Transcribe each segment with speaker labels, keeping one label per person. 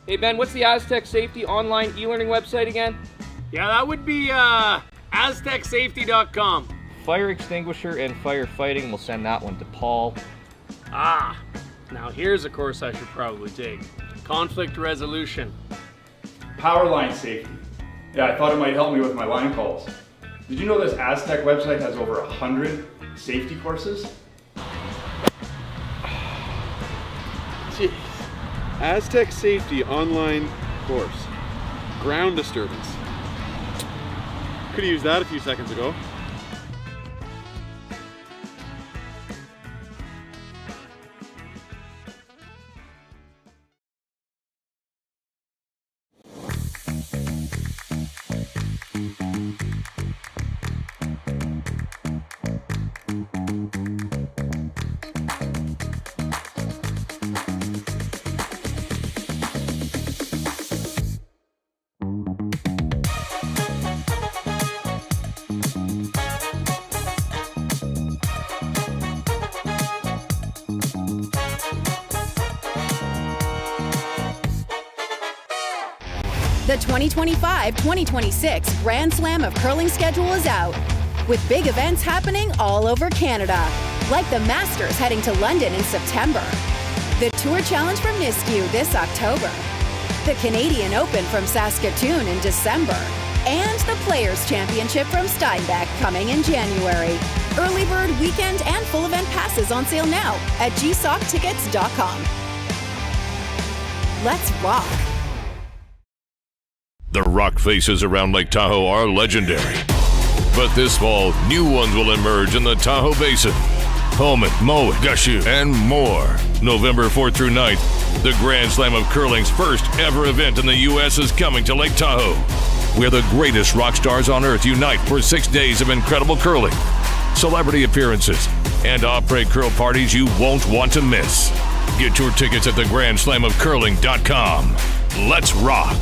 Speaker 1: Hey Ben, what's the Aztec Safety online e-learning website again?
Speaker 2: Yeah, that would be aztecsafety.com.
Speaker 1: Fire extinguisher and firefighting, we'll send that one to Paul.
Speaker 2: Ah, now here's a course I should probably take. Conflict resolution.
Speaker 3: Power line safety. Yeah, I thought it might help me with my line calls. Did you know this Aztec website has over 100 safety courses?
Speaker 4: Jeez. Aztec Safety online course. Ground disturbance. Could have used that a few seconds ago.
Speaker 5: The 2025-2026 Grand Slam of Curling schedule is out, with big events happening all over Canada, like the Masters heading to London in September, the Tour Challenge from Nisku this October, the Canadian Open from Saskatoon in December, and the Players' Championship from Steinbach coming in January. Early bird weekend and full event passes on sale now at gsoctickets.com. Let's rock!
Speaker 6: The rock faces around Lake Tahoe are legendary. But this fall, new ones will emerge in the Tahoe Basin. Pullman, Moe, Gushu, and more. November 4th through 9th, the Grand Slam of Curling's first ever event in the U.S. is coming to Lake Tahoe, where the greatest rock stars on earth unite for 6 days of incredible curling, celebrity appearances, and après curl parties you won't want to miss. Get your tickets at thegrandslamofcurling.com. Let's rock!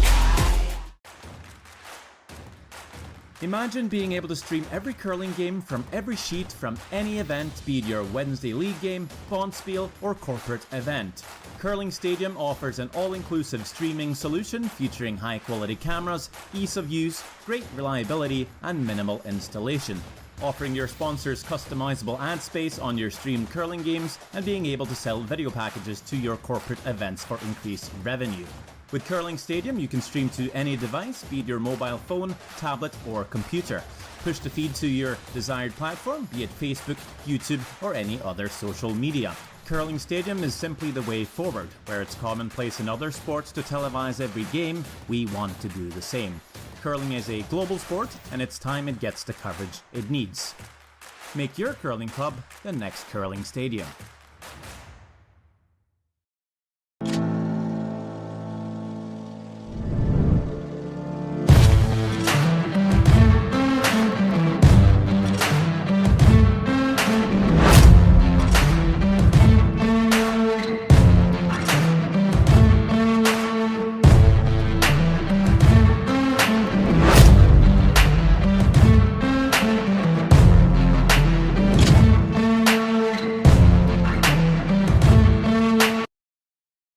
Speaker 7: Imagine being able to stream every curling game from every sheet from any event, be it your Wednesday league game, bonspiel, or corporate event. Curling Stadium offers an all-inclusive streaming solution featuring high-quality cameras, ease of use, great reliability, and minimal installation. Offering your sponsors customizable ad space on your streamed curling games and being able to sell video packages to your corporate events for increased revenue. With Curling Stadium, you can stream to any device, be it your mobile phone, tablet, or computer. Push the feed to your desired platform, be it Facebook, YouTube, or any other social media. Curling Stadium is simply the way forward. Where it's commonplace in other sports to televise every game, we want to do the same. Curling is a global sport, and it's time it gets the coverage it needs. Make your curling club the next Curling Stadium.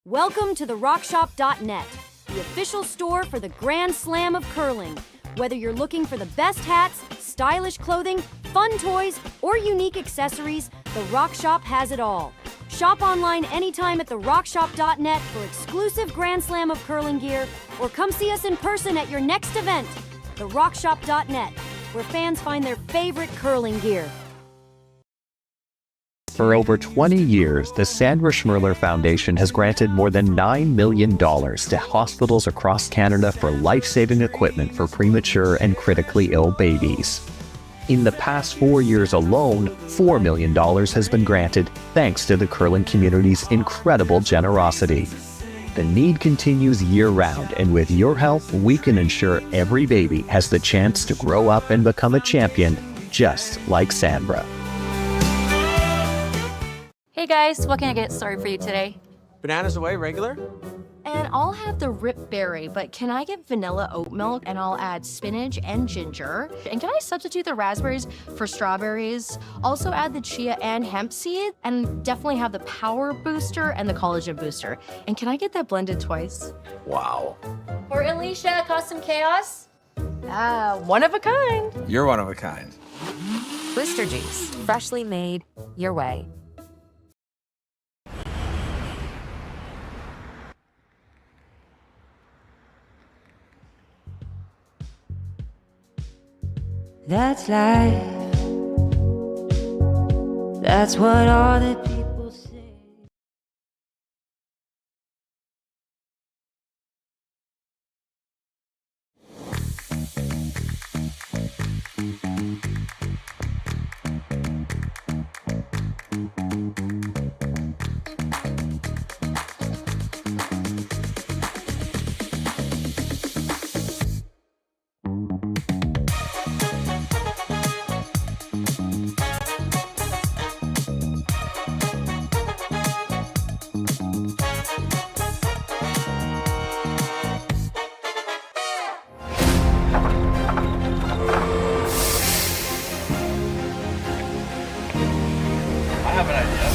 Speaker 8: Welcome to therockshop.net, the official store for the Grand Slam of Curling. Whether you're looking for the best hats, stylish clothing, fun toys, or unique accessories, The Rock Shop has it all. Shop online anytime at therockshop.net for exclusive Grand Slam of Curling gear, or come see us in person at your next event. therockshop.net, where fans find their favorite curling gear.
Speaker 9: For over 20 years, the Sandra Schmirler Foundation has granted more than $9 million to hospitals across Canada for life-saving equipment for premature and critically ill babies. In the past 4 years alone, $4 million has been granted thanks to the curling community's incredible generosity. The need continues year-round, and with your help, we can ensure every baby has the chance to grow up and become a champion, just like Sandra.
Speaker 10: Hey guys, what can I get started for you today?
Speaker 11: Bananas away, regular?
Speaker 10: And I'll have the rip berry, but can I get vanilla oat milk? And I'll add spinach and ginger. And can I substitute the raspberries for strawberries? Also add the chia and hemp seed, and definitely have the power booster and the collagen booster. And can I get that blended twice?
Speaker 11: Wow.
Speaker 10: For Alicia, Custom Chaos? One of a kind.
Speaker 11: You're one of a kind.
Speaker 12: Booster juice, freshly made, your way.
Speaker 13: That's life. That's what all the people say.
Speaker 1: I have an idea.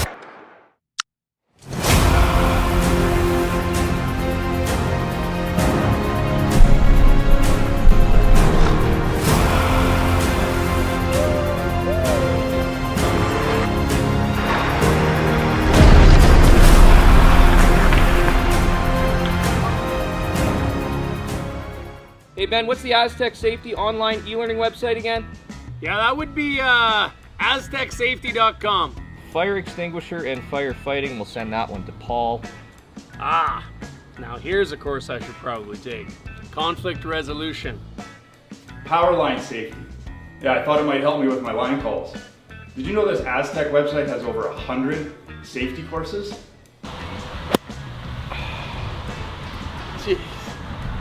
Speaker 1: Hey Ben, what's the Aztec Safety online e-learning website again?
Speaker 2: Yeah, that would be aztecsafety.com.
Speaker 1: Fire extinguisher and firefighting, we'll send that one to Paul.
Speaker 2: Ah, now here's a course I should probably take. Conflict resolution.
Speaker 3: Power line safety. Yeah, I thought it might help me with my line calls. Did you know this Aztec website has over 100 safety courses?
Speaker 4: Jeez.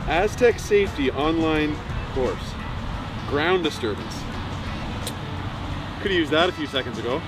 Speaker 4: Aztec Safety online course. Ground disturbance. Could have used that a few seconds ago.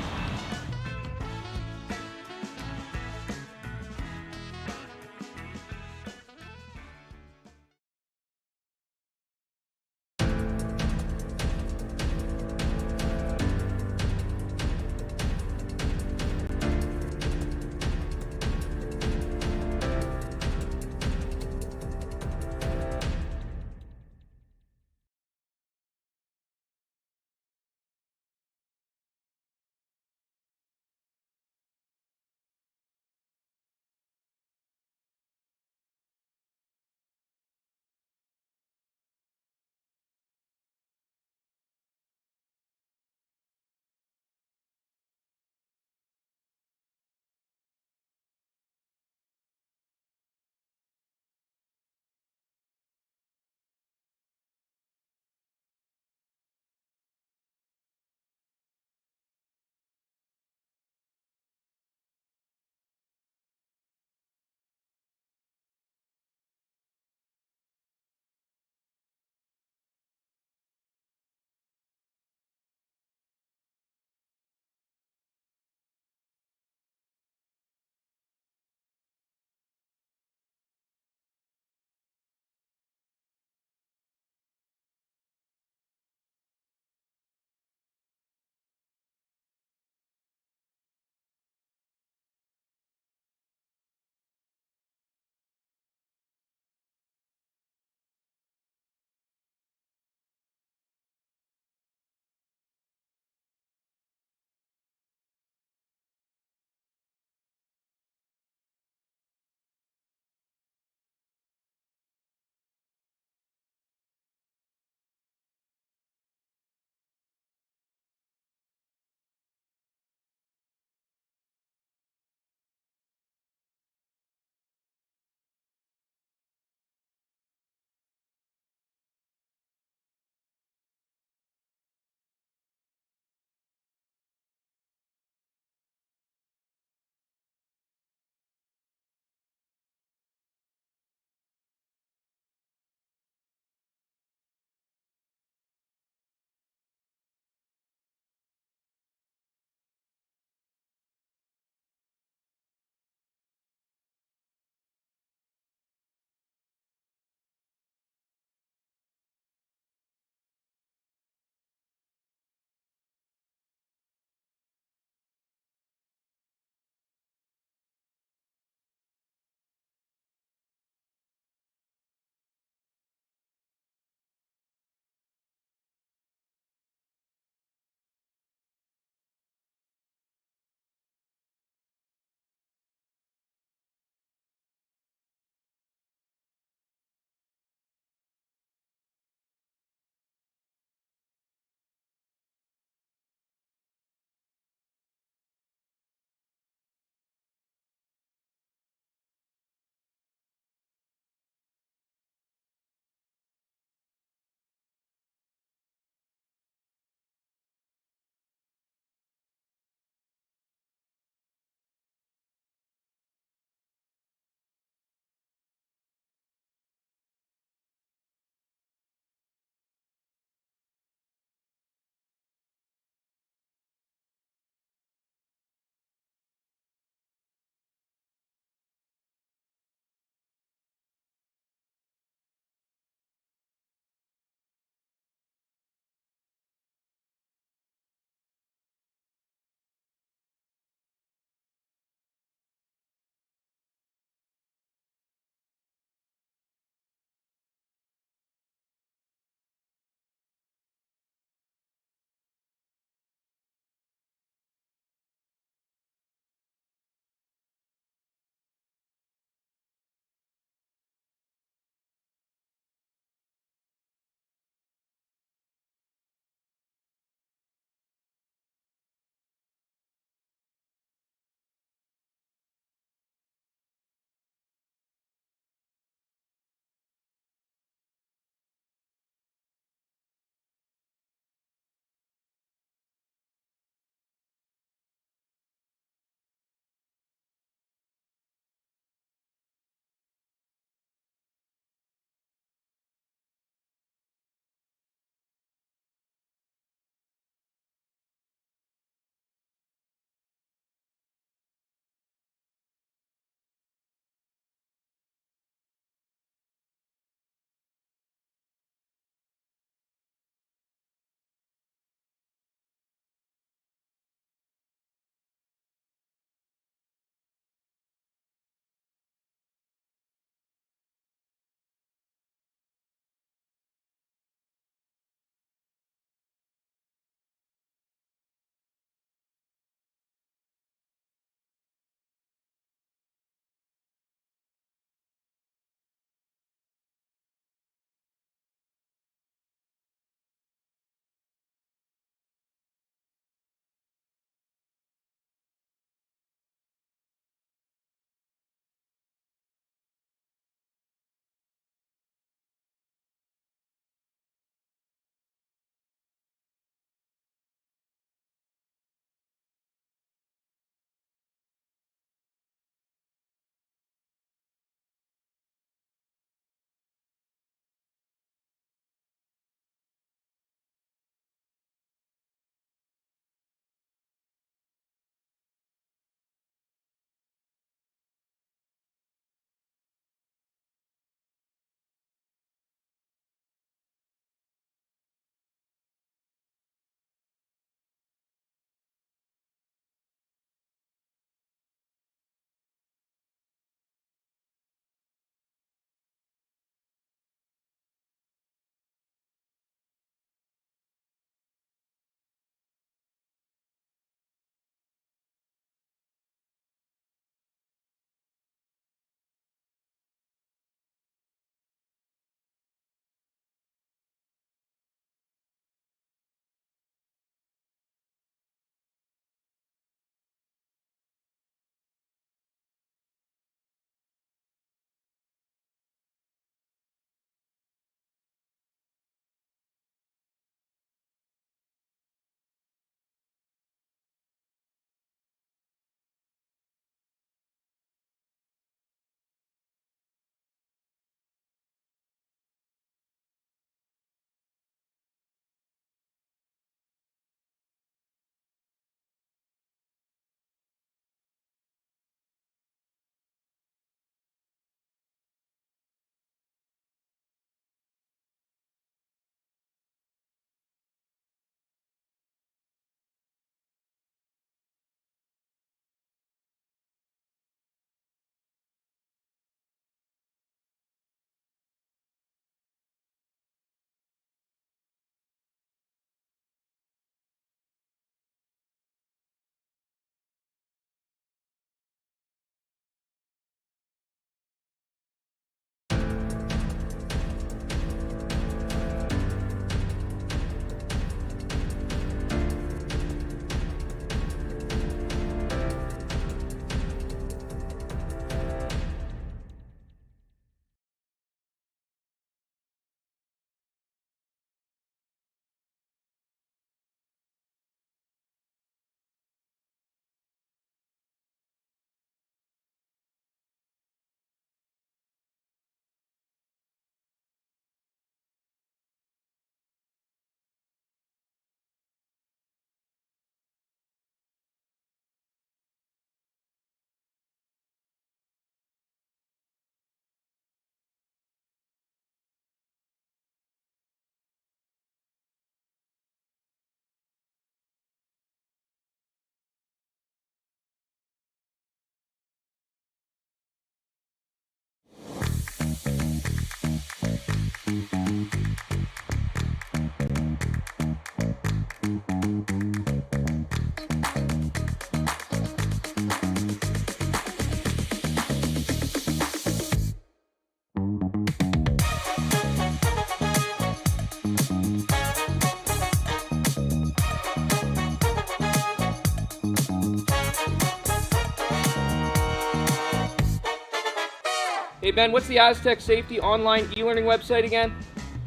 Speaker 1: Hey Ben, what's the Aztec Safety online e-learning website again?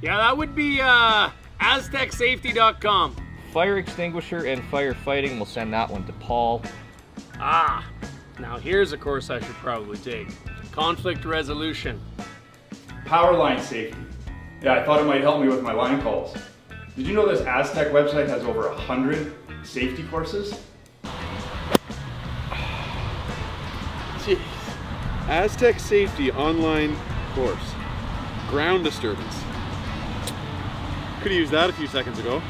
Speaker 2: Yeah, that would be aztecsafety.com.
Speaker 1: Fire extinguisher and firefighting, we'll send that one to Paul.
Speaker 2: Now here's a course I should probably take. Conflict resolution.
Speaker 3: Power line safety. Yeah, I thought it might help me with my line calls. Did you know this Aztec website has over 100 safety courses?
Speaker 4: Jeez. Aztec Safety online course. Ground disturbance. Could have used that a few seconds ago.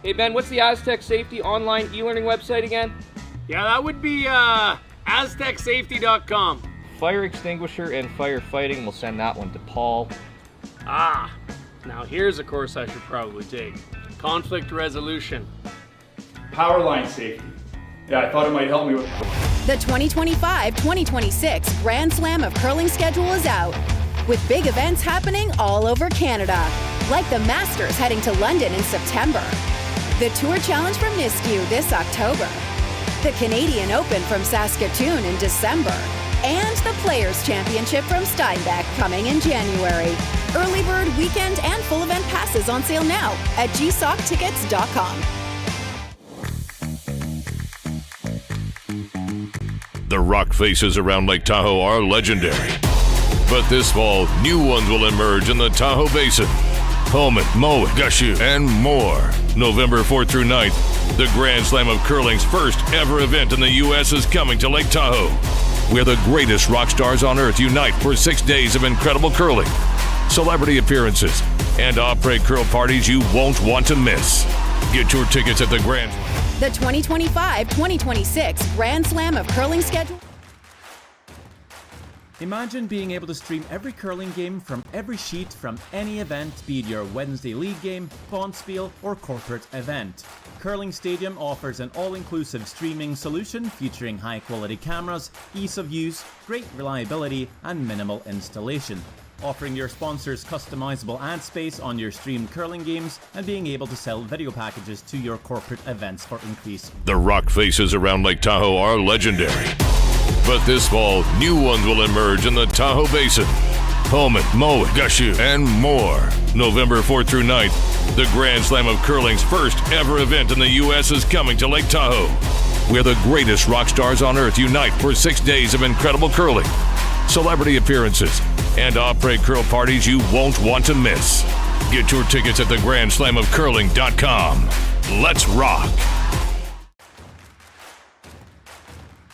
Speaker 1: Hey Ben, what's the Aztec Safety online e-learning website again?
Speaker 2: Yeah, that would be aztecsafety.com.
Speaker 1: Fire extinguisher and firefighting, we'll send that one to Paul.
Speaker 2: Now here's a course I should probably take. Conflict resolution.
Speaker 3: Power line safety. Yeah, I thought it might help me with...
Speaker 5: The 2025-2026 Grand Slam of Curling schedule is out, with big events happening all over Canada, like the Masters heading to London in September, the Tour Challenge from Nisku this October, the Canadian Open from Saskatoon in December, and the Players' Championship from Steinbeck coming in January. Early bird weekend and full event passes on sale now at gsoctickets.com.
Speaker 6: The rock faces around Lake Tahoe are legendary. But this fall, new ones will emerge in the Tahoe Basin. Pullman, Moe, Gushu, and more. November 4th through 9th, the Grand Slam of Curling's first ever event in the U.S. is coming to Lake Tahoe, where the greatest rock stars on earth unite for 6 days of incredible curling, celebrity appearances, and après curl parties you won't want to miss. Get your tickets at the Grand.
Speaker 5: The 2025-2026 Grand Slam of Curling schedule.
Speaker 7: Imagine being able to stream every curling game from every sheet from any event, be it your Wednesday league game, bonspiel, or corporate event. Curling Stadium offers an all-inclusive streaming solution featuring high-quality cameras, ease of use, great reliability, and minimal installation. Offering your sponsors customizable ad space on your streamed curling games and being able to sell video packages to your corporate events for increased.
Speaker 6: The rock faces around Lake Tahoe are legendary. But this fall, new ones will emerge in the Tahoe Basin. Pullman, Moe, Gushu, and more. November 4th through 9th, the Grand Slam of Curling's first ever event in the U.S. is coming to Lake Tahoe, where the greatest rock stars on earth unite for 6 days of incredible curling, celebrity appearances, and après curl parties you won't want to miss. Get your tickets at theGrandSlamOfCurling.com. Let's rock!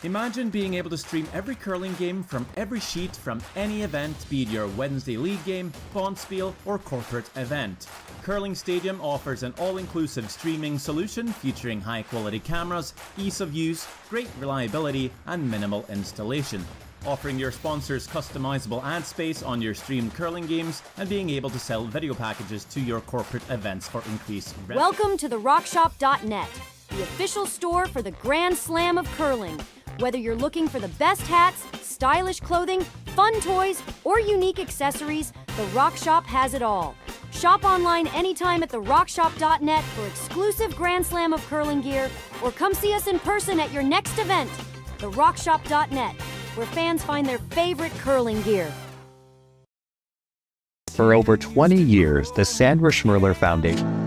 Speaker 7: Imagine being able to stream every curling game from every sheet from any event, be it your Wednesday league game, bonspiel, or corporate event. Curling Stadium offers an all-inclusive streaming solution featuring high-quality cameras, ease of use, great reliability, and minimal installation. Offering your sponsors customizable ad space on your streamed curling games and being able to sell video packages to your corporate events for increased revenue.
Speaker 8: Welcome to the rockshop.net, the official store for the Grand Slam of Curling. Whether you're looking for the best hats, stylish clothing, fun toys, or unique accessories, the Rock Shop has it all. Shop online anytime at therockshop.net for exclusive Grand Slam of Curling gear, or come see us in person at your next event. Therockshop.net, where fans find their favorite curling gear.
Speaker 9: For over 20 years, the Sandra Schmirler Foundation.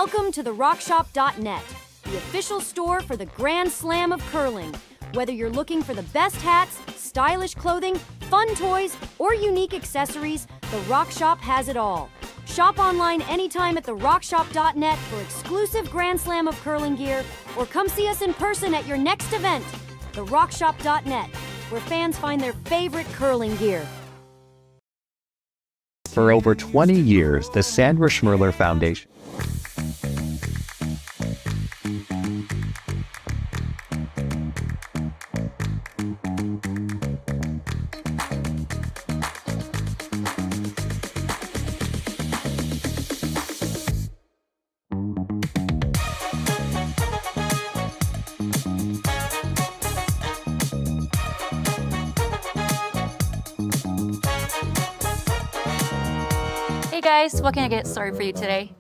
Speaker 8: Welcome to the RockShop.net, the official store for the Grand Slam of curling. Whether you're looking for the best hats, stylish clothing, fun toys, or unique accessories, the Rock Shop has it all. Shop online anytime at therockshop.net for exclusive Grand Slam of curling gear, or come see us in person at your next event. Therockshop.net, where fans find their favorite curling gear.
Speaker 9: For over 20 years, the Sandra Schmirler Foundation.
Speaker 11: Hey guys, what can I get started for you today?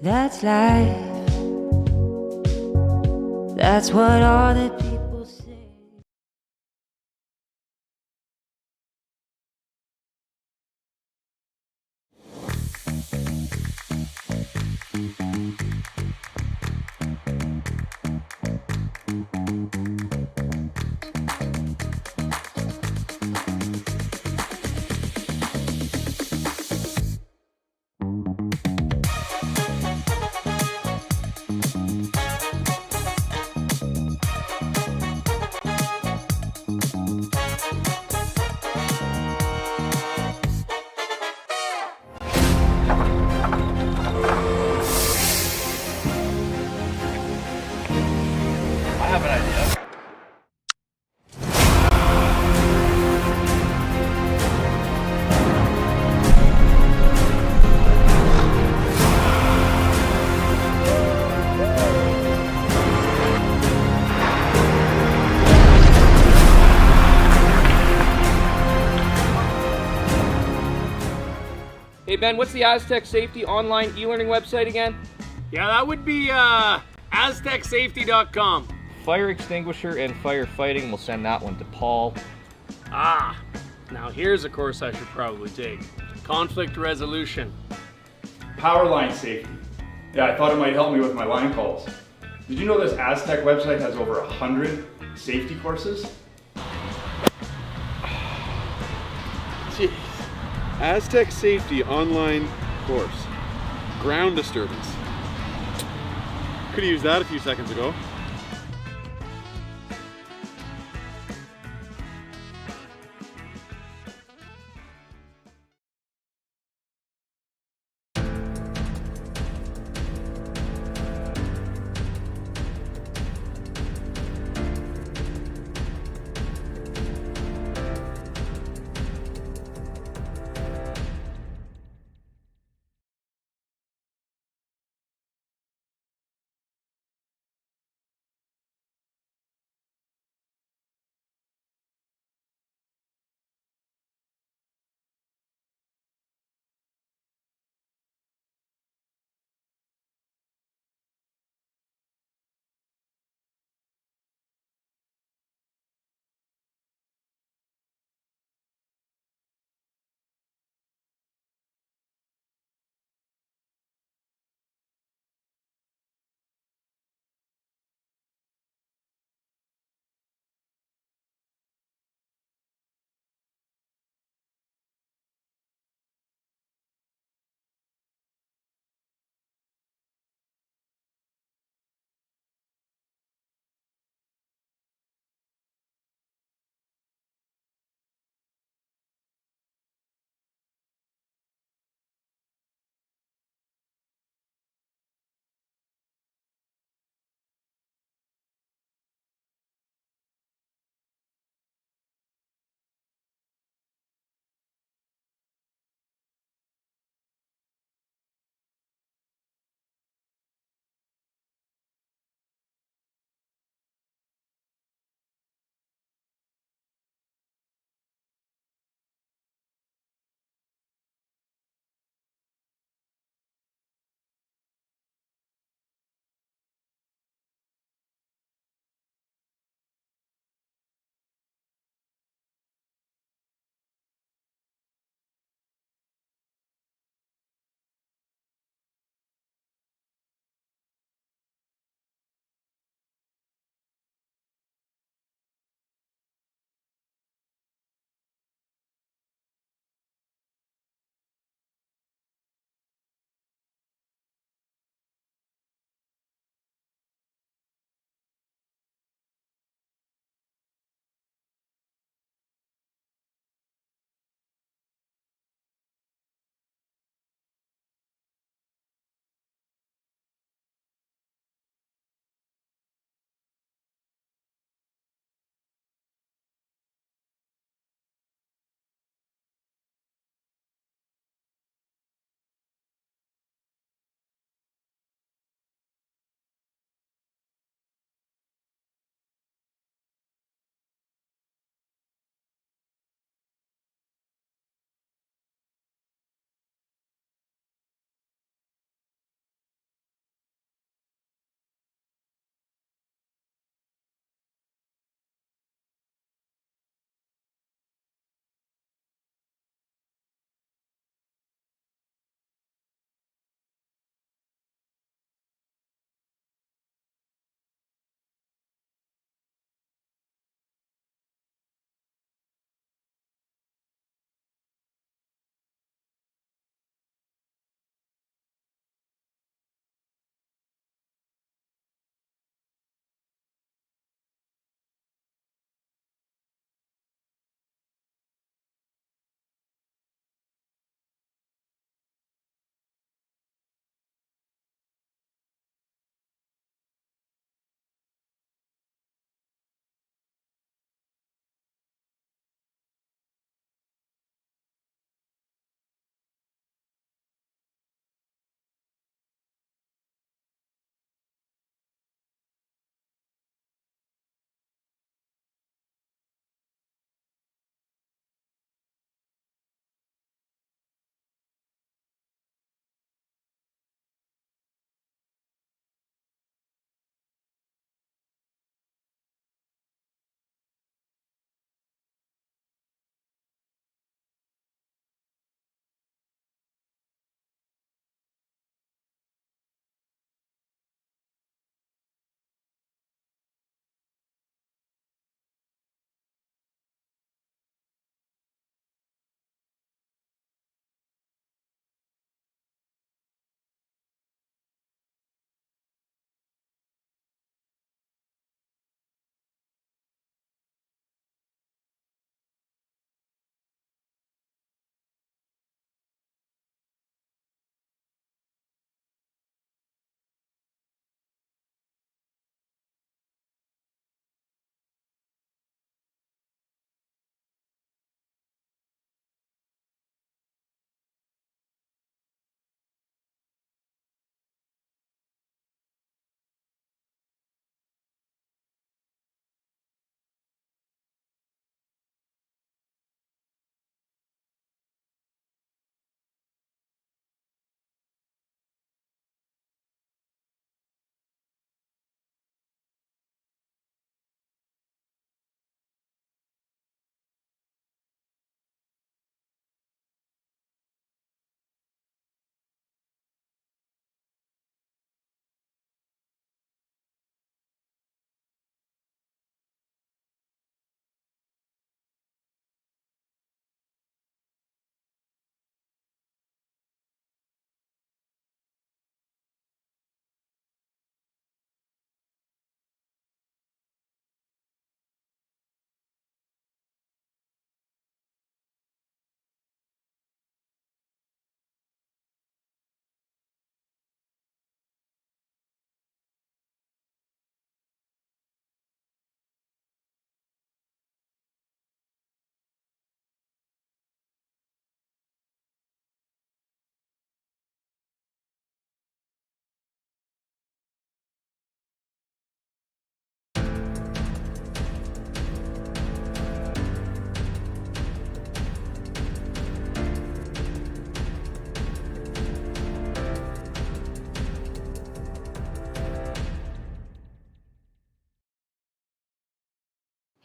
Speaker 13: That's life. That's what all the people say.
Speaker 1: I have an idea. Hey Ben, what's the Aztec Safety online e-learning website again?
Speaker 2: Yeah, that would be aztecsafety.com.
Speaker 1: Fire extinguisher and firefighting, we'll send that one to Paul.
Speaker 2: Ah, now here's a course I should probably take. Conflict resolution.
Speaker 3: Power line safety. Yeah, I thought it might help me with my line calls. Did you know this Aztec website has over 100 safety courses?
Speaker 4: Jeez. Aztec Safety online course. Ground disturbance. Could have used that a few seconds ago.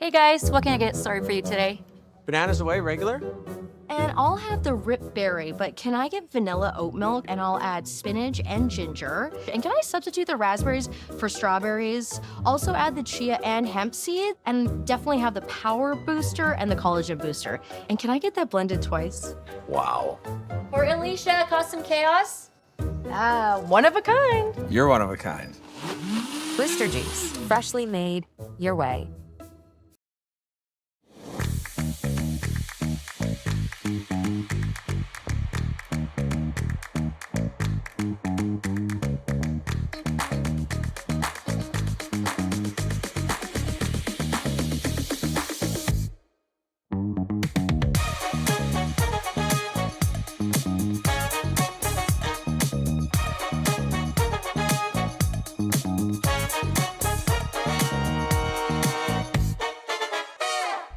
Speaker 11: Hey guys, what can I get started for you today?
Speaker 14: Bananas away, regular?
Speaker 10: And I'll have the rip berry, but can I get vanilla oat milk and I'll add spinach and ginger? And can I substitute the raspberries for strawberries? Also add the chia and hemp seed, and definitely have the power booster and the collagen booster. And can I get that blended twice?
Speaker 14: Wow.
Speaker 8: For Alicia, custom chaos?
Speaker 10: One of a kind.
Speaker 14: You're one of a kind.
Speaker 12: Blister juice, freshly made your way.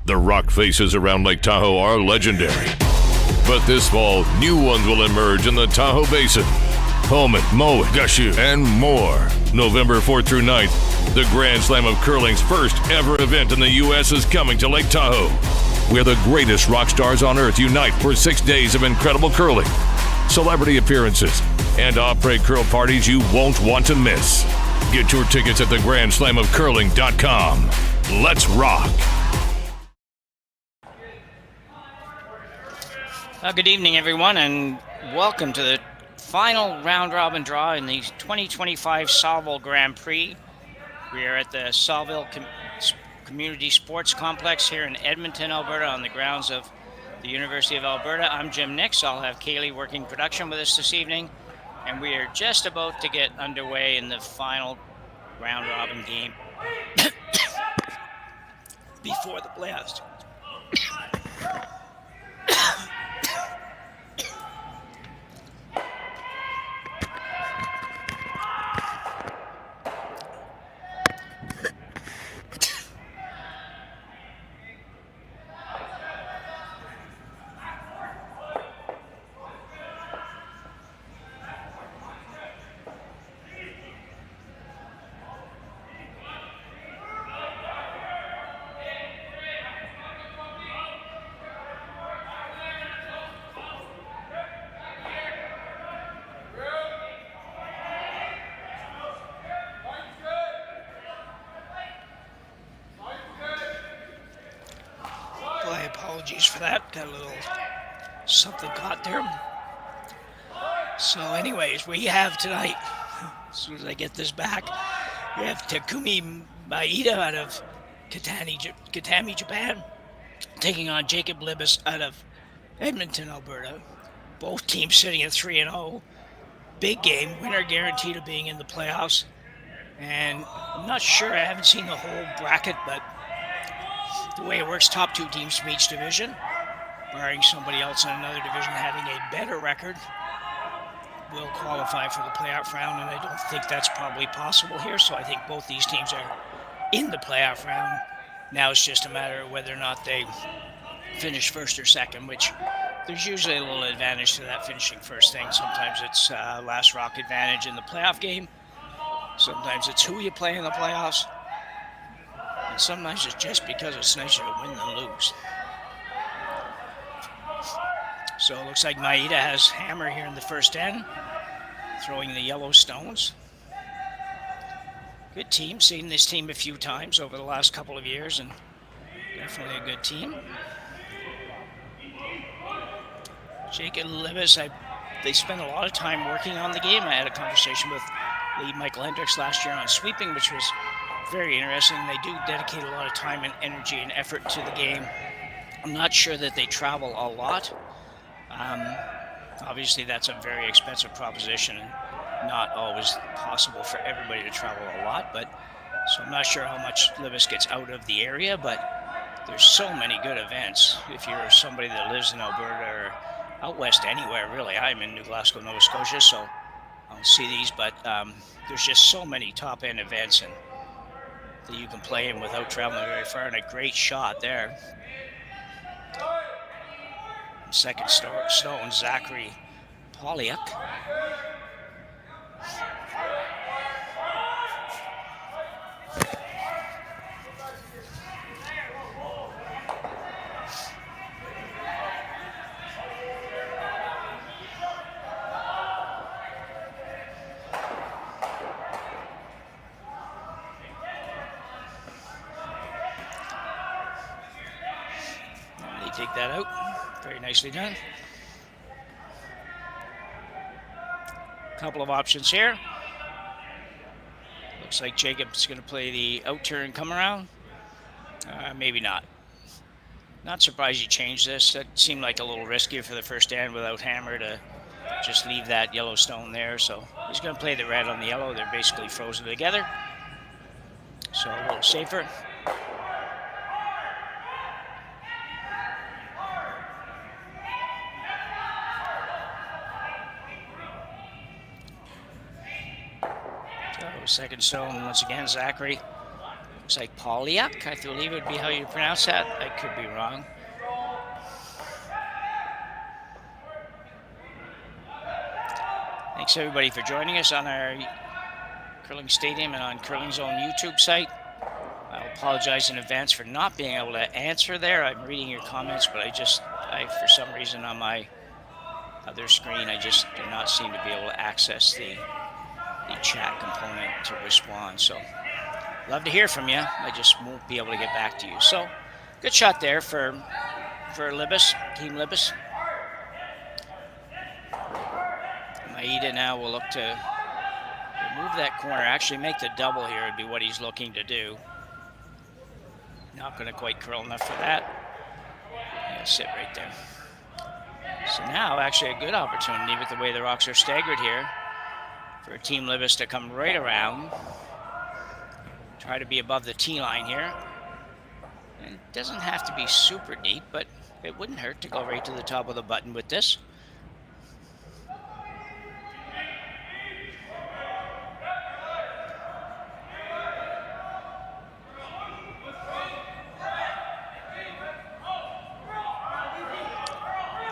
Speaker 6: The rock faces around Lake Tahoe are legendary. But this fall, new ones will emerge in the Tahoe Basin. Pullman, Moe, Gushu, and more. November 4th through 9th, the Grand Slam of Curling's first ever event in the U.S. is coming to Lake Tahoe, where the greatest rock stars on earth unite for 6 days of incredible curling, celebrity appearances, and après curl parties you won't want to miss. Get your tickets at theGrandSlamOfCurling.com. Let's rock!
Speaker 15: Good evening, everyone, and welcome to the final round-robin draw in the 2025 Saville Grand Prix. We are at the Saville Community Sports Complex here in Edmonton, Alberta, on the grounds of the University of Alberta. I'm Jim Nix. I'll have Kaylee working production with us this evening, and we are just about to get underway in the final round-robin game before the playoffs. Apologies for that. Got a little something caught there. So anyways, we have tonight, as soon as I get this back, we have Takumi Maeda out of Kitami, Japan, taking on Jacob Libbus out of Edmonton, Alberta. Both teams sitting at 3-0. Big game, winner guaranteed of being in the playoffs. And I'm not sure, I haven't seen the whole bracket, but the way it works, top two teams from each division, barring somebody else in another division having a better record, will qualify for the playoff round, and I don't think that's probably possible here, so I think both these teams are in the playoff round. Now it's just a matter of whether or not they finish first or second, which there's usually a little advantage to that finishing first thing. Sometimes it's last rock advantage in the playoff game. Sometimes it's who you play in the playoffs. And sometimes it's just because it's nicer to win than lose. So it looks like Maeda has hammer here in the first end, throwing the yellow stones. Good team, seen this team a few times over the last couple of years, and definitely a good team. Jake and Libbus, they spent a lot of time working on the game. I had a conversation with lead Michael Hendricks last year on sweeping, which was very interesting. They do dedicate a lot of time and energy and effort to the game. I'm not sure that they travel a lot. Obviously, that's a very expensive proposition and not always possible for everybody to travel a lot. But so I'm not sure how much Libbus gets out of the area, but there's so many good events. If you're somebody that lives in Alberta or out west anywhere, really. I'm in New Glasgow, Nova Scotia, so I don't see these, but there's just so many top-end events and that you can play in without traveling very far, and a great shot there. Second stone, Zachary Poliak. Take that out. Very nicely done. Couple of options here. Looks like Jacob's going to play the out turn come around. Maybe not. Not surprised you changed this. That seemed like a little risky for the first stand without hammer to just leave that yellow stone there. So he's going to play the red on the yellow. They're basically frozen together. So a little safer. Second stone, once again, Zachary. Looks like Polyak, I believe would be how you pronounce that. I could be wrong. Thanks everybody for joining us on our Curling Stadium and on Curling's own YouTube site. I apologize in advance for not being able to answer there. I'm reading your comments, but I for some reason on my other screen, I just do not seem to be able to access the chat component to respond. So love to hear from you. I just won't be able to get back to you. So good shot there for Libbus, Team Libbus. Maeda now will look to remove that corner, actually make the double here would be what he's looking to do. Not going to quite curl enough for that. Yeah, sit right there. So now actually a good opportunity with the way the rocks are staggered here for Team Libbus to come right around, try to be above the tee line here. And it doesn't have to be super deep, but it wouldn't hurt to go right to the top of the button with this.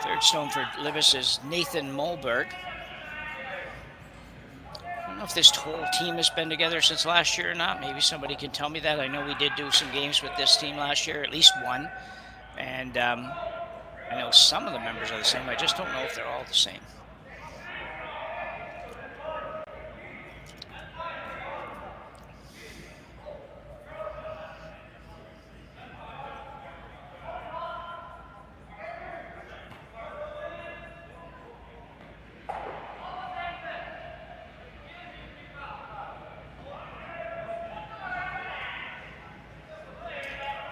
Speaker 15: Third stone for Libbus is Nathan Mulberg. I don't know if this whole team has been together since last year or not. Maybe somebody can tell me that. I know we did do some games with this team last year, at least one. And I know some of the members are the same. I just don't know if they're all the same.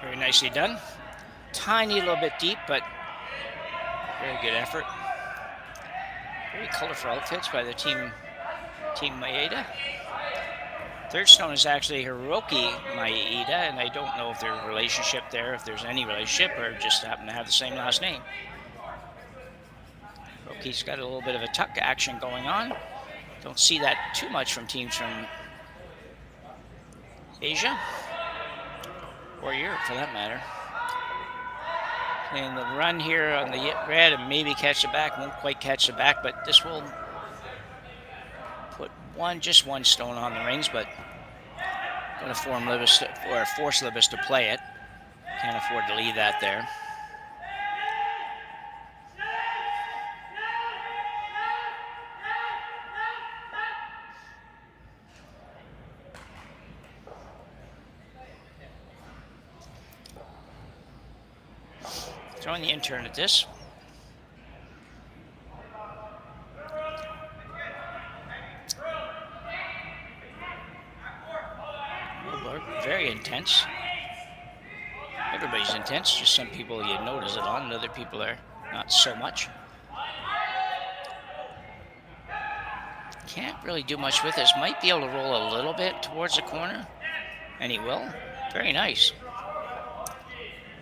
Speaker 15: Very nicely done. Tiny little bit deep, but very good effort. Very colorful outfits by the Team Maeda. Third stone is actually Hiroki Maeda, and I don't know if there's a relationship there, if there's any relationship, or just happen to have the same last name. Hiroki's got a little bit of a tuck action going on. Don't see that too much from teams from Asia. Or Europe, for that matter. And the run here on the red and maybe catch the back, won't quite catch the back, but this will put just one stone on the rings, but going to force Libbus to play it. Can't afford to leave that there. Throwing the intern at this. Very intense. Everybody's intense, just some people you notice it on, and other people are not so much. Can't really do much with this. Might be able to roll a little bit towards the corner, and he will. Very nice.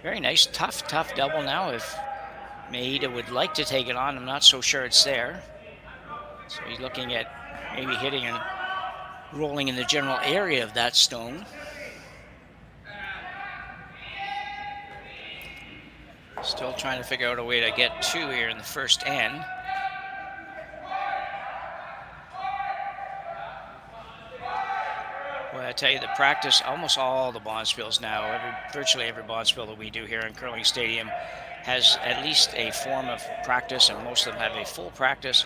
Speaker 15: Very nice, tough double now. If Maeda would like to take it on, I'm not so sure it's there. So he's looking at maybe hitting and rolling in the general area of that stone. Still trying to figure out a way to get two here in the first end. Well, I tell you, the practice, almost all the bonspiels now, virtually every bonspiel that we do here in Curling Stadium has at least a form of practice, and most of them have a full practice,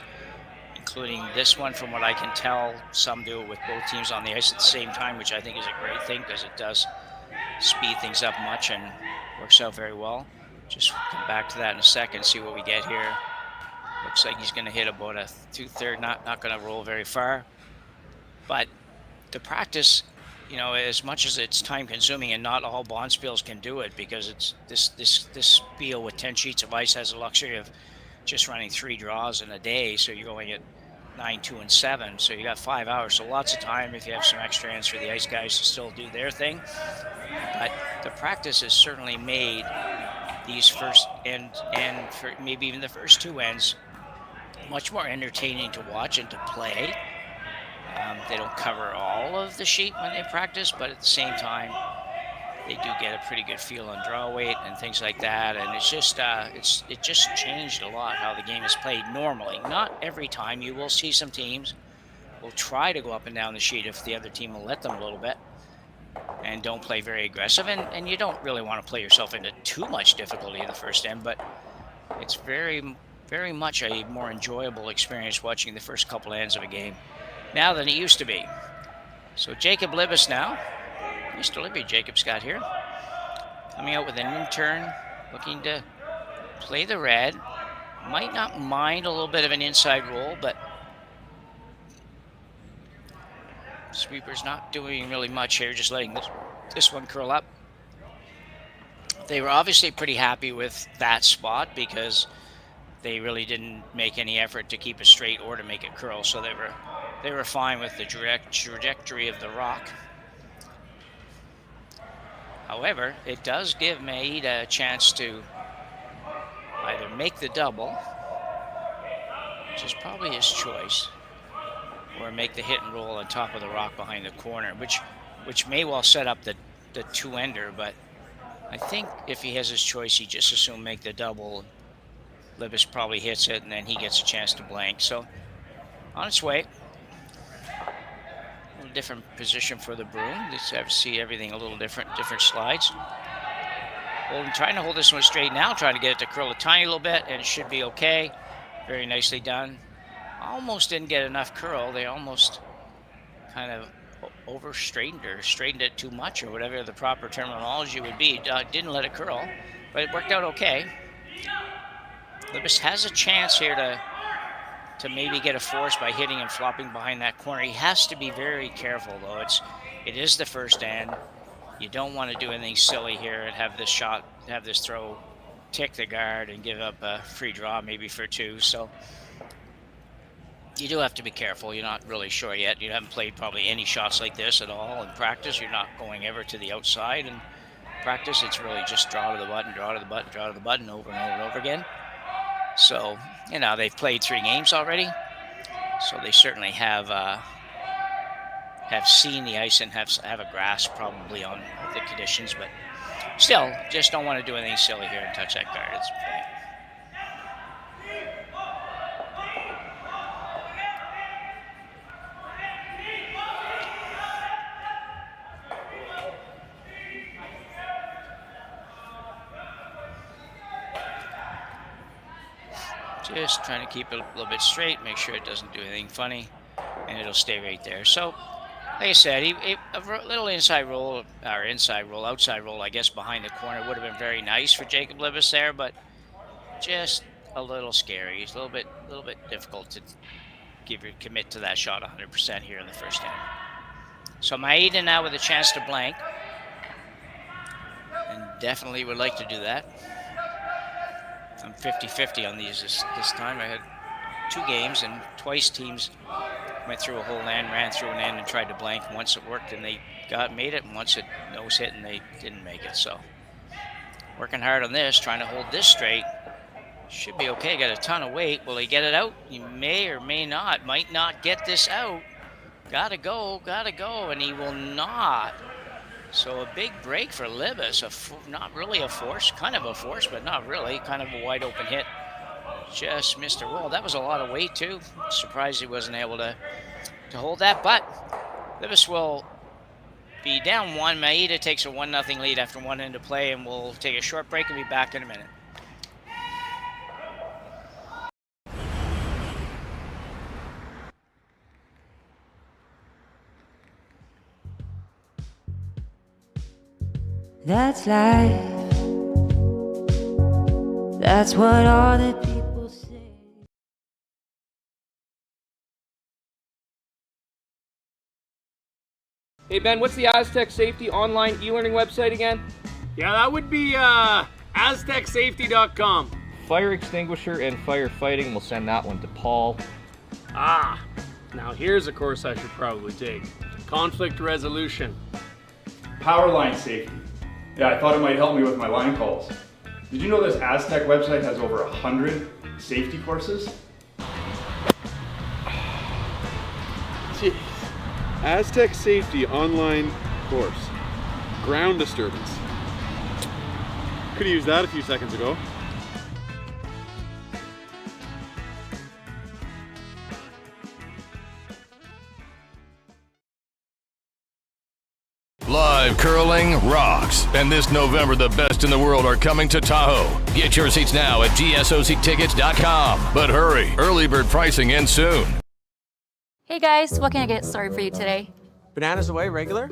Speaker 15: including this one. From what I can tell, some do it with both teams on the ice at the same time, which I think is a great thing because it does speed things up much and works out very well. Just come back to that in a second, see what we get here. Looks like he's going to hit about a 2/3, not going to roll very far. But the practice, you know, as much as it's time consuming, and not all bond spiels can do it, because it's this spiel with 10 sheets of ice has the luxury of just running 3 draws in a day. So you're going at 9, 2, and 7. So you got 5 hours. So lots of time if you have some extra hands for the ice guys to still do their thing. But the practice has certainly made these first and for maybe even the first 2 ends much more entertaining to watch and to play. They don't cover all of the sheet when they practice, but at the same time, they do get a pretty good feel on draw weight and things like that. And it's just it just changed a lot how the game is played normally. Not every time. You will see some teams will try to go up and down the sheet if the other team will let them a little bit, and don't play very aggressive. And you don't really want to play yourself into too much difficulty in the first end, but it's very, very much a more enjoyable experience watching the first couple ends of a game now than it used to be. So Jacob Libbus now, Mr. Libby Jacob Scott here, coming out with an in-turn, looking to play the red. Might not mind a little bit of an inside roll, but sweeper's not doing really much here, just letting this one curl up. They were obviously pretty happy with that spot because they really didn't make any effort to keep it straight or to make it curl, so they were fine with the trajectory of the rock. However, it does give Maeda a chance to either make the double, which is probably his choice, or make the hit and roll on top of the rock behind the corner, which may well set up the 2-ender, but I think if he has his choice, he just assume make the double. Libbus probably hits it, and then he gets a chance to blank. So on its way. A little different position for the broom. Just have to see everything a little different slides. Trying to hold this one straight now, trying to get it to curl a tiny little bit, and it should be okay. Very nicely done. Almost didn't get enough curl. They almost kind of over-straightened or straightened it too much, or whatever the proper terminology would be. Didn't let it curl, but it worked out okay. Libbus has a chance here to maybe get a force by hitting and flopping behind that corner. He has to be very careful, though. It is the first end. You don't want to do anything silly here and have this throw tick the guard and give up a free draw maybe for 2. So you do have to be careful. You're not really sure yet. You haven't played probably any shots like this at all in practice. You're not going ever to the outside in practice. It's really just draw to the button, draw to the button, draw to the button over and over and over again. So, you know, they've played 3 games already, so they certainly have seen the ice and have a grasp probably on the conditions, but still, just don't want to do anything silly here and touch that guard. It's bad. Just trying to keep it a little bit straight, make sure it doesn't do anything funny, and it'll stay right there. So, like I said, a little outside roll, I guess, behind the corner would have been very nice for Jacob Libbus there, but just a little scary. It's a little bit difficult to commit to that shot 100% here in the first end. So Maeda now with a chance to blank, and definitely would like to do that. I'm 50-50 on these this time. I had 2 games, and twice teams went through a whole end, ran through an end, and tried to blank. Once it worked, and they made it, and once it nose hit, and they didn't make it. So working hard on this, trying to hold this straight. Should be okay. Got a ton of weight. Will he get it out? He may or may not. Might not get this out. Gotta go, and he will not. So a big break for Libbus, not really a force, kind of a force, but not really, kind of a wide open hit. Just missed a roll. That was a lot of weight too. Surprised he wasn't able to hold that, but Libbus will be down 1. Maeda takes a 1-0 lead after 1 end of play, and we'll take a short break and be back in a minute.
Speaker 13: That's life. That's what all the people say.
Speaker 1: Hey Ben, what's the Aztec Safety online e-learning website again?
Speaker 2: Yeah, that would be aztecsafety.com.
Speaker 1: Fire extinguisher and firefighting, we'll send that one to Paul.
Speaker 2: Ah, now here's a course I should probably take. Conflict resolution.
Speaker 3: Power line safety. Yeah, I thought it might help me with my line calls. Did you know this Aztec website has over 100 safety courses?
Speaker 4: Jeez. Aztec Safety online course. Ground disturbance. Could have used that a few seconds ago.
Speaker 6: Live curling rocks. And this November, the best in the world are coming to Tahoe. Get your seats now at gsoctickets.com. But hurry, early bird pricing ends soon.
Speaker 11: Hey guys, what can I get started for you today?
Speaker 14: Bananas away, regular?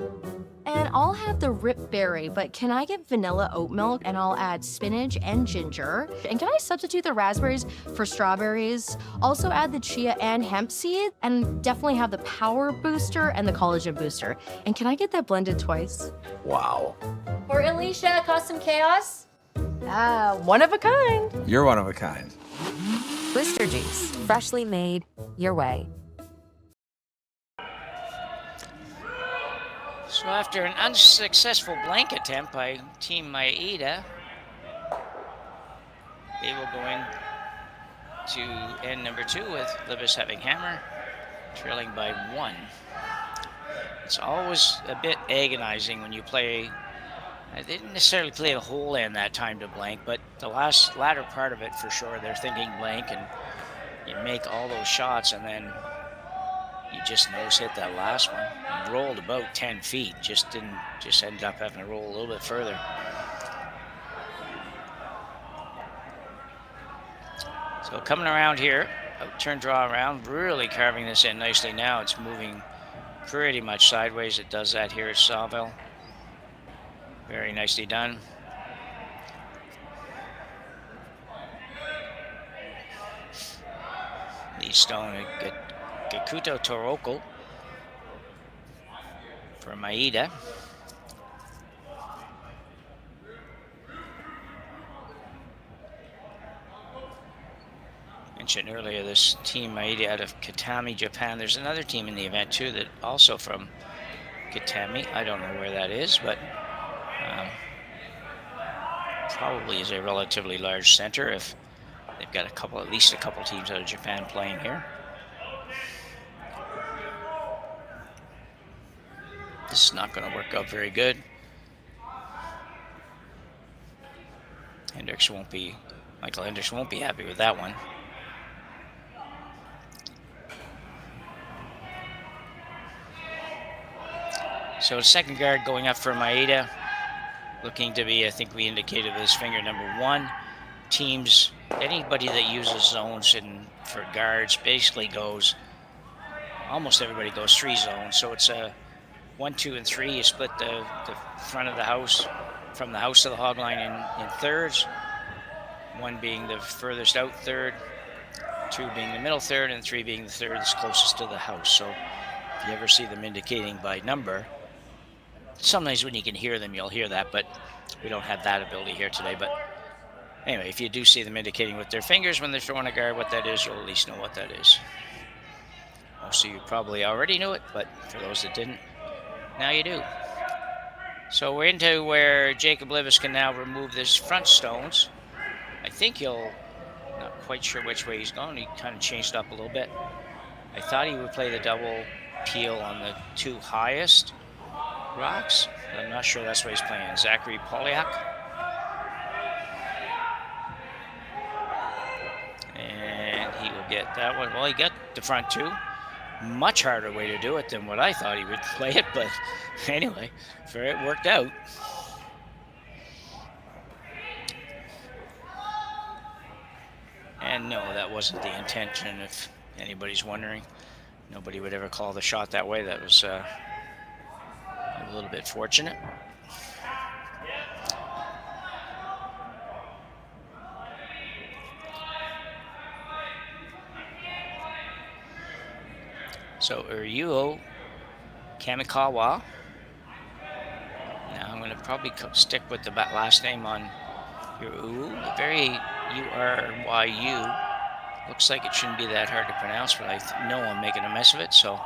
Speaker 10: And I'll have the rip berry, but can I get vanilla oat milk and I'll add spinach and ginger? And can I substitute the raspberries for strawberries? Also add the chia and hemp seed, and definitely have the power booster and the collagen booster. And can I get that blended twice?
Speaker 14: Wow.
Speaker 11: For Alicia, Custom Chaos?
Speaker 10: One of a kind.
Speaker 14: You're one of a kind.
Speaker 12: Blister juice, freshly made, your way.
Speaker 15: So after an unsuccessful blank attempt by Team Maeda, they will go in to end number 2 with Libbus having hammer, trailing by 1. It's always a bit agonizing when you play. I didn't necessarily play a whole end that time to blank, but the latter part of it for sure, they're thinking blank, and you make all those shots, and then you just nose hit that last one. You rolled about 10 feet, just ended up having to roll a little bit further. So coming around here, turn draw around, really carving this in nicely now. It's moving pretty much sideways. It does that here at Saville. Very nicely done. The stone, Gekuto Toroko for Maeda. Mentioned earlier this team Maeda out of Kitami, Japan. There's another team in the event too that also from Kitami. I don't know where that is, but probably is a relatively large center if they've got at least a couple teams out of Japan playing here. This is not going to work out very good. Michael Hendricks won't be happy with that one. So second guard going up for Maeda, looking to be, I think we indicated with his finger, number 1. Teams, anybody that uses zones for guards basically almost everybody goes 3 zones. So it's a 1, 2, and 3. You split the front of the house from the house to the hog line in thirds. 1 being the furthest out third, 2 being the middle third, and 3 being the third that's closest to the house. So if you ever see them indicating by number, sometimes when you can hear them, you'll hear that, but we don't have that ability here today. But anyway, if you do see them indicating with their fingers when they're throwing a guard what that is, you'll at least know what that is. Most of you probably already knew it, but for those that didn't, now you do. So we're into where Jacob Libbus can now remove this front stones. I think not quite sure which way he's going. He kind of changed up a little bit. I thought he would play the double peel on the 2 highest rocks. I'm not sure that's what he's playing. Zachary Polyak. And he will get that one. Well, he got the front 2. Much harder way to do it than what I thought he would play it, but anyway, it worked out. And no, that wasn't the intention, if anybody's wondering. Nobody would ever call the shot that way. That was a little bit fortunate. So Ryuo Kamikawa. Now I'm going to probably stick with the last name on Uru. Very U-R-Y-U. Looks like it shouldn't be that hard to pronounce, but I know I'm making a mess of it, so.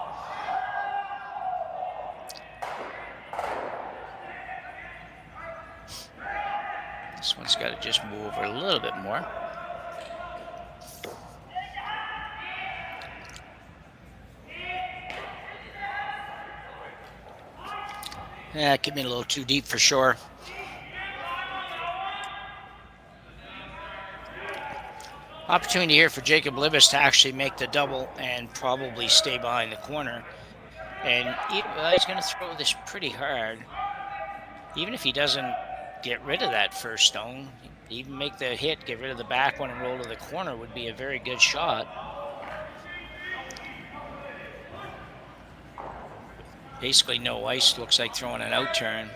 Speaker 15: This one's got to just move over a little bit more. Yeah, it could be a little too deep for sure. Opportunity here for Jacob Libbus to actually make the double and probably stay behind the corner. And he's going to throw this pretty hard. Even if he doesn't get rid of that first stone, even make the hit, get rid of the back one and roll to the corner would be a very good shot. Basically no ice, looks like throwing an out turn.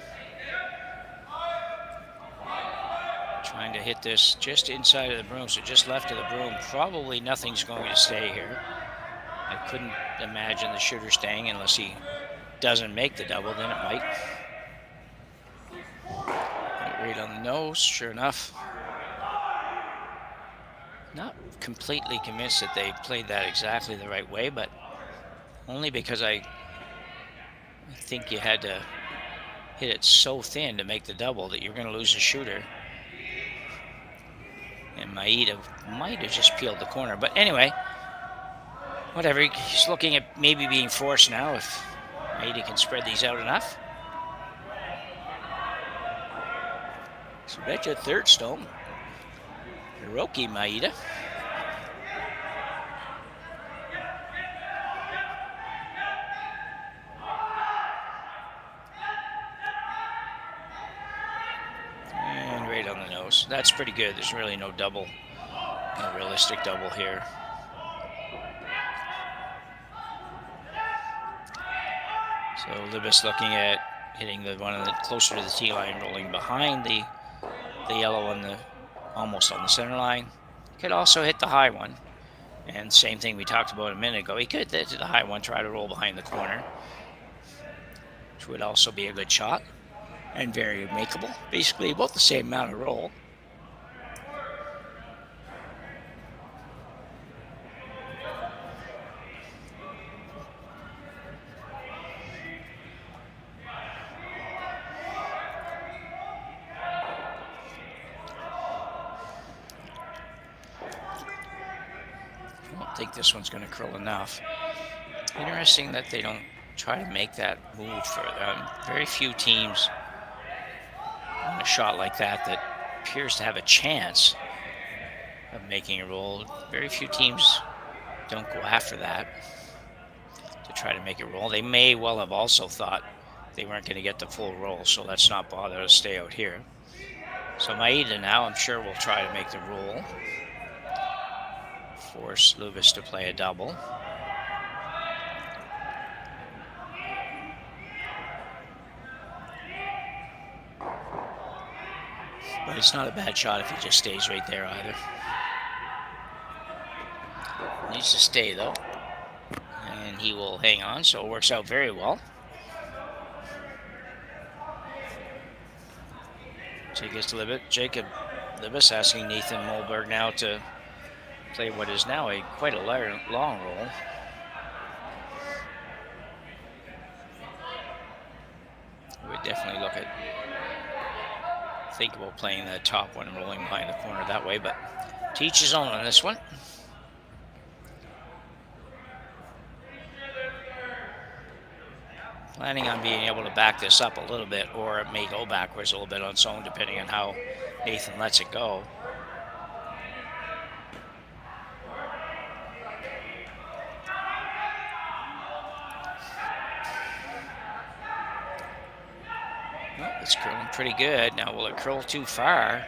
Speaker 15: Trying to hit this just inside of the broom, so just left of the broom. Probably nothing's going to stay here. I couldn't imagine the shooter staying unless he doesn't make the double, then it might. Right on the nose, sure enough. Not completely convinced that they played that exactly the right way, but only because I think you had to hit it so thin to make the double that you're going to lose a shooter. And Maeda might have just peeled the corner. But anyway, whatever. He's looking at maybe being forced now if Maeda can spread these out enough. So bet you third stone. Hiroki Maeda. And right on the nose. That's pretty good. There's really no double, no realistic double here. So Libbus looking at hitting the one closer to the tee line, rolling behind the yellow one, almost on the center line. Could also hit the high one. And same thing we talked about a minute ago. He could hit the high one, try to roll behind the corner, which would also be a good shot and very makeable. Basically about the same amount of roll. I think this one's going to curl enough. Interesting that they don't try to make that move further. Very few teams on a shot like that appears to have a chance of making a roll. Very few teams don't go after that to try to make a roll. They may well have also thought they weren't going to get the full roll, so let's not bother to stay out here. So Maeda now, I'm sure, will try to make the roll. Force Libbus to play a double. But it's not a bad shot if he just stays right there either. Needs to stay though. And he will hang on, so it works out very well. Jacob Libbus asking Nathan Molberg now to play what is now quite a long roll. Would definitely think about playing the top one and rolling behind the corner that way, but to each his own on this one. Planning on being able to back this up a little bit, or it may go backwards a little bit on its own, depending on how Nathan lets it go. It's curling pretty good. Now, will it curl too far?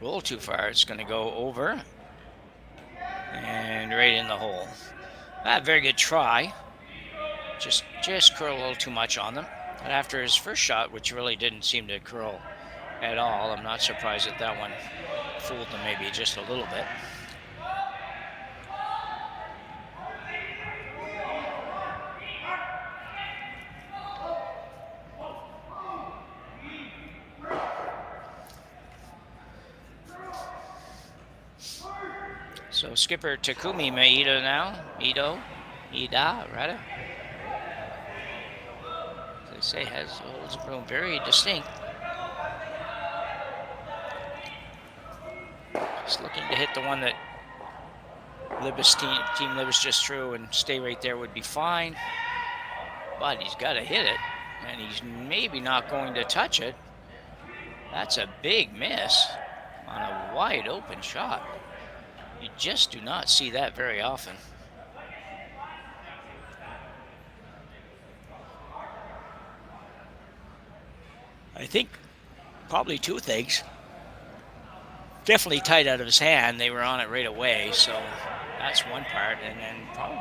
Speaker 15: Roll too far. It's going to go over and right in the hole. Very good try. Just curl a little too much on them. And after his first shot, which really didn't seem to curl at all, I'm not surprised that that one fooled them maybe just a little bit. So skipper Takumi Maeda now. Maeda, rather. As I say, holds the room very distinct. Just looking to hit the one that Libbus team Libbus just threw, and stay right there would be fine. But he's got to hit it, and he's maybe not going to touch it. That's a big miss on a wide open shot. You just do not see that very often. I think probably two things. Definitely tight out of his hand. They were on it right away, so that's one part. And then probably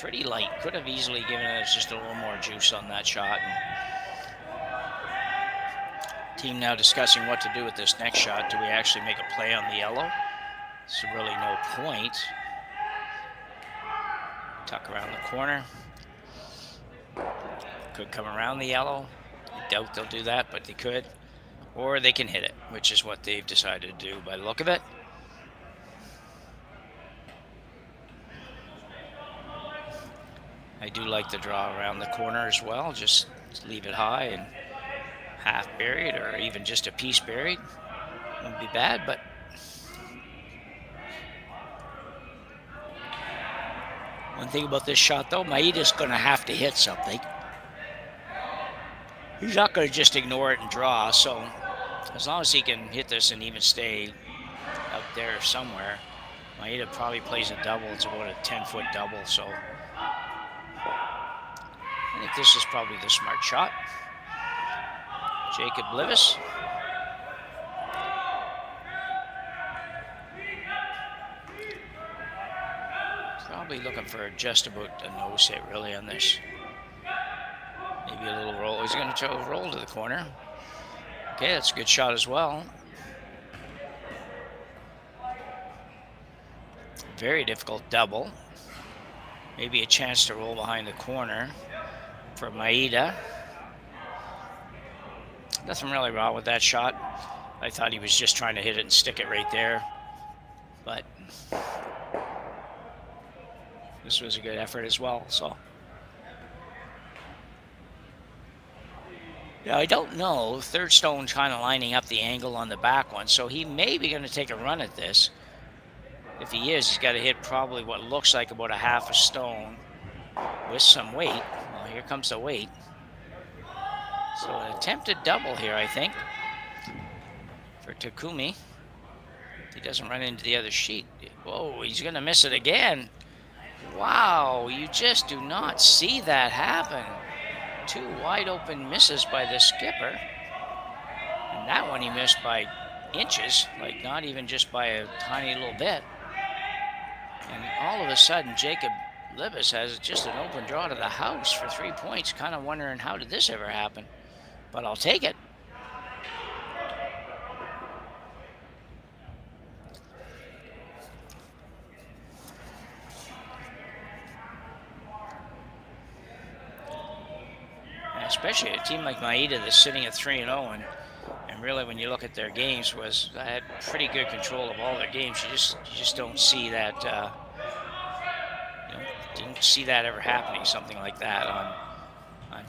Speaker 15: pretty light. Could have easily given us just a little more juice on that shot. And team now discussing what to do with this next shot. Do we actually make a play on the yellow? There's really no point. Tuck around the corner. Could come around the yellow. I doubt they'll do that, but they could. Or they can hit it, which is what they've decided to do by the look of it. I do like the draw around the corner as well. Just leave it high and half buried, or even just a piece buried. Wouldn't be bad, but one thing about this shot, though, Maeda's going to have to hit something. He's not going to just ignore it and draw, so as long as he can hit this and even stay out there somewhere, Maeda probably plays a double. It's about a 10-foot double, so I think this is probably the smart shot. Jacob Libbus. Probably looking for just about a nose hit, really, on this. Maybe a little roll. He's going to try to roll to the corner. Okay, that's a good shot as well. Very difficult double. Maybe a chance to roll behind the corner for Maeda. Nothing really wrong with that shot. I thought he was just trying to hit it and stick it right there. But this was a good effort as well, so. Yeah, I don't know. Third stone kind of lining up the angle on the back one, so he may be going to take a run at this. If he is, he's got to hit probably what looks like about a half a stone with some weight. Well, here comes the weight. So an attempted double here, I think, for Takumi. He doesn't run into the other sheet. Whoa, he's going to miss it again. Wow, you just do not see that happen. Two wide open misses by the skipper. And that one he missed by inches, like not even just by a tiny little bit. And all of a sudden, Jacob Libbus has just an open draw to the house for 3 points. Kind of wondering, how did this ever happen? But I'll take it. Especially a team like Maeda that's sitting at 3-0, and really when you look at their games, had pretty good control of all their games. You just don't see that. Didn't see that ever happening. Something like that on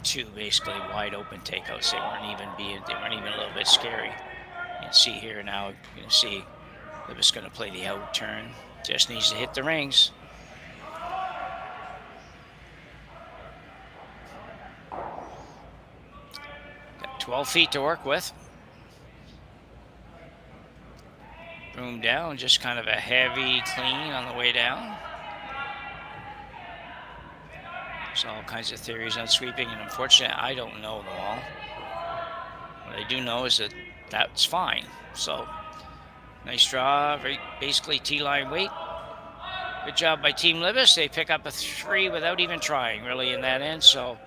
Speaker 15: two basically wide open takeouts. They weren't even a little bit scary. You can see here now. You can see Libbus going to play the out turn. Just needs to hit the rings. 12 feet to work with. Broom down, just kind of a heavy clean on the way down. There's all kinds of theories on sweeping, and unfortunately, I don't know them all. What I do know is that that's fine. So, nice draw, basically T-line weight. Good job by Team Libbus. They pick up a 3 without even trying, really, in that end. So,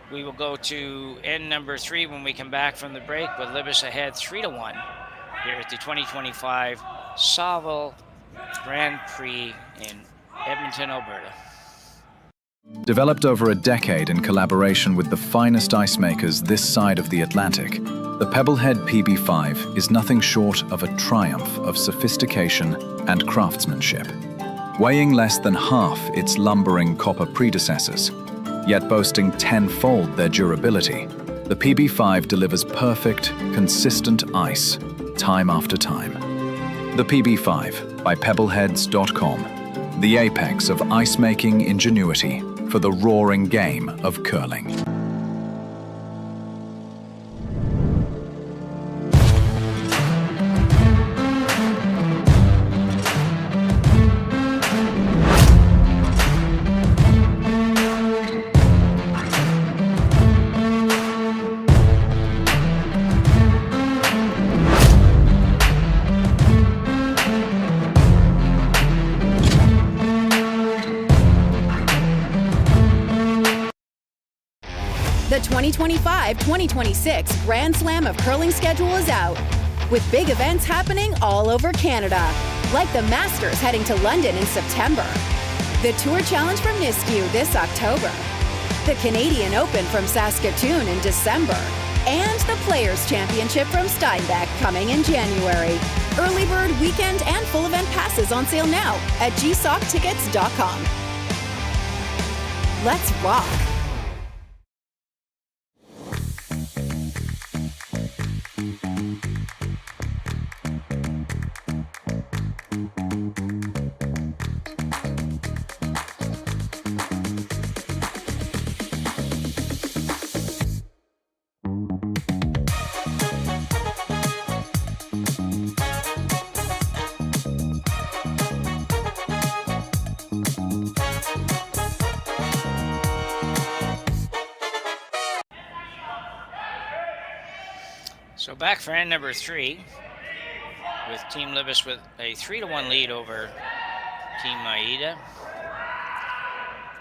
Speaker 15: we will go to end number 3 when we come back from the break, with Libbus ahead 3-1 here at the 2025 Saville Grand Prix in Edmonton, Alberta.
Speaker 16: Developed over a decade in collaboration with the finest ice makers this side of the Atlantic, the Pebblehead PB5 is nothing short of a triumph of sophistication and craftsmanship. Weighing less than half its lumbering copper predecessors, yet boasting tenfold their durability, the PB5 delivers perfect, consistent ice, time after time. The PB5 by Pebbleheads.com, the apex of ice-making ingenuity for the roaring game of curling.
Speaker 5: The 2025-2026 Grand Slam of Curling schedule is out, with big events happening all over Canada, like the Masters heading to London in September, the Tour Challenge from Nisku this October, the Canadian Open from Saskatoon in December, and the Players' Championship from Steinbeck coming in January. Early bird weekend and full event passes on sale now at gsoctickets.com. Let's rock!
Speaker 15: So back for end number 3, with Team Libbus with a 3-1 lead over Team Maeda.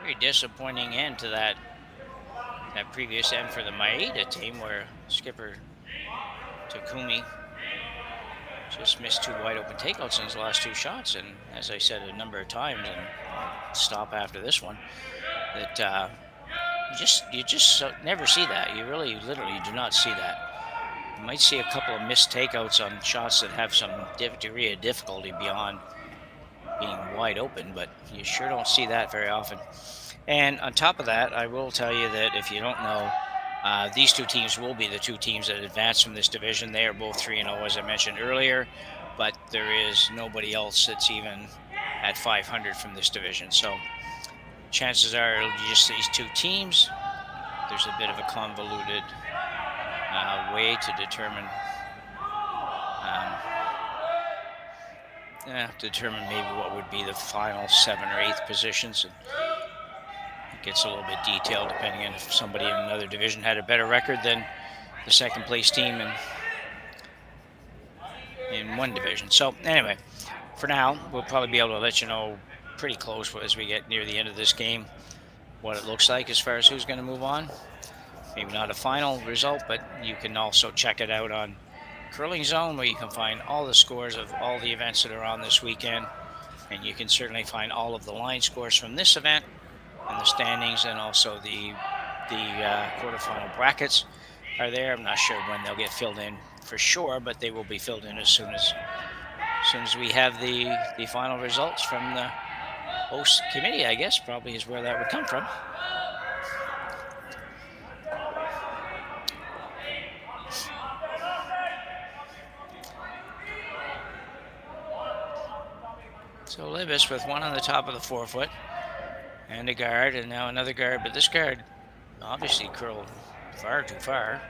Speaker 15: Very disappointing end to that previous end for the Maeda team, where skipper Takumi just missed 2 wide open takeouts in his last 2 shots, and as I said a number of times, and I'll stop after this one, that you just never see that. You literally do not see that. You might see a couple of missed takeouts on shots that have some degree of difficulty beyond being wide open, but you sure don't see that very often. And on top of that, I will tell you that if you don't know, these 2 teams will be the 2 teams that advance from this division. They are both 3-0, as I mentioned earlier, but there is nobody else that's even at 500 from this division. So chances are it'll be just these 2 teams. There's a bit of a convoluted way to determine maybe what would be the final 7th or 8th positions. And it gets a little bit detailed depending on if somebody in another division had a better record than the 2nd place team in one division. So anyway, for now, we'll probably be able to let you know pretty close as we get near the end of this game what it looks like as far as who's going to move on. Maybe not a final result, but you can also check it out on Curling Zone, where you can find all the scores of all the events that are on this weekend. And you can certainly find all of the line scores from this event and the standings, and also the quarterfinal brackets are there. I'm not sure when they'll get filled in for sure, but they will be filled in as soon as we have the final results from the host committee, I guess, probably is where that would come from. So Libbus with 1 on the top of the forefoot and a guard, and now another guard, but this guard obviously curled far too far.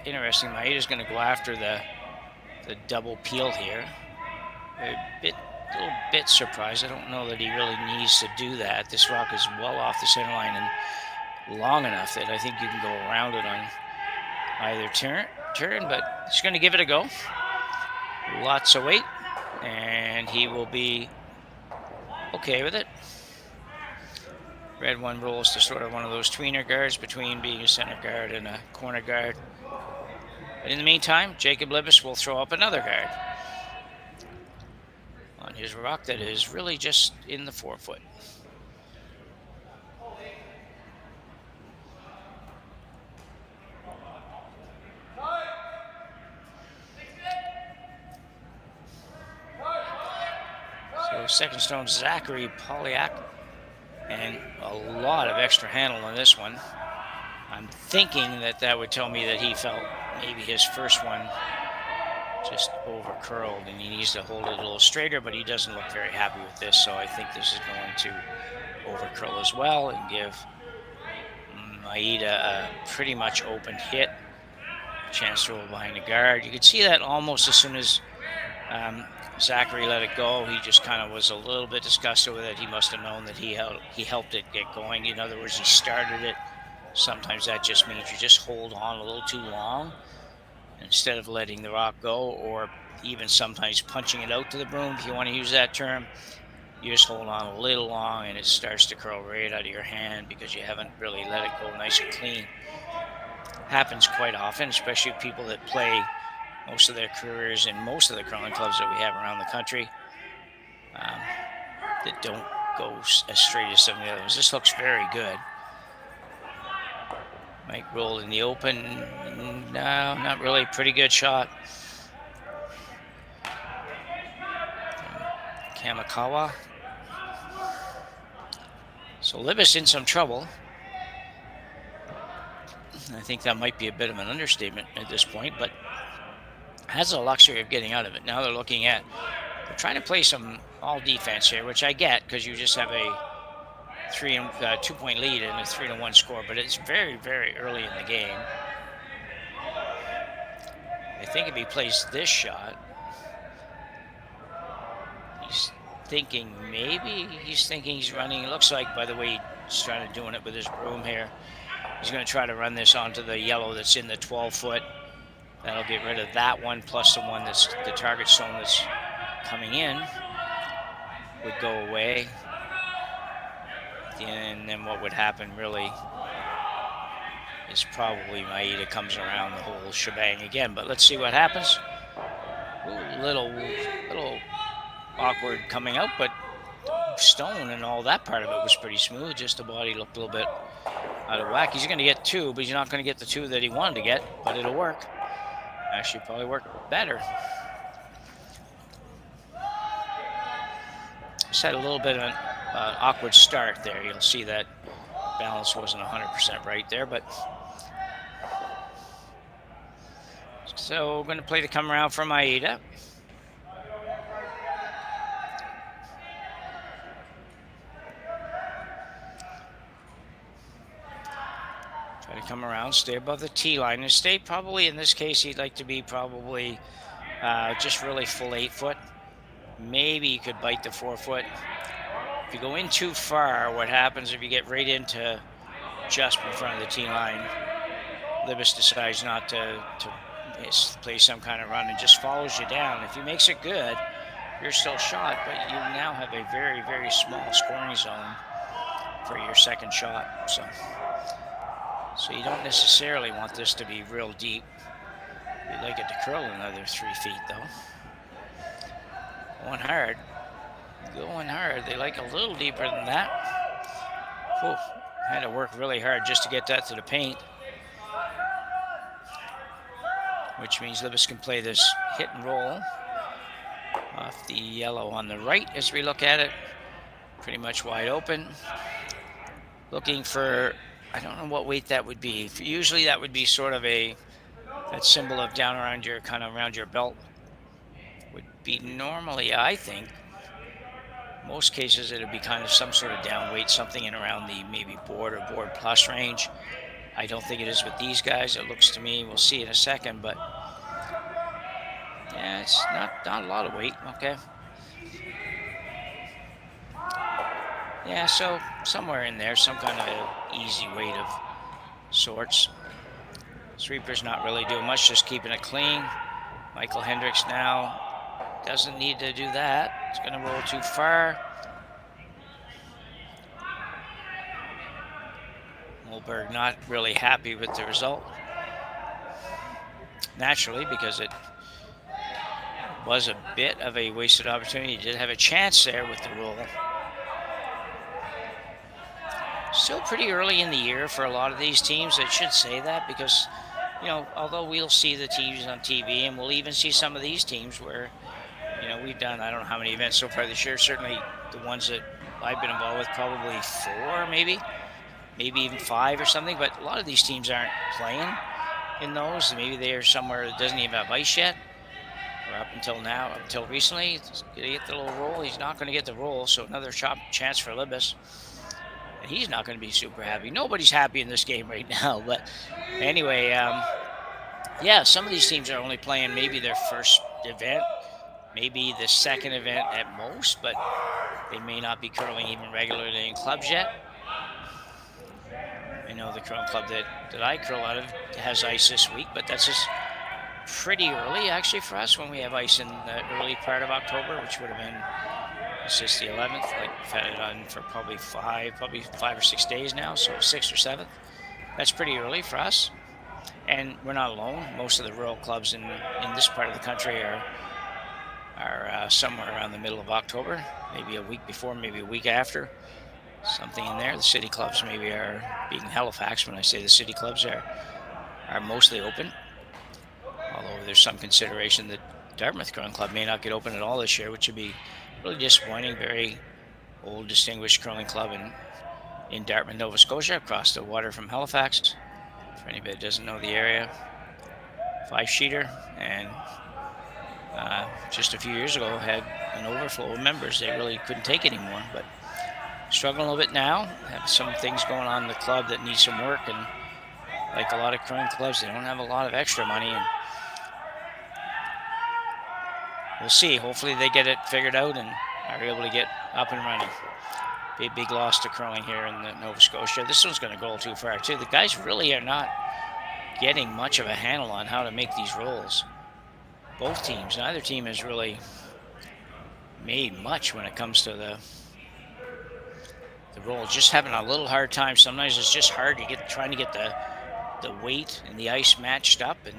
Speaker 15: Interesting, Maeda's going to go after the double peel here. A little bit surprised. I don't know that he really needs to do that. This rock is well off the center line and long enough that I think you can go around it on either turn, but he's going to give it a go. Lots of weight, and he will be okay with it. Red one rolls to sort of one of those tweener guards between being a center guard and a corner guard. But in the meantime, Jacob Libbus will throw up another guard. on his rock that is really just in the 4 foot. So second stone, Zachary Polyak, and a lot of extra handle on this one. I'm thinking that would tell me that he felt maybe his first one just over curled and he needs to hold it a little straighter, but he doesn't look very happy with this, so I think this is going to over curl as well and give Maeda a pretty much open hit. Chance to roll behind the guard. You could see that almost as soon as Zachary let it go. He just kind of was a little bit disgusted with it. He must have known that he helped it get going. In other words, he started it. Sometimes that just means you just hold on a little too long instead of letting the rock go, or even sometimes punching it out to the broom, if you want to use that term. You just hold on a little long and it starts to curl right out of your hand because you haven't really let it go nice and clean. Happens quite often, especially people that play most of their careers in most of the curling clubs that we have around the country that don't go as straight as some of the other ones. This looks very good. Mike rolled in the open. No, not really. Pretty good shot. Kamikawa. So Libbus in some trouble. I think that might be a bit of an understatement at this point, but has the luxury of getting out of it. Now they're looking at, they're trying to play some all defense here, which I get because you just have a 2-point lead and a 3-1 score, but it's very, very early in the game. I think if he plays this shot, he's thinking he's running. It looks like, by the way, he's trying to doing it with his broom here. He's going to try to run this onto the yellow that's in the 12-foot. That'll get rid of that one, plus the one that's the target stone that's coming in would go away. And then what would happen really is probably Maeda comes around the whole shebang again. But let's see what happens. Ooh, little awkward coming out, but stone and all that part of it was pretty smooth. Just the body looked a little bit out of whack. He's going to get 2, but he's not going to get the 2 that he wanted to get, but it'll work. Actually, probably work better. Just had a little bit of an awkward start there. You'll see that balance wasn't 100% right there, but so we're going to play the come around from Maeda. Try to come around, stay above the tee line, and stay probably, in this case, he'd like to be probably just really full 8-foot. Maybe you could bite the 4-foot. If you go in too far, what happens if you get right into just in front of the tee line, Libbus decides not to play some kind of run and just follows you down. If he makes it good, you're still shot, but you now have a very, very small scoring zone for your second shot. So you don't necessarily want this to be real deep. You'd like it to curl another 3 feet, though. Going hard. They like a little deeper than that. Whew. Had to work really hard just to get that to the paint. Which means Libbus can play this hit and roll off the yellow on the right as we look at it. Pretty much wide open. Looking for, I don't know what weight that would be. Usually that would be sort of that symbol of down around your, kind of around your belt. Would be normally, I think, most cases it would be kind of some sort of down weight, something in around the maybe board or board plus range. I don't think it is with these guys. It looks to me, we'll see in a second, but yeah, it's not a lot of weight, okay. Yeah, so somewhere in there, some kind of easy weight of sorts. Sweeper's not really doing much, just keeping it clean. Michael Hendricks now doesn't need to do that. It's going to roll too far. Mulberg not really happy with the result. Naturally, because it was a bit of a wasted opportunity. He did have a chance there with the roll. Still pretty early in the year for a lot of these teams. I should say that because, you know, although we'll see the teams on TV and we'll even see some of these teams where, you know, we've done, I don't know how many events so far this year, certainly the ones that I've been involved with, probably 4 maybe even 5 or something, but a lot of these teams aren't playing in those. Maybe they're somewhere that doesn't even have ice yet, or up until now, up until recently, he's gonna get the little roll. He's not gonna get the roll, so another chance for Libbus. And he's not gonna be super happy. Nobody's happy in this game right now, but anyway, yeah, some of these teams are only playing maybe their first event, maybe the second event at most, but they may not be curling even regularly in clubs yet. I know the curling club that I curl out of has ice this week, but that's just pretty early actually for us when we have ice in the early part of October, which would have been, it's just the 11th. Like we've had it on for probably 5 or 6 days now, so 6th or 7th. That's pretty early for us. And we're not alone. Most of the rural clubs in this part of the country are somewhere around the middle of October, maybe a week before, maybe a week after, something in there. The city clubs maybe are, being Halifax, when I say the city clubs are mostly open, although there's some consideration that Dartmouth Curling Club may not get open at all this year, which would be really disappointing. Very old, distinguished curling club in Dartmouth, Nova Scotia, across the water from Halifax. For anybody that doesn't know the area, 5-sheeter, and just a few years ago had an overflow of members. They really couldn't take anymore, but struggling a little bit now. Have some things going on in the club that need some work, and like a lot of curling clubs, they don't have a lot of extra money, and we'll see. Hopefully they get it figured out and are able to get up and running. Big loss to curling here in the Nova Scotia. This one's going to go too far too. The guys really are not getting much of a handle on how to make these rolls. Both teams, neither team has really made much when it comes to the roll. Just having a little hard time. Sometimes it's just hard to trying to get the weight and the ice matched up, and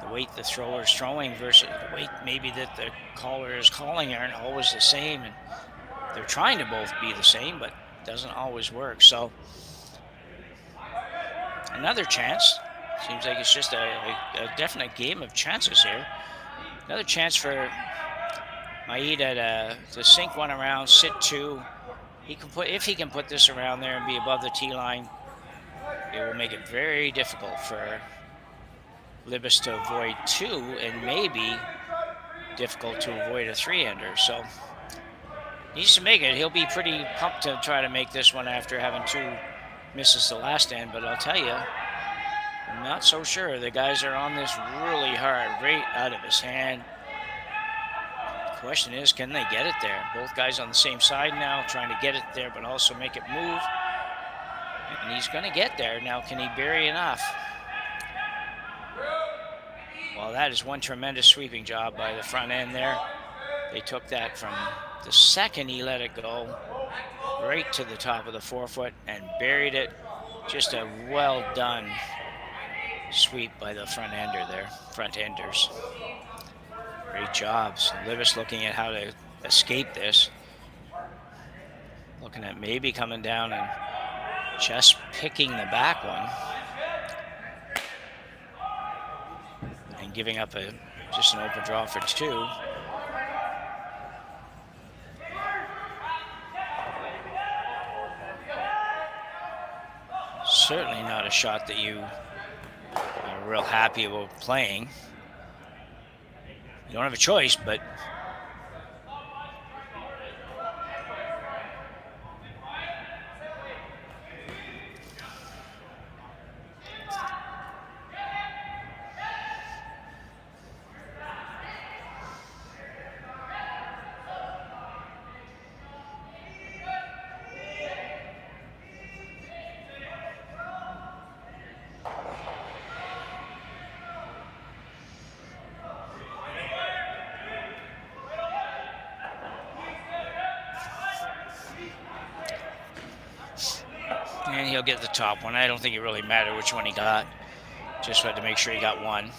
Speaker 15: the weight the thrower is throwing versus the weight maybe that the caller is calling aren't always the same, and they're trying to both be the same, but it doesn't always work. So another chance. Seems like it's just a definite game of chances here. Another chance for Maeda to sink one around, sit 2. He can if he can put this around there and be above the tee line, it will make it very difficult for Libbus to avoid 2, and maybe difficult to avoid a 3-ender. So needs to make it. He'll be pretty pumped to try to make this one after having 2 misses the last end, but I'll tell you, I'm not so sure. The guys are on this really hard, right out of his hand. The question is, can they get it there? Both guys on the same side now, trying to get it there, but also make it move. And he's going to get there. Now, can he bury enough? Well, that is one tremendous sweeping job by the front end there. They took that from the second he let it go right to the top of the forefoot and buried it. Just a well done sweep by the front ender there, front enders. Great jobs. Libbus looking at how to escape this. Looking at maybe coming down and just picking the back one. And giving up just an open draw for 2. Certainly not a shot that you are real happy about playing. You don't have a choice, but and he'll get the top one. I don't think it really mattered which one he got. Just had to make sure he got one.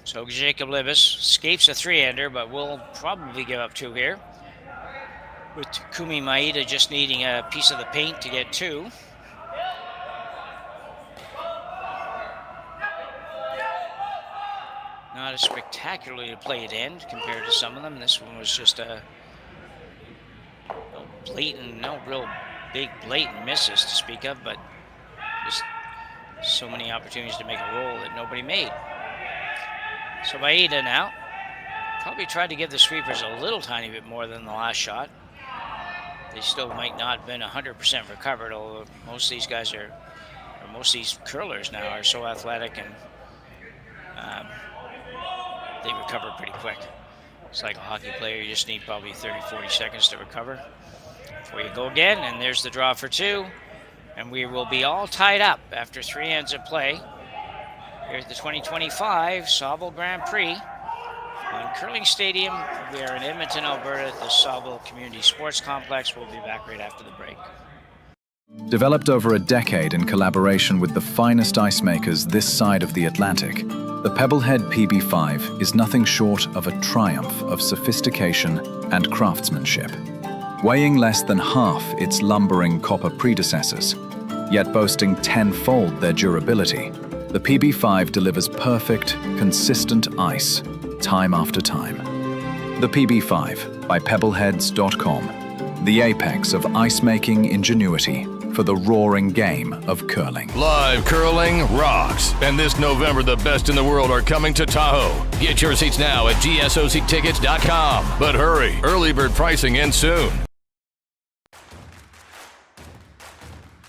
Speaker 15: So Jacob Libbus escapes a 3-hander, but will probably give up 2 here. With Takumi Maeda just needing a piece of the paint to get 2. Not a spectacularly played end compared to some of them. This one was just a no real big blatant misses to speak of, but just so many opportunities to make a roll that nobody made. So Maeda now probably tried to give the sweepers a little tiny bit more than the last shot. They still might not have been 100% recovered, although most of these guys are, or most of these curlers now are so athletic and they recover pretty quick. It's like a hockey player, you just need probably 30-40 seconds to recover before you go again, and there's the draw for 2. And we will be all tied up after 3 ends of play here at the 2025 Saville Grand Prix on Curling Stadium. We are in Edmonton, Alberta at the Saville Community Sports Complex. We'll be back right after the break.
Speaker 16: Developed over a decade in collaboration with the finest ice makers this side of the Atlantic, the Pebblehead PB5 is nothing short of a triumph of sophistication and craftsmanship. Weighing less than half its lumbering copper predecessors, yet boasting 10-fold their durability, the PB5 delivers perfect, consistent ice, time after time. The PB5 by Pebbleheads.com, the apex of ice-making ingenuity for the roaring game of curling.
Speaker 6: Live curling rocks. And this November, the best in the world are coming to Tahoe. Get your seats now at gsoctickets.com. But hurry, early bird pricing ends soon.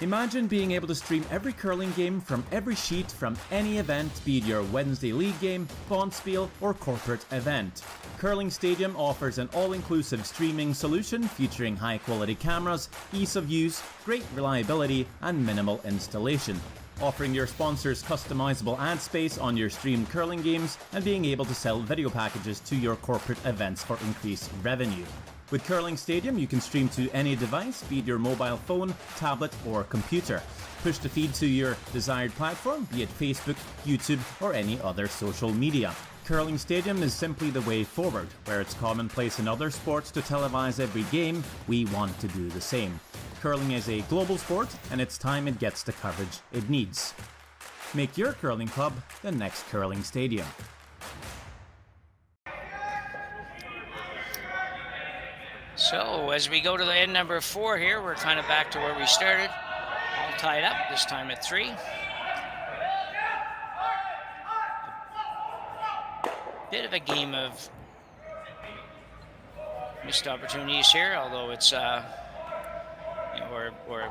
Speaker 7: Imagine being able to stream every curling game from every sheet from any event, be it your Wednesday league game, bonspiel, or corporate event. Curling Stadium offers an all-inclusive streaming solution featuring high-quality cameras, ease of use, great reliability, and minimal installation. Offering your sponsors customizable ad space on your streamed curling games and being able to sell video packages to your corporate events for increased revenue. With Curling Stadium, you can stream to any device, be it your mobile phone, tablet, or computer. Push the feed to your desired platform, be it Facebook, YouTube, or any other social media. Curling Stadium is simply the way forward. Where it's commonplace in other sports to televise every game, we want to do the same. Curling is a global sport, and it's time it gets the coverage it needs. Make your curling club the next Curling Stadium.
Speaker 15: So as we go to the end number 4 here, we're kind of back to where we started. All tied up, this time at 3. Bit of a game of missed opportunities here, although it's or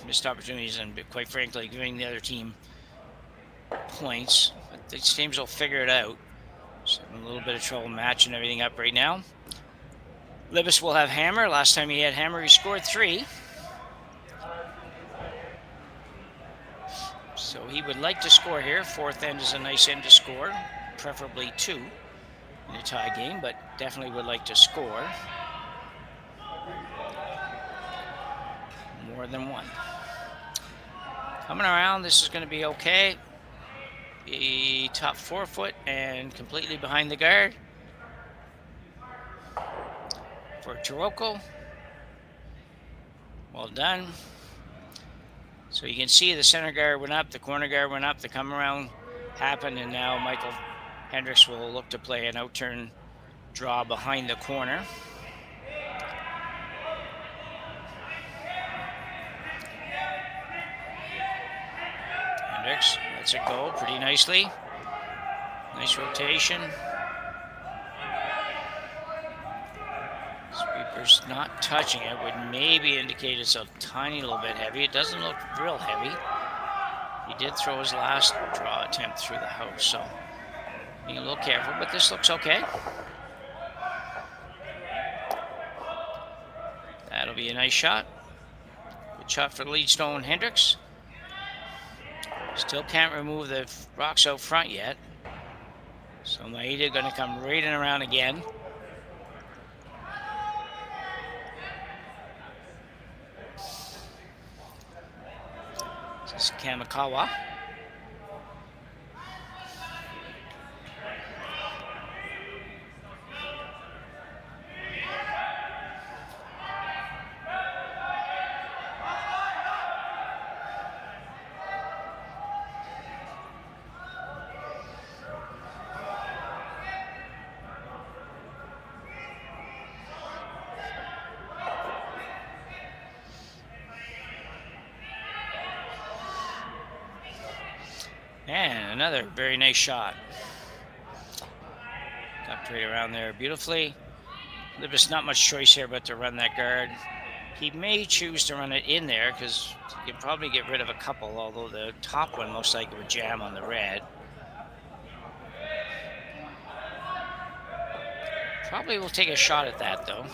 Speaker 15: missed opportunities and quite frankly giving the other team points. But these teams will figure it out. So I'm in a little bit of trouble matching everything up right now. Libbus will have hammer. Last time he had hammer, he scored 3. So he would like to score here. 4th end is a nice end to score, preferably 2 in a tie game, but definitely would like to score more than 1. Coming around, this is going to be okay. The top 4 foot and completely behind the guard for Taroko. Well done. So you can see the center guard went up, the corner guard went up, the come around happened, and now Michael Hendricks will look to play an out-turn draw behind the corner. Hendricks lets it go pretty nicely. Nice rotation. Sweeper's not touching it, would maybe indicate it's a tiny little bit heavy. It doesn't look real heavy. He did throw his last draw attempt through the house, so being a little careful, but this looks okay. That'll be a nice shot. Good shot for the lead stone, Hendricks. Still can't remove the rocks out front yet. So Maeda gonna come right in around again. This is Kamikawa. And another very nice shot. Tucked right around there beautifully. Libbus not much choice here but to run that guard. He may choose to run it in there because he can probably get rid of a couple, although the top one most likely would jam on the red. Probably will take a shot at that though.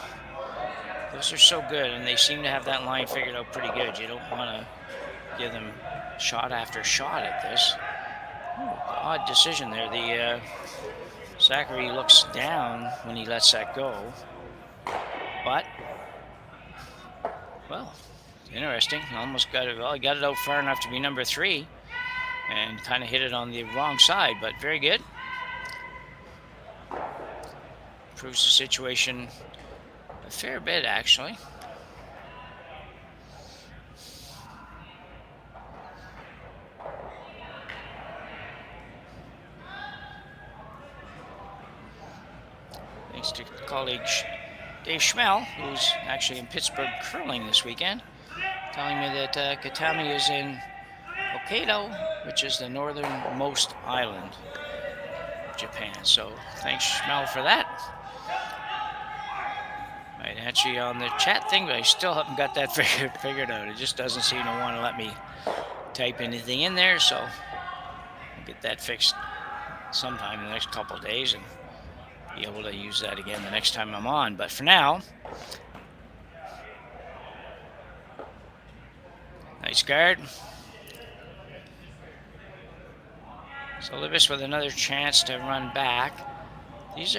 Speaker 15: Those are so good and they seem to have that line figured out pretty good. You don't want to give them shot after shot at this. Ooh, odd decision there. The Zachary looks down when he lets that go. But, well, interesting. Almost got it. Well, he got it out far enough to be number 3 and kind of hit it on the wrong side, but very good. Improves the situation a fair bit, actually. Thanks to colleague Dave Schmel, who's actually in Pittsburgh curling this weekend, telling me that Kitami is in Hokkaido, which is the northernmost island of Japan. So thanks, Schmel, for that. Might answer you on the chat thing, but I still haven't got that figured out. It just doesn't seem to want to let me type anything in there, so I'll get that fixed sometime in the next couple of days and be able to use that again the next time I'm on. But for now, nice guard. So Libbus with another chance to run back. This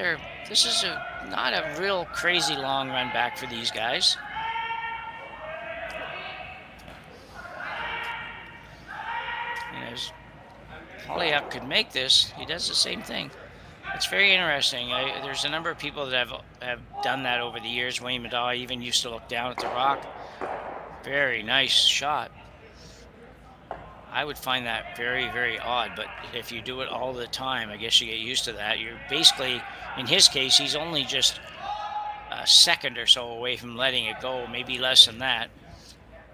Speaker 15: is not a real crazy long run back for these guys. And as Polyak could make this, he does the same thing. It's very interesting. There's a number of people that have done that over the years. Wayne Madaw even used to look down at the rock. Very nice shot. I would find that very, very odd, but if you do it all the time, I guess you get used to that. You're basically, in his case, he's only just a second or so away from letting it go, maybe less than that,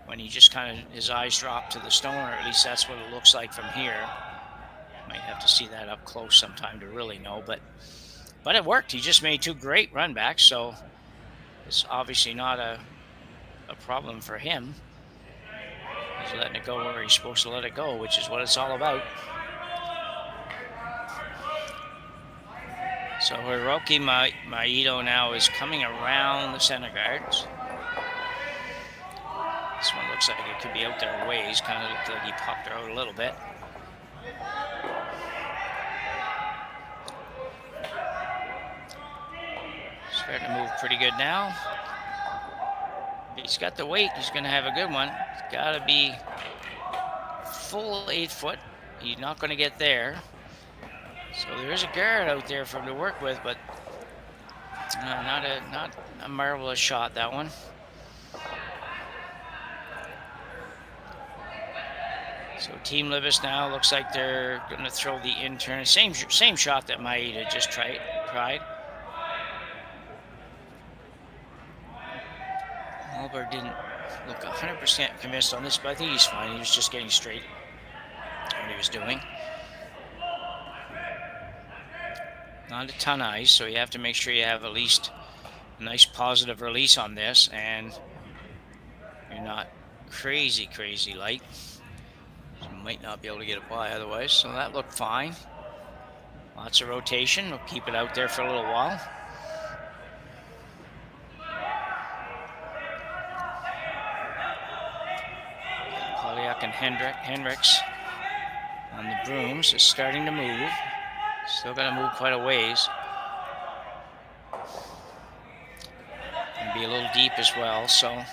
Speaker 15: when he just kind of, his eyes drop to the stone, or at least that's what it looks like from here. Might have to see that up close sometime to really know, but it worked. He just made 2 great run backs, so it's obviously not a problem for him. He's letting it go where he's supposed to let it go, which is what it's all about. So Hiroki Maeda now is coming around the center guards. This one looks like it could be out there a ways. Kind of looked like he popped her out a little bit. Starting to move pretty good now. He's got the weight. He's going to have a good one. It's got to be full 8 foot. He's not going to get there. So there is a guard out there for him to work with, but not a marvelous shot, that one. So Team Libbus now looks like they're going to throw the intern. Same shot that Maeda just tried. Albert didn't look 100% convinced on this, but I think he's fine. He was just getting straight what he was doing. Not a ton of ice, so you have to make sure you have at least a nice positive release on this, and you're not crazy light. You might not be able to get it by otherwise, so that looked fine. Lots of rotation. We'll keep it out there for a little while. And Hendricks on the brooms is starting to move. Still got to move quite a ways. And be a little deep as well, so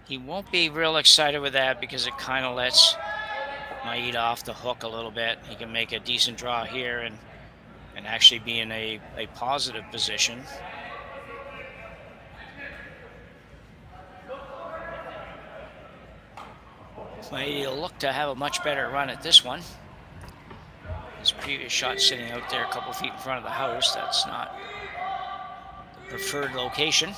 Speaker 15: he won't be real excited with that because it kind of lets Maeda off the hook a little bit. He can make a decent draw here and actually be in a positive position. He'll look to have a much better run at this one. His previous shot sitting out there a couple feet in front of the house. That's not the preferred location.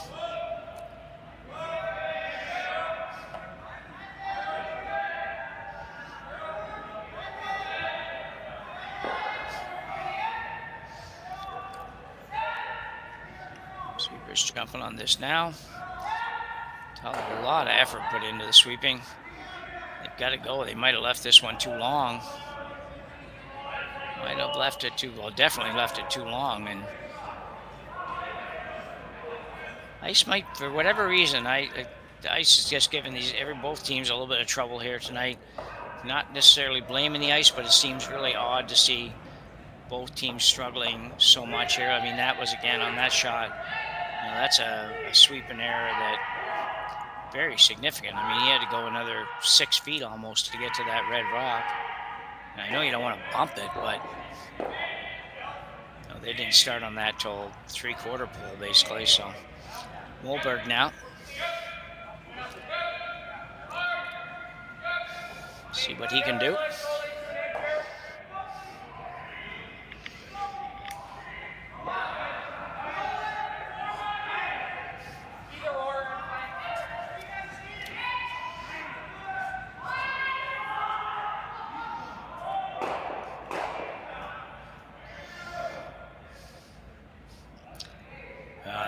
Speaker 15: Libbus jumping on this now. A lot of effort put into the sweeping. They've got to go. They might have left this one too long. Might have left it too, well, definitely left it too long. And Ice might, for whatever reason, Ice is just giving both teams a little bit of trouble here tonight. Not necessarily blaming the Ice, but it seems really odd to see both teams struggling so much here. I mean, that was, again, on that shot, you know, that's a sweeping error that very significant. I mean, he had to go another 6 feet almost to get to that red rock. And I know you don't want to bump it, but you know, they didn't start on that till 3/4 pole, basically. So Moberg now. See what he can do.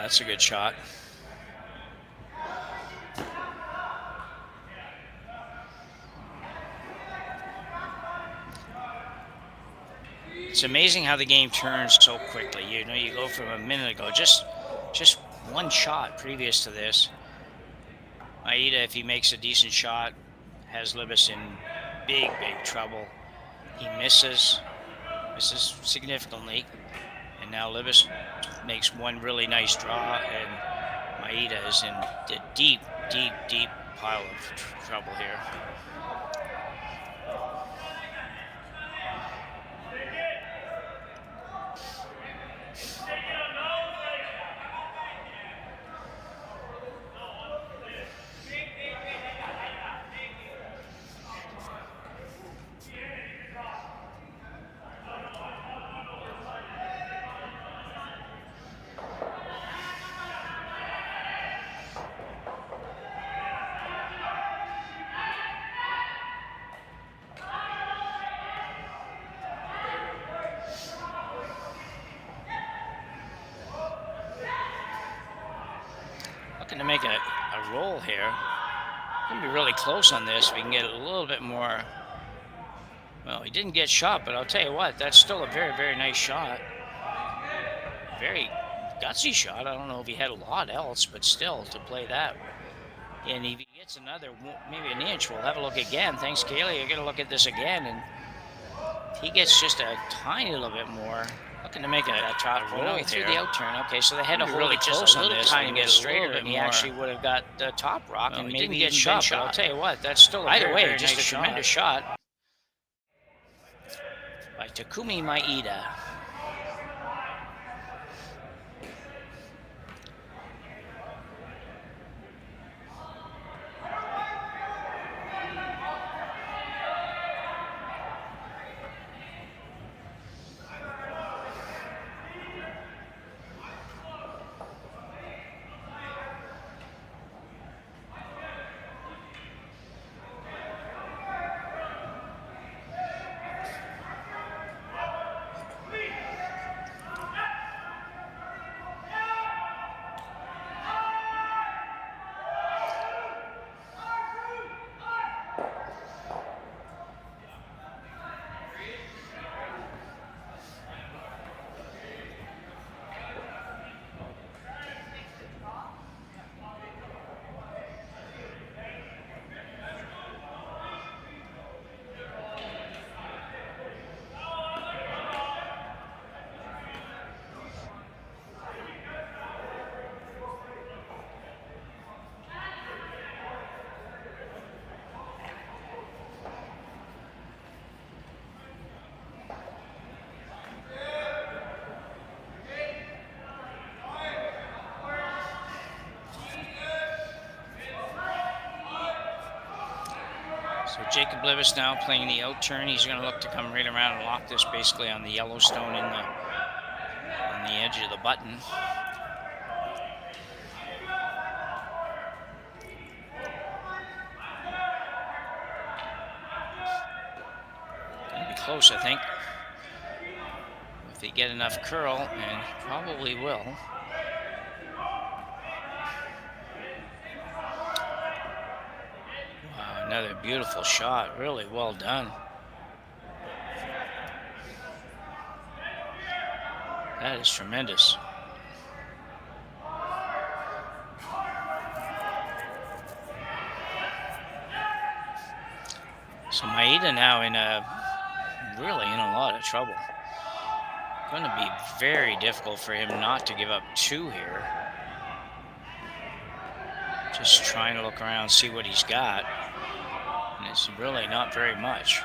Speaker 15: That's a good shot. It's amazing how the game turns so quickly. You know, you go from a minute ago, just one shot previous to this. Maeda, if he makes a decent shot, has Libbus in big trouble. He misses significantly. And now Libbus makes one really nice draw, and Maeda is in a deep pile of trouble here. To make a roll here. Gonna be really close on this if we can get a little bit more. Well, he didn't get shot, but I'll tell you what, that's still a very nice shot. Very gutsy shot. I don't know if he had a lot else, but still, to play that. And if he gets another, maybe an inch, we'll have a look again. Thanks, Kaylee. You're gonna look at this again, and he gets just a tiny little bit more. Looking to make a top roll. He threw the out turn. Okay, so they had to hold really close on this tiny bit straighter, and he actually would have got the top rock, and maybe didn't get shot. But I'll tell you what, that's still either way, just a tremendous shot by Takumi Maeda. So Jacob Libbus now playing the out turn. He's going to look to come right around and lock this basically on the yellow stone on the edge of the button. Going to be close, I think. If they get enough curl, and probably will. Another beautiful shot, really well done. That is tremendous. So Maeda now really in a lot of trouble. Going to be very difficult for him not to give up 2 here. Just trying to look around, see what he's got. And it's really not very much.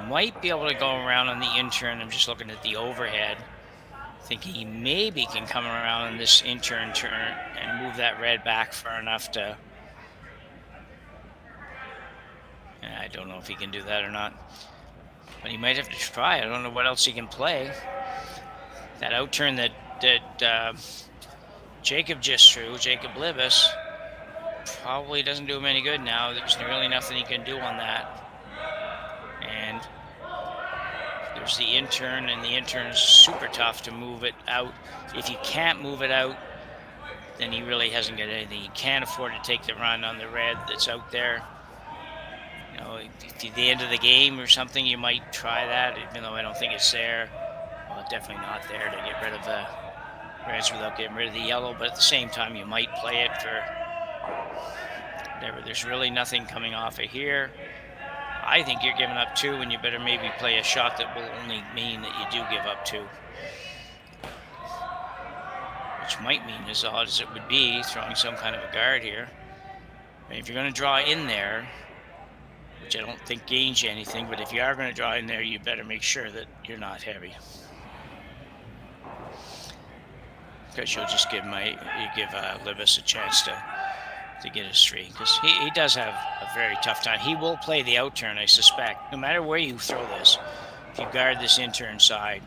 Speaker 15: Might be able to go around on the in-turn. I'm just looking at the overhead. Thinking he maybe can come around on this in-turn turn and move that red back far enough to... I don't know if he can do that or not. But he might have to try. I don't know what else he can play. That out-turn that Jacob just threw, Jacob Libbus, probably doesn't do him any good now. There's really nothing he can do on that. And there's the in-turn, and the in-turn is super tough to move it out. If you can't move it out, then he really hasn't got anything. He can't afford to take the run on the red that's out there. You know, at the end of the game or something, you might try that, even though I don't think it's there. Well, definitely not there to get rid of the reds without getting rid of the yellow, but at the same time, you might play it for whatever. There's really nothing coming off of here. I think you're giving up 2, and you better maybe play a shot that will only mean that you do give up 2. Which might mean, as odd as it would be, throwing some kind of a guard here. And if you're going to draw in there, which I don't think gains you anything, but if you are going to draw in there, you better make sure that you're not heavy. Because you'll just give Libbus a chance to get his 3, because he does have a very tough time. He will play the out-turn, I suspect. No matter where you throw this, if you guard this in-turn side,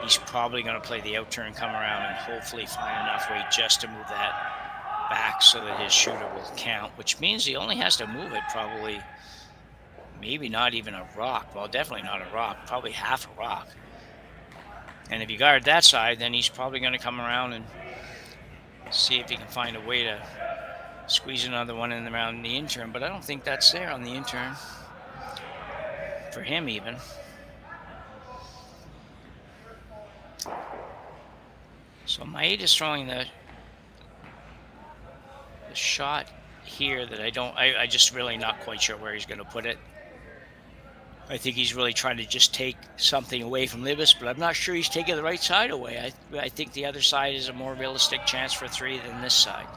Speaker 15: he's probably going to play the out-turn, come around, and hopefully find enough weight just to move that back so that his shooter will count, which means he only has to move it probably, maybe not even a rock. Well, definitely not a rock, probably half a rock. And if you guard that side, then he's probably going to come around and see if he can find a way to squeeze another one in around the in-turn, but I don't think that's there on the in-turn. For him, even. So Maeda's throwing the shot here that I just really not quite sure where he's going to put it. I think he's really trying to just take something away from Libbus, but I'm not sure he's taking the right side away. I think the other side is a more realistic chance for 3 than this side.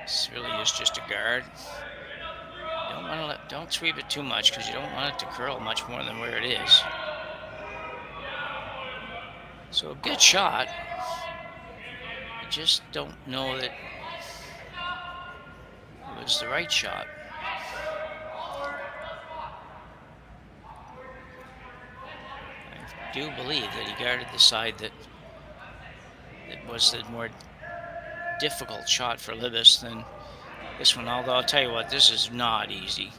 Speaker 15: This really is just a guard. Don't sweep it too much because you don't want it to curl much more than where it is. So a good shot. I just don't know that it was the right shot. I do believe that he guarded the side that was the more difficult shot for Libbus than this one, although I'll tell you what, this is not easy.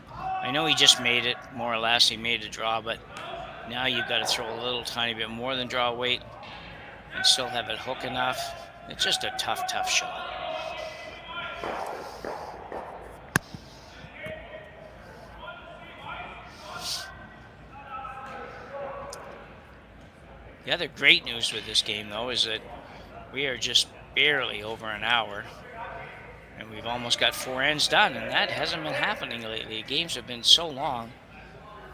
Speaker 15: I know he just made it, more or less, he made a draw, but now you've got to throw a little tiny bit more than draw weight and still have it hook enough. It's just a tough, tough shot. The other great news with this game, though, is that we are just barely over an hour, and we've almost got 4 ends done, and that hasn't been happening lately. The games have been so long.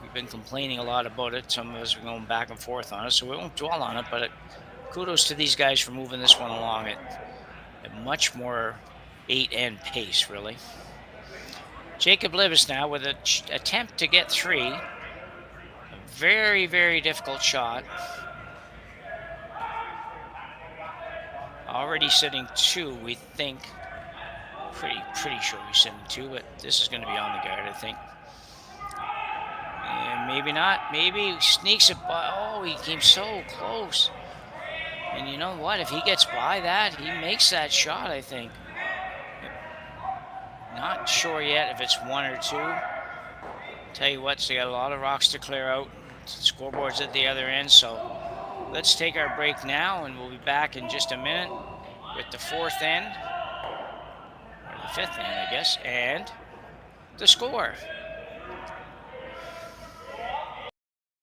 Speaker 15: We've been complaining a lot about it. Some of us are going back and forth on it, so we won't dwell on it, but kudos to these guys for moving this one along at a much more 8-end pace, really. Jacob Libbus now with an attempt to get 3. A very, very difficult shot. Already sitting 2, we think. Pretty sure he's sitting 2, but this is going to be on the guard, I think. And maybe not. Maybe he sneaks it by. Oh, he came so close. And you know what? If he gets by that, he makes that shot, I think. Not sure yet if it's one or two. Tell you what, so they got a lot of rocks to clear out. Scoreboard's at the other end, so let's take our break now, and we'll be back in just a minute with the fourth end, or the fifth end, I guess, and the score.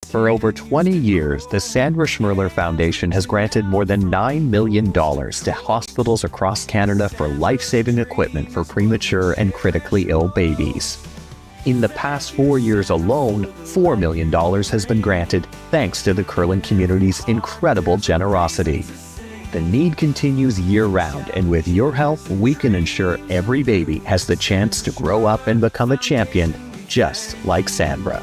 Speaker 9: For over 20 years, the Sandra Schmirler Foundation has granted more than $9 million to hospitals across Canada for life-saving equipment for premature and critically ill babies. In the past 4 years alone, $4 million has been granted thanks to the curling community's incredible generosity. The need continues year-round, and with your help, we can ensure every baby has the chance to grow up and become a champion, just like Sandra.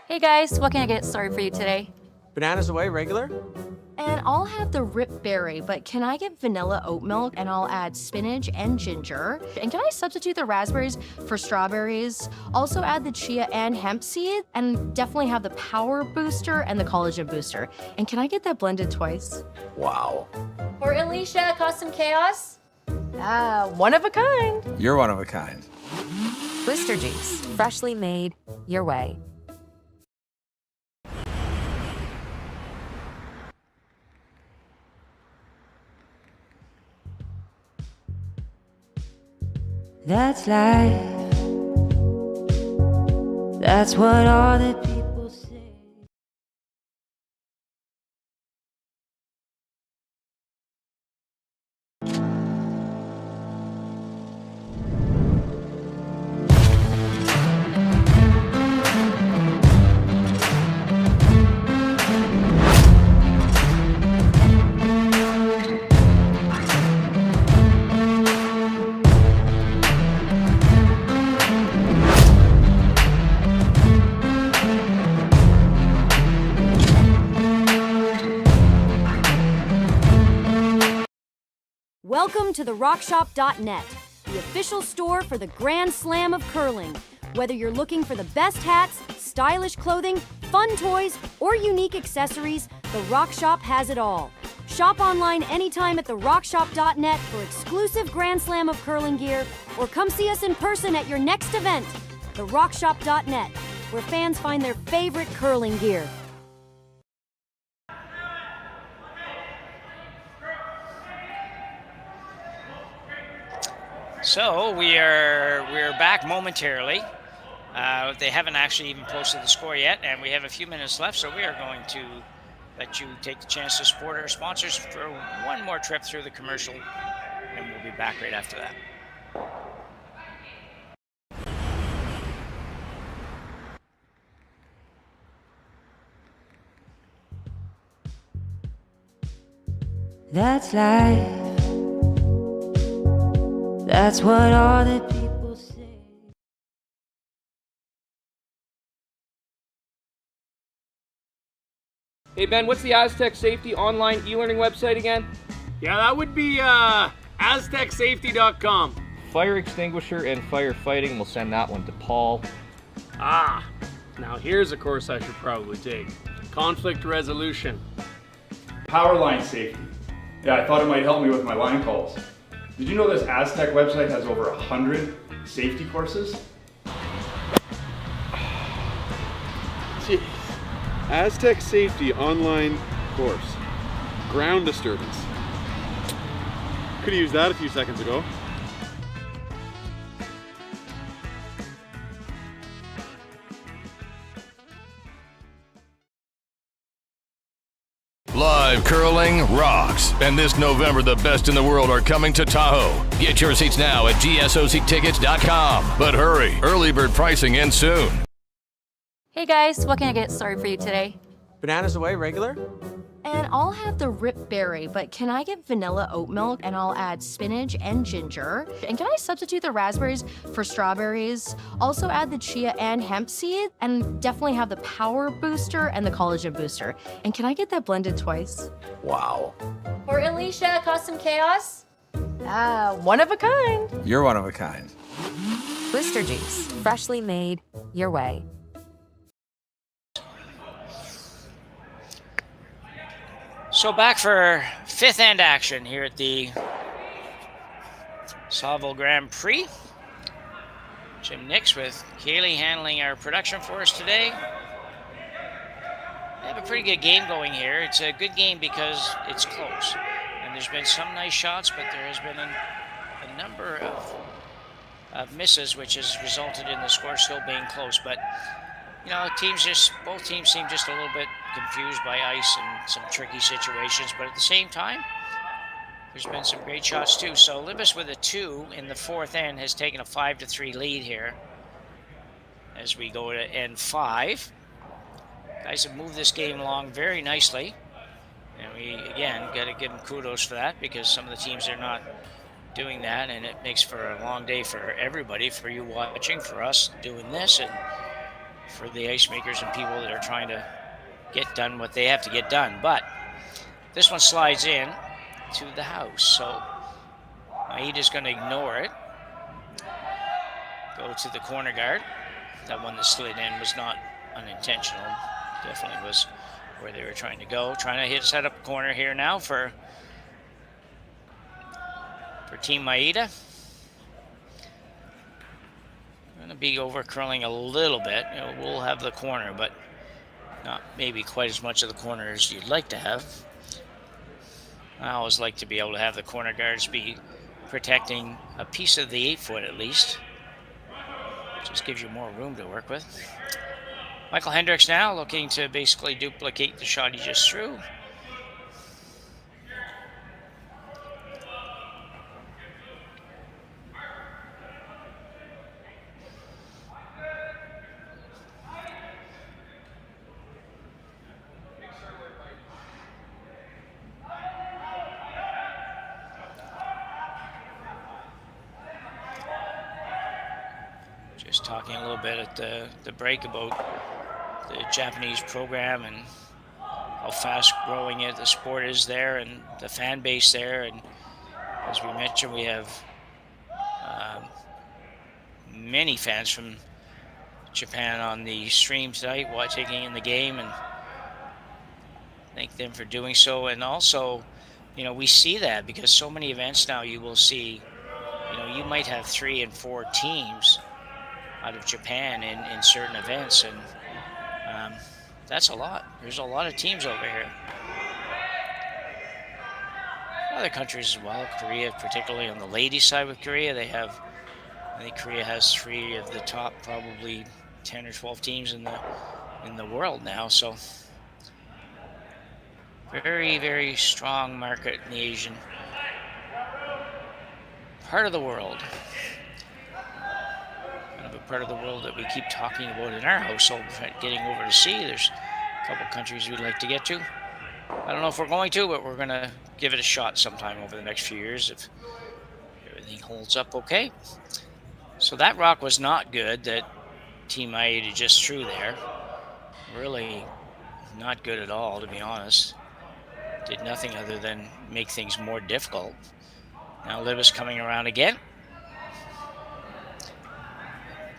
Speaker 11: Hey guys, what can I get started for you today?
Speaker 14: Bananas away, regular?
Speaker 10: And I'll have the rip berry, but can I get vanilla oat milk and I'll add spinach and ginger? And can I substitute the raspberries for strawberries? Also add the chia and hemp seed, and definitely have the power booster and the collagen booster. And can I get that blended twice?
Speaker 14: Wow.
Speaker 11: For Alicia, Custom Chaos?
Speaker 10: One of a kind.
Speaker 14: You're one of a kind.
Speaker 12: Blister juice, freshly made, your way.
Speaker 13: That's life. That's what all the people say.
Speaker 8: Welcome to the RockShop.net, the official store for the Grand Slam of curling. Whether you're looking for the best hats, stylish clothing, fun toys, or unique accessories, the Rock Shop has it all. Shop online anytime at the RockShop.net for exclusive Grand Slam of curling gear, or come see us in person at your next event. The RockShop.net, where fans find their favorite curling gear.
Speaker 15: So we are back momentarily. They haven't actually even posted the score yet, and we have a few minutes left, so we are going to let you take the chance to support our sponsors for one more trip through the commercial, and we'll be back right after that.
Speaker 13: That's life. That's what all the people say.
Speaker 1: Hey Ben, what's the Aztec Safety online e-learning website again?
Speaker 2: Yeah, that would be aztecsafety.com.
Speaker 1: Fire extinguisher and firefighting, we'll send that one to Paul.
Speaker 2: Now here's a course I should probably take. Conflict resolution.
Speaker 3: Power line safety. Yeah, I thought it might help me with my line calls. Did you know this Aztec website has over 100 safety courses?
Speaker 4: Jeez. Aztec Safety online course. Ground disturbance. Could have used that a few seconds ago.
Speaker 6: Live curling rocks. And this November, the best in the world are coming to Tahoe. Get your seats now at gsoctickets.com. But hurry, early bird pricing ends soon.
Speaker 11: Hey guys, what can I get started for you today?
Speaker 14: Bananas away, regular?
Speaker 10: And I'll have the rip berry, but can I get vanilla oat milk and I'll add spinach and ginger? And can I substitute the raspberries for strawberries? Also add the chia and hemp seed, and definitely have the power booster and the collagen booster. And can I get that blended twice?
Speaker 14: Wow.
Speaker 11: For Alicia, custom chaos?
Speaker 10: One of a kind.
Speaker 14: You're one of a kind.
Speaker 12: Booster juice, freshly made, your way.
Speaker 15: So back for fifth end action here at the Saville Grand Prix. Jim Nix with Kaylee handling our production for us today. We have a pretty good game going here. It's a good game because it's close. And there's been some nice shots, but there has been a number of misses, which has resulted in the score still being close. But you know, both teams seem just a little bit confused by ice and some tricky situations, but at the same time, there's been some great shots too. So Libbus with a 2 in the fourth end has taken a 5-3 lead here as we go to end 5. Guys have moved this game along very nicely, and we again got to give them kudos for that, because some of the teams are not doing that, and it makes for a long day for everybody, for you watching, for us doing this, and for the ice makers and people that are trying to get done what they have to get done. But this one slides in to the house, so Maeda's going to ignore it. Go to the corner guard. That one that slid in was not unintentional. Definitely was where they were trying to go. Trying to set up a corner here now for Team Maeda. Going to be over curling a little bit. You know, we'll have the corner, but not maybe quite as much of the corner as you'd like to have. I always like to be able to have the corner guards be protecting a piece of the 8-foot at least. Just gives you more room to work with. Michael Hendricks now looking to basically duplicate the shot he just threw. Just talking a little bit at the break about the Japanese program and how fast growing the sport is there and the fan base there. And as we mentioned, we have many fans from Japan on the stream tonight taking in the game, and thank them for doing so. And also, you know, we see that because so many events now you will see, you know, you might have 3 and 4 teams out of Japan in certain events, and that's a lot. There's a lot of teams over here. Other countries as well. Korea, particularly on the ladies' side with Korea, they have, I think Korea has 3 of the top probably 10 or 12 teams in the world now. So very, very strong market in the Asian part of the world. Part of the world that we keep talking about in our household, getting over to see. There's a couple countries we'd like to get to. I don't know if we're going to, but we're going to give it a shot sometime over the next few years if everything holds up okay. So that rock was not good that Team Maeda just threw there. Really not good at all, to be honest. Did nothing other than make things more difficult. Now Libbus coming around again.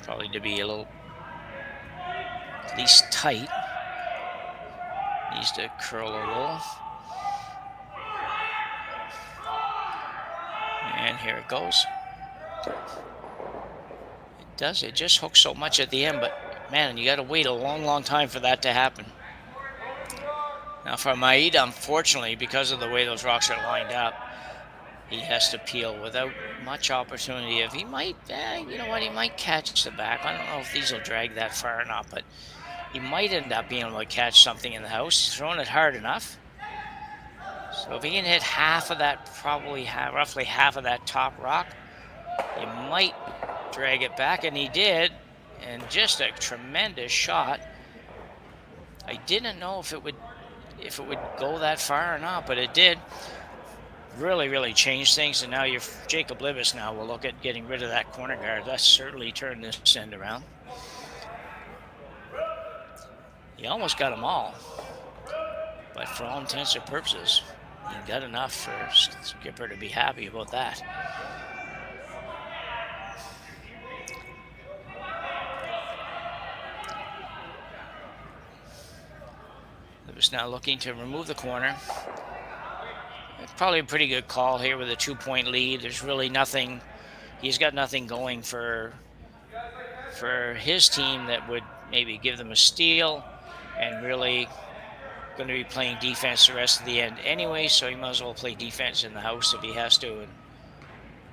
Speaker 15: Probably to be a little, at least tight. Needs to curl a little. And here it goes. It does, it just hooks so much at the end, but man, you gotta wait a long, long time for that to happen. Now for Maeda, unfortunately, because of the way those rocks are lined up, he has to peel without much opportunity. If he might, you know what, he might catch the back. I don't know if these will drag that far or not, but he might end up being able to catch something in the house. He's throwing it hard enough. So if he can hit half of that, probably roughly half of that top rock, he might drag it back, and he did. And just a tremendous shot I didn't know if it would go that far or not, but it did. Really changed things, and now Jacob Libbus now will look at getting rid of that corner guard. That's certainly turned this end around. He almost got them all, but for all intents and purposes, he got enough for Skipper to be happy about that. Libbus now looking to remove the corner. Probably a pretty good call here with a 2-point lead. There's really nothing, he's got nothing going for his team that would maybe give them a steal, and really going to be playing defense the rest of the end anyway, so he might as well play defense in the house if he has to. And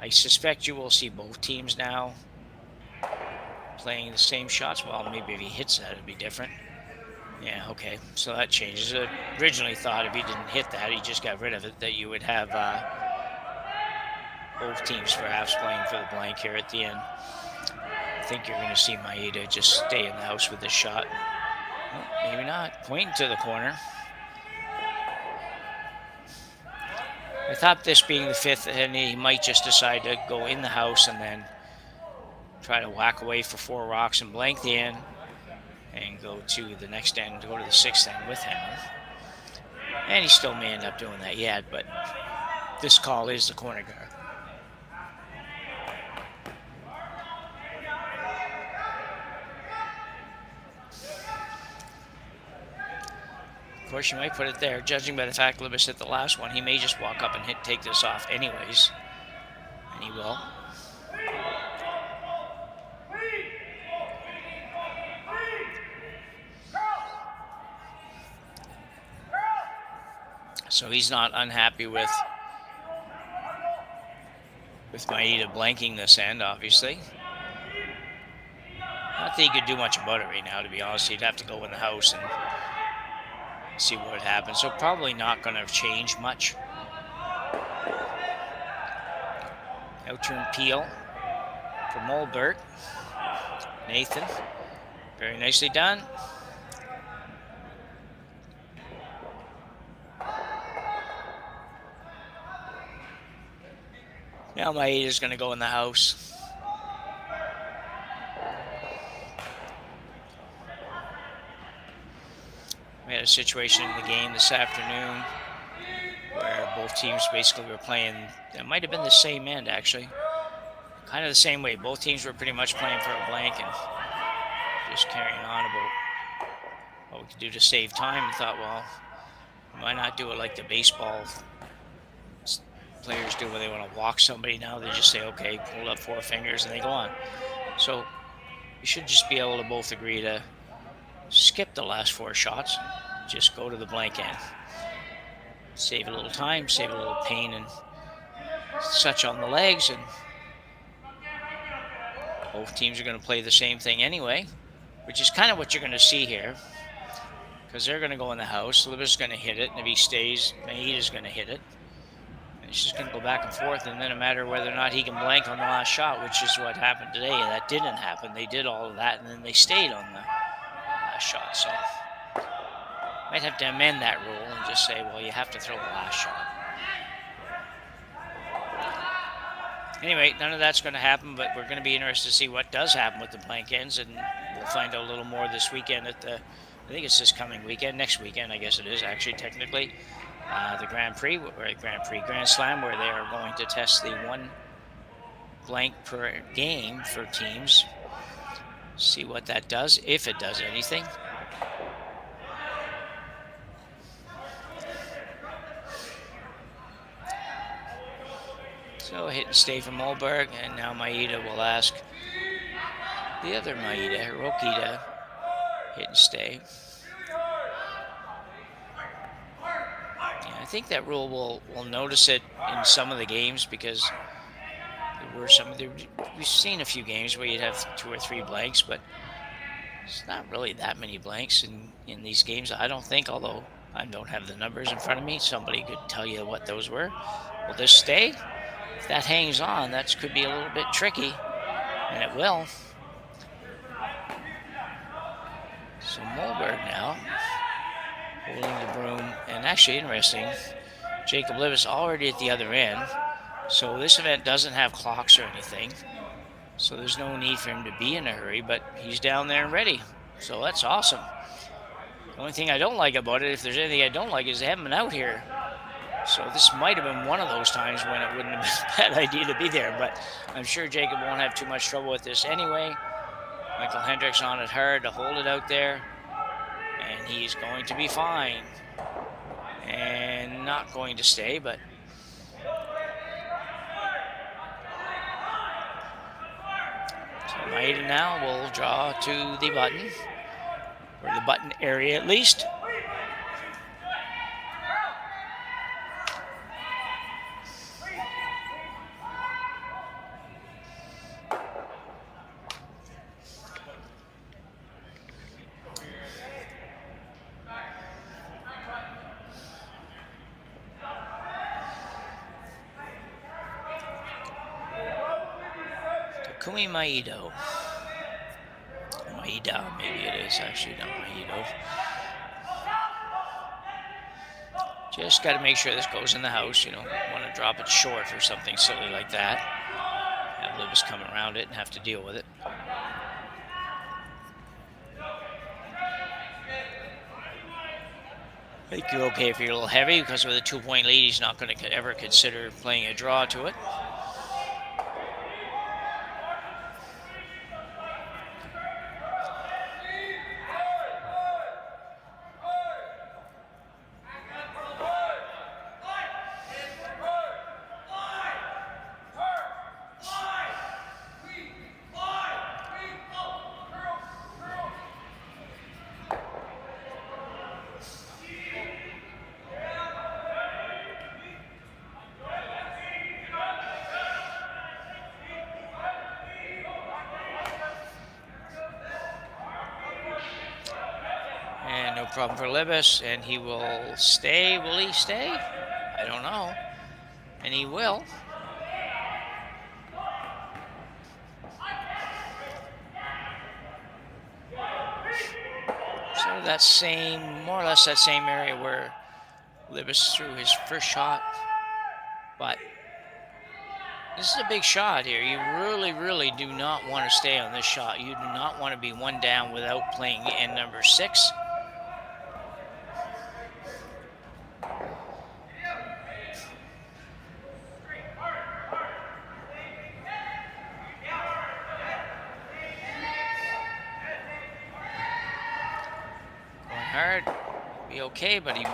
Speaker 15: I suspect you will see both teams now playing the same shots. Well, maybe if he hits that, it'd be different. Yeah, okay, so that changes. I originally thought if he didn't hit that, he just got rid of it, that you would have both teams perhaps playing for the blank here at the end. I think you're going to see Maeda just stay in the house with this shot. Well, maybe not. Pointing to the corner. I thought this being the fifth, and he might just decide to go in the house and then try to whack away for 4 rocks and blank the end, and go to the next end, go to the 6th end with him. And he still may end up doing that yet, but this call is the corner guard. Of course, you might put it there. Judging by the fact Libbus hit the last one, he may just walk up and take this off anyways. And he will. So he's not unhappy with Maeda blanking this end, obviously. Not that he could do much about it right now, to be honest. He'd have to go in the house and see what happens. So probably not going to change much. Out-turn peel for Mulberg. Nathan, very nicely done. Now Maeda's going to go in the house. We had a situation in the game this afternoon where both teams basically were playing, it might have been the same end actually, kind of the same way. Both teams were pretty much playing for a blank and just carrying on about what we could do to save time. And thought, well, why not do it like the baseball players do when they want to walk somebody now? They just say, okay, hold up 4 fingers and they go on. So you should just be able to both agree to skip the last 4 shots, just go to the blank end. Save a little time, save a little pain and such on the legs, and both teams are going to play the same thing anyway, which is kind of what you're going to see here, because they're going to go in the house. Libbus is going to hit it, and if he stays, Maeda's going to hit it. It's just going to go back and forth, and then no matter whether or not he can blank on the last shot, which is what happened today. That didn't happen. They did all of that, and then they stayed on the last shot. So might have to amend that rule and just say, well, you have to throw the last shot. Anyway, none of that's going to happen, but we're going to be interested to see what does happen with the blank ends, and we'll find out a little more this weekend at the, I think it's this coming weekend, next weekend, I guess it is actually technically. The Grand Slam, where they are going to test the 1 blank per game for teams. See what that does, if it does anything. So hit and stay from Mulberg, and now Maeda will ask the other Maeda, Hiroki, to hit and stay. I think that rule will notice it in some of the games, because there were we've seen a few games where you'd have 2 or 3 blanks, but it's not really that many blanks in these games, I don't think, although I don't have the numbers in front of me. Somebody could tell you what those were. Will this stay? If that hangs on, that could be a little bit tricky, and it will. So Mulberg now holding the broom. And actually interesting, Jacob Libbus already at the other end. So this event doesn't have clocks or anything. So there's no need for him to be in a hurry, but he's down there and ready. So that's awesome. The only thing I don't like about it, if there's anything I don't like, is they haven't been out here. So this might have been one of those times when it wouldn't have been a bad idea to be there, but I'm sure Jacob won't have too much trouble with this anyway. Michael Hendricks on it hard to hold it out there, and he's going to be fine. And not going to stay, but so Maeda now will draw to the button, or the button area at least. Takumi Maeda. Maeda, maybe it is actually, not Maeda. Just got to make sure this goes in the house. You don't want to drop it short or something silly like that. Have Libbus come around it and have to deal with it. I think you're okay if you're a little heavy, because with a 2-point lead, he's not going to ever consider playing a draw to it. And no problem for Libbus, and he will stay. Will he stay? I don't know. And he will. So that same, more or less that same area where Libbus threw his first shot. But this is a big shot here. You really, really do not want to stay on this shot. You do not want to be one down without playing in number 6. Hard, be okay, but he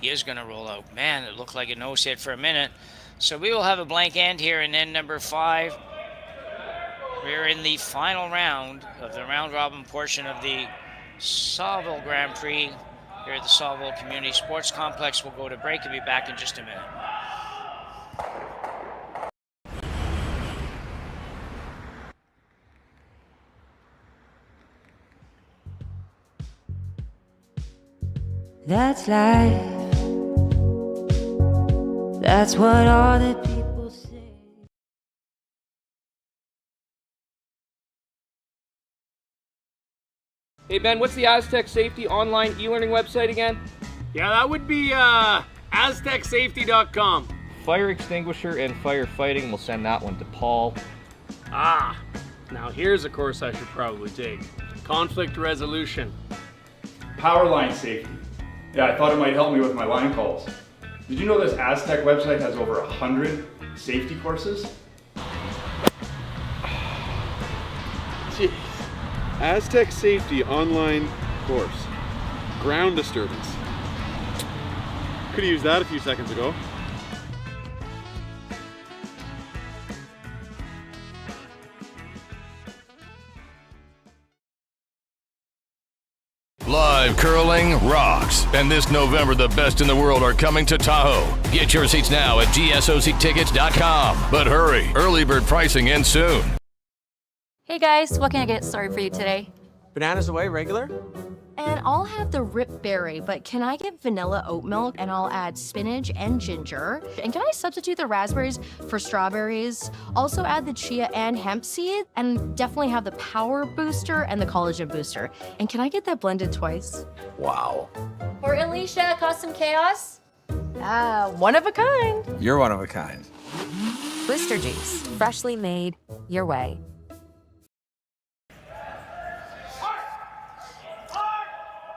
Speaker 15: is going to roll out. Man, it looked like a nose hit for a minute. So we will have a blank end here in end number 5. We're in the final round of the round robin portion of the Saville Grand Prix here at the Saville Community Sports Complex. We'll go to break and be back in just a minute.
Speaker 13: That's life. That's what all the people say.
Speaker 1: Hey Ben, what's the Aztec Safety online e-learning website again?
Speaker 2: Yeah, that would be aztecsafety.com.
Speaker 1: Fire extinguisher and firefighting, we'll send that one to Paul.
Speaker 2: Ah, now here's a course I should probably take. Conflict resolution.
Speaker 3: Power line safety. Yeah, I thought it might help me with my line calls. Did you know this Aztec website has over 100 safety courses?
Speaker 4: Jeez. Aztec Safety online course. Ground disturbance. Could have used that a few seconds ago.
Speaker 6: Live curling rocks. And this November, the best in the world are coming to Tahoe. Get your seats now at gsoctickets.com. But hurry, early bird pricing ends soon.
Speaker 11: Hey guys, what can I get started for you today?
Speaker 14: Bananas away, regular?
Speaker 10: And I'll have the rip berry, but can I get vanilla oat milk and I'll add spinach and ginger? And can I substitute the raspberries for strawberries? Also add the chia and hemp seed, and definitely have the power booster and the collagen booster. And can I get that blended twice?
Speaker 14: Wow.
Speaker 11: For Alicia, custom chaos.
Speaker 10: One of a kind.
Speaker 14: You're one of a kind.
Speaker 12: Blister juice, freshly made your way.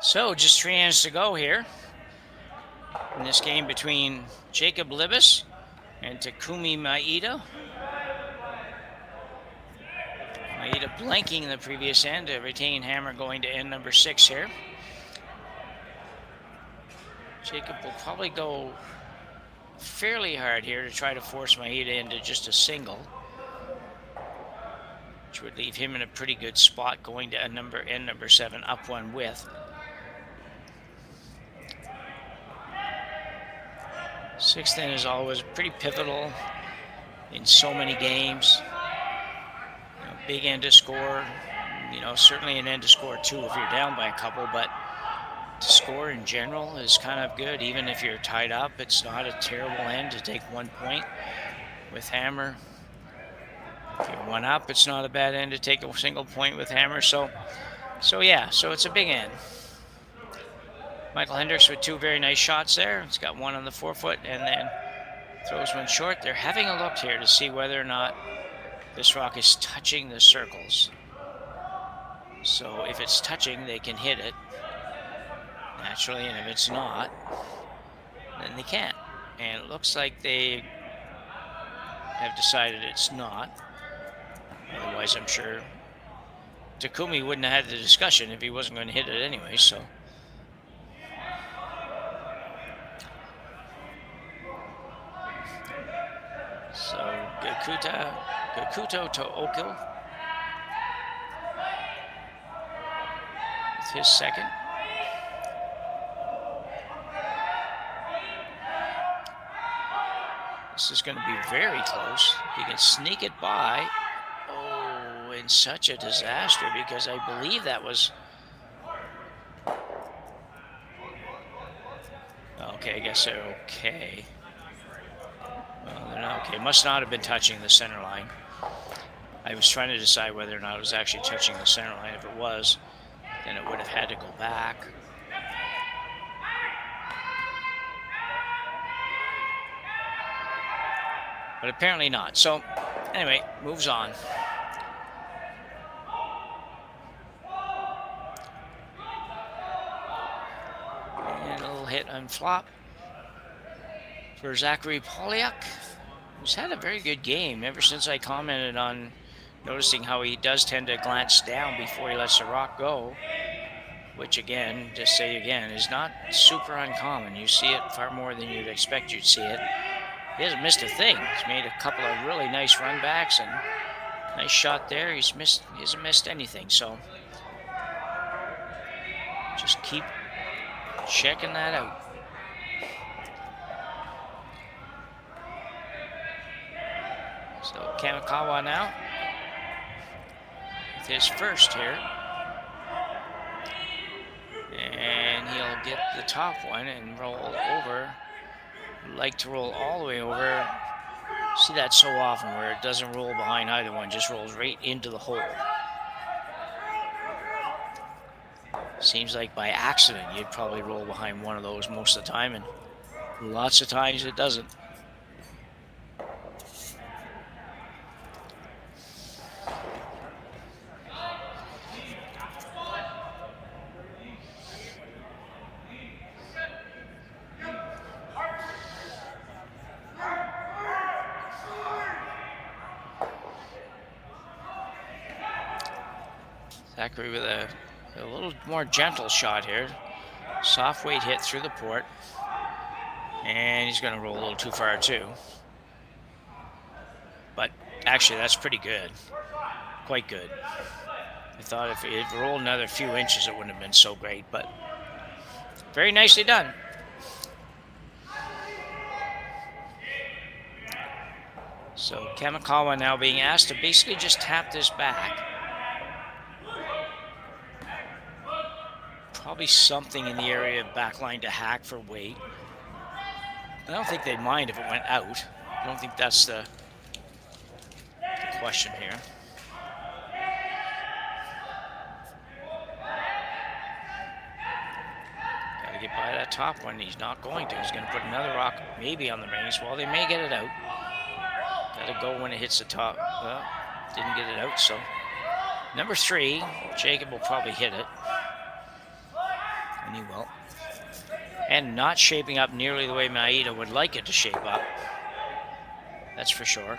Speaker 15: So, just 3 innings to go here in this game between Jacob Libbus and Takumi Maeda. Maeda blanking in the previous end, a retaining hammer going to end number 6 here. Jacob will probably go fairly hard here to try to force Maeda into just a single, which would leave him in a pretty good spot going to end number 7, up one with. 6th inning is always pretty pivotal in so many games. You know, big end to score, you know, certainly an end to score too if you're down by a couple, but to score in general is kind of good. Even if you're tied up, it's not a terrible end to take 1 point with hammer. If you're 1 up, it's not a bad end to take a single point with hammer. So it's a big end. Michael Hendricks with 2 very nice shots there. He's got 1 on the forefoot and then throws 1 short. They're having a look here to see whether or not this rock is touching the circles. So if it's touching, they can hit it naturally, and if it's not, then they can't. And it looks like they have decided it's not. Otherwise, I'm sure Takumi wouldn't have had the discussion if he wasn't going to hit it anyway, so. So Gakuto to Okil with his second. This is going to be very close. He can sneak it by. Oh, and such a disaster, because I believe that was... Okay, I guess they're okay. Well, they're not okay. Must not have been touching the center line. I was trying to decide whether or not it was actually touching the center line. If it was, then it would have had to go back. But apparently not. So, anyway, moves on. And a little hit on flop for Zachary Polyak, who's had a very good game ever since I commented on noticing how he does tend to glance down before he lets the rock go, which again, just say again, is not super uncommon. You see it far more than you'd expect you'd see it. He hasn't missed a thing. He's made a couple of really nice run backs and nice shot there. He hasn't missed anything, so just keep checking that out. So Kamikawa now with his first here. And he'll get the top one and roll over. Like to roll all the way over. See that so often where it doesn't roll behind either one, just rolls right into the hole. Seems like by accident you'd probably roll behind one of those most of the time, and lots of times it doesn't. Zachary with a little more gentle shot here. Soft weight hit through the port. And he's going to roll a little too far too. But actually that's pretty good. Quite good. I thought if it rolled another few inches it wouldn't have been so great, but very nicely done. So Kamikawa now being asked to basically just tap this back. Probably something in the area of backline to hack for weight. I don't think they'd mind if it went out. I don't think that's the question here. Got to get by that top one. He's not going to. He's going to put another rock maybe on the rings. Well, they may get it out. Got to go when it hits the top. Well, didn't get it out, so. Number 3, Jacob will probably hit it. And he will. And not shaping up nearly the way Maeda would like it to shape up. That's for sure.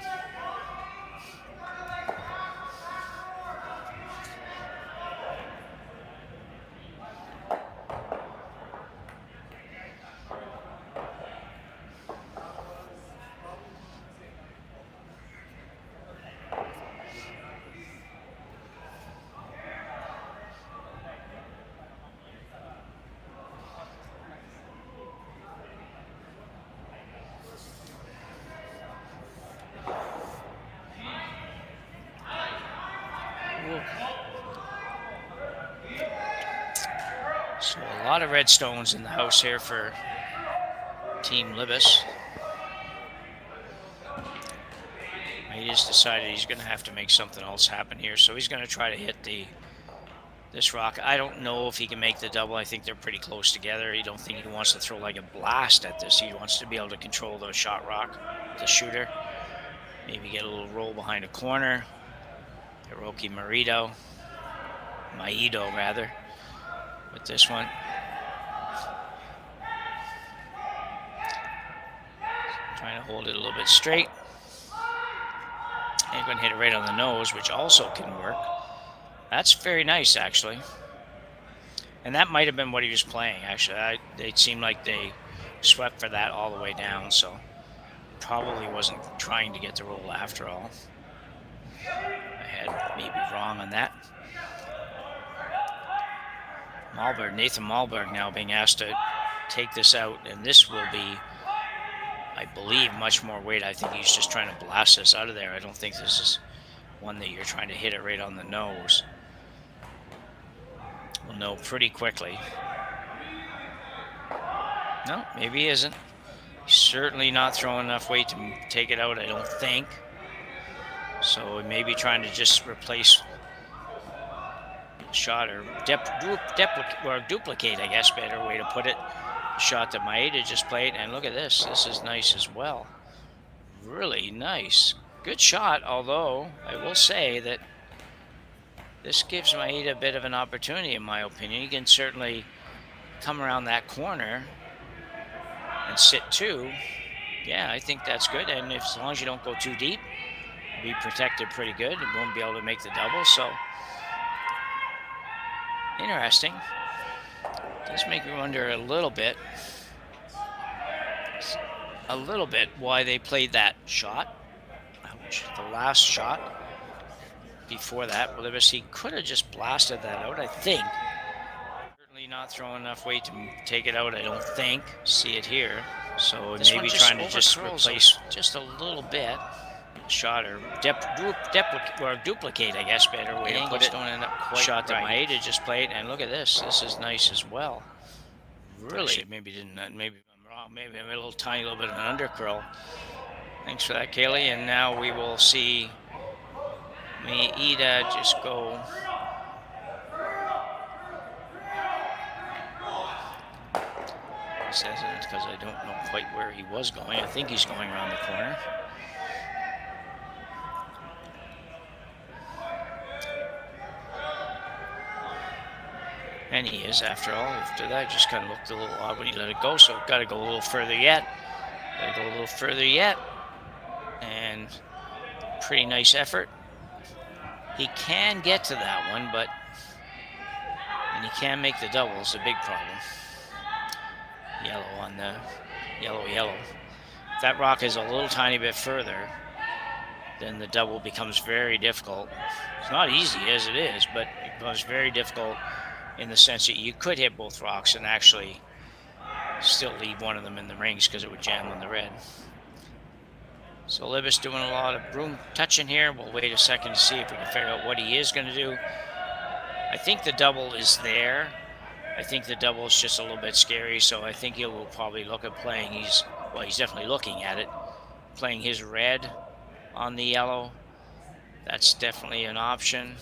Speaker 15: So a lot of red stones in the house here for Team Libbus. He just decided he's going to have to make something else happen here, so he's going to try to hit this rock. I don't know if he can make the double. I think they're pretty close together. I don't think he wants to throw like a blast at this. He wants to be able to control the shot rock, the shooter. Maybe get a little roll behind a corner. Hiroki Maeda rather, with this one. Trying to hold it a little bit straight. And going to hit it right on the nose, which also can work. That's very nice, actually. And that might have been what he was playing, actually. It seemed like they swept for that all the way down, so probably wasn't trying to get the roll after all. I had maybe wrong on that. Nathan Malberg now being asked to take this out, and this will be, I believe, much more weight. I think he's just trying to blast this out of there. I don't think this is one that you're trying to hit it right on the nose. We'll know pretty quickly. No, maybe he isn't. He's certainly not throwing enough weight to take it out, I don't think. So he may be trying to just replace shot or duplicate, I guess, better way to put it. The shot that Maeda just played, and look at this. This is nice as well. Really nice. Good shot, although I will say that this gives Maeda a bit of an opportunity, in my opinion. He can certainly come around that corner and sit 2. Yeah, I think that's good, and as long as you don't go too deep, be protected pretty good. It won't be able to make the double, so interesting. Does make me wonder a little bit why they played that shot. Ouch. The last shot before that, well, he could have just blasted that out, I think. Certainly not throwing enough weight to take it out, I don't think. See it here. So maybe trying to just replace just a little bit. Shot or duplicate, I guess, better way to put it. Don't end up quite shot that Maeda just played, and look at this. This is nice as well. Really, maybe didn't. Maybe I'm wrong. Maybe I'm a tiny little bit of an undercurl. Thanks for that, Kaylee. And now we will see Maeda just go. He says it because I don't know quite where he was going. I think he's going around the corner. And he is, after all. After that, just kind of looked a little odd when he let it go, so got to go a little further yet. Got to go a little further yet. And pretty nice effort. He can get to that one, but... And he can make the double. It's a big problem. Yellow on the... Yellow. If that rock is a little tiny bit further, then the double becomes very difficult. It's not easy as it is, but it becomes very difficult in the sense that you could hit both rocks and actually still leave one of them in the rings because it would jam on the red. So Libbus doing a lot of broom touching here. We'll wait a second to see if we can figure out what he is going to do. I think the double is there, I think the double is just a little bit scary, so I think he will probably look at playing. He's definitely looking at it, playing his red on the yellow. That's definitely an option.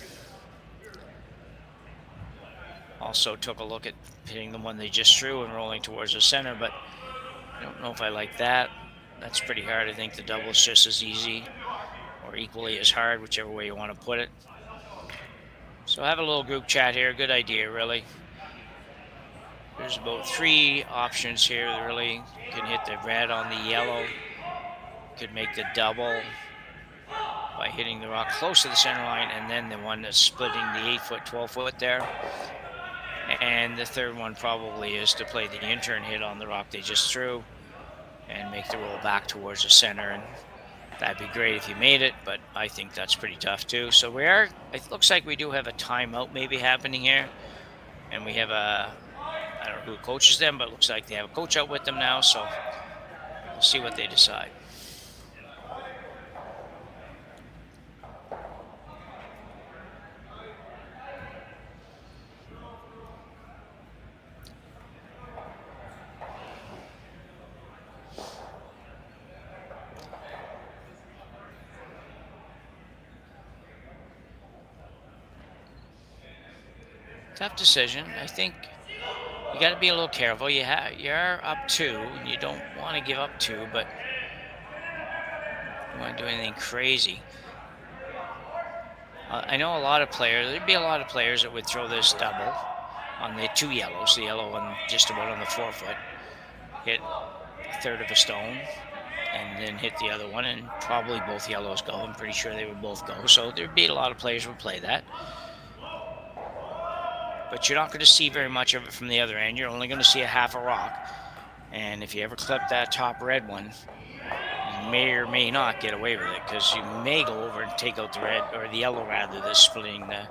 Speaker 15: Also took a look at hitting the one they just threw and rolling towards the center, but I don't know if I like that. That's pretty hard. I think the double is just as easy or equally as hard, whichever way you want to put it. So have a little group chat here. Good idea, really. There's about 3 options here. Really, you can hit the red on the yellow. You could make the double by hitting the rock close to the center line, and then the one that's splitting the 8-foot, 12-foot there. And the third one probably is to play the intern hit on the rock they just threw and make the roll back towards the center. And that'd be great if you made it, but I think that's pretty tough too. So it looks like we do have a timeout maybe happening here. And we have I don't know who coaches them, but it looks like they have a coach out with them now. So we'll see what they decide. Tough decision. I think you got to be a little careful. You're up 2, and you don't want to give up 2, but you don't want to do anything crazy. I know there'd be a lot of players that would throw this double on the 2 yellows, the yellow one just about on the 4-foot, hit a third of a stone, and then hit the other one, and probably both yellows go. I'm pretty sure they would both go. So there'd be a lot of players who would play that. But you're not going to see very much of it from the other end. You're only going to see a half a rock. And if you ever clip that top red one, you may or may not get away with it, because you may go over and take out the red, or the yellow rather, that's splitting the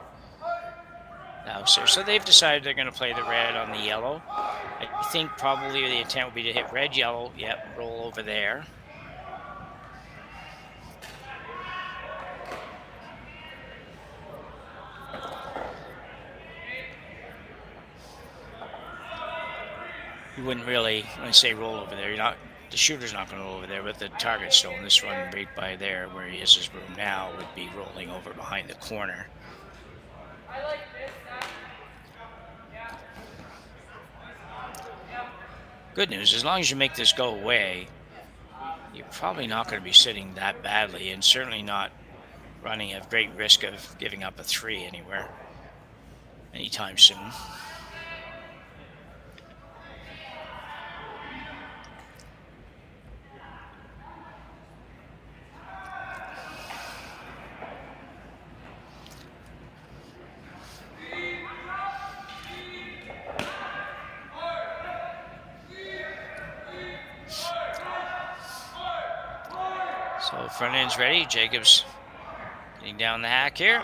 Speaker 15: house there. So they've decided they're going to play the red on the yellow. I think probably the intent would be to hit red, yellow, yep, roll over there. You wouldn't really, when I say roll over there, the shooter's not going to roll over there, but the target stone, this one right by there where he has his room now, would be rolling over behind the corner. Good news, as long as you make this go away, you're probably not going to be sitting that badly, and certainly not running a great risk of giving up a 3 anywhere anytime soon. So front end's ready. Jacobs getting down the hack here.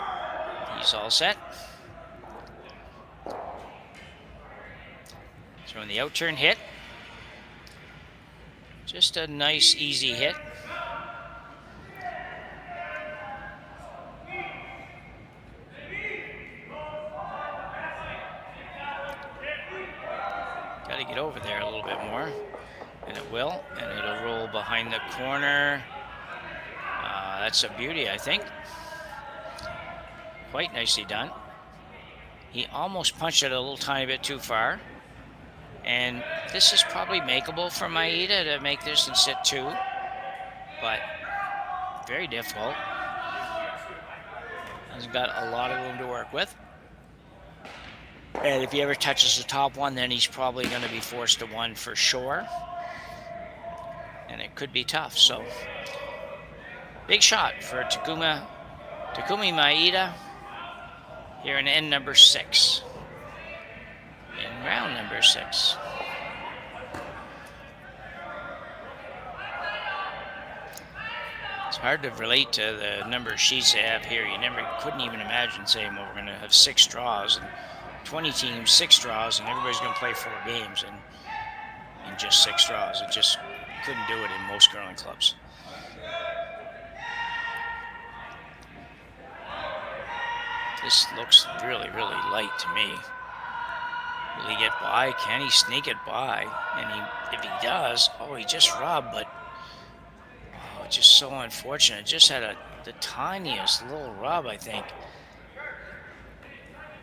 Speaker 15: He's all set. Throwing the out turn hit. Just a nice, easy hit. Got to get over there a little bit more. And it will. And it'll roll behind the corner. That's a beauty, I think. Quite nicely done. He almost punched it a little tiny bit too far. And this is probably makeable for Maeda to make this and sit 2. But very difficult. Hasn't got a lot of room to work with. And if he ever touches the top one, then he's probably going to be forced to 1 for sure. And it could be tough, so... Big shot for Takumi Maeda here in end number 6. In round number 6. It's hard to relate to the number of sheets they have here. You couldn't even imagine saying, well, we're going to have 6 draws and 20 teams, 6 draws, and everybody's going to play 4 games in just 6 draws. It just couldn't do it in most curling clubs. This looks really, really light to me. Will he get by? Can he sneak it by? And if he does, oh, he just rubbed, but oh, just so unfortunate. Just had the tiniest little rub, I think.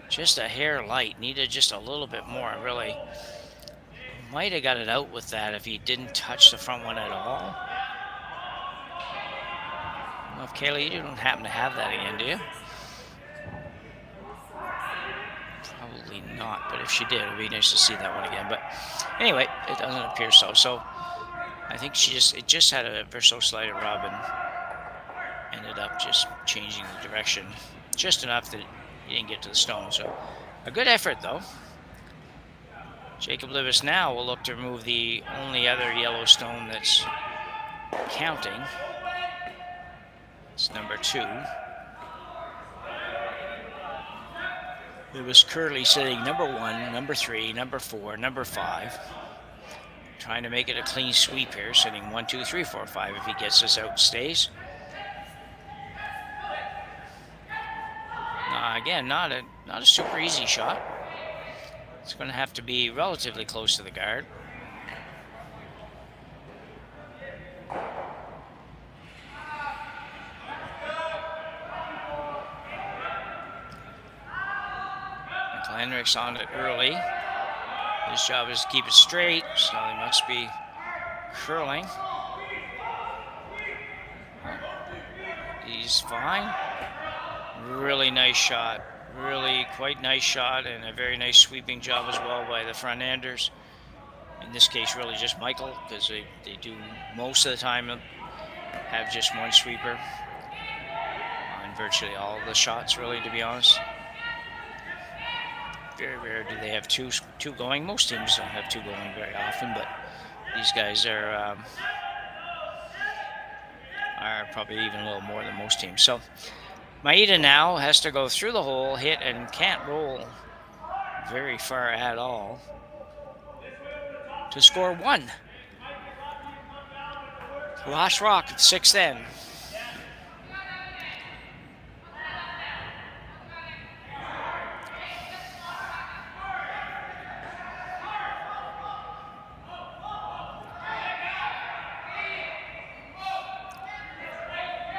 Speaker 15: Just a hair light. Needed just a little bit more, really. Might have got it out with that if he didn't touch the front one at all. Well, if Kayla, you don't happen to have that again, do you? Probably not, but if she did, it would be nice to see that one again. But anyway, it doesn't appear so. So I think it just had a very so slight rub and ended up just changing the direction just enough that he didn't get to the stone. So a good effort, though. Jacob Libbus now will look to remove the only other yellow stone that's counting. It's number 2. Libbus currently sitting number 1, number 3, number 4, number 5. Trying to make it a clean sweep here, sitting 1, 2, 3, 4, 5. If he gets this out, stays. Again, not a super easy shot. It's going to have to be relatively close to the guard. Henrik's on it early. His job is to keep it straight, so he must be curling. He's fine. Really nice shot. Really quite nice shot, and a very nice sweeping job as well by the front enders. In this case, really just Michael, because they do most of the time have just one sweeper on virtually all of the shots, really, to be honest. Very rare do they have two going. Most teams don't have 2 going very often, but these guys are probably even a little more than most teams. So Maeda now has to go through the hole, hit, and can't roll very far at all to score 1. Last rock at 6th end.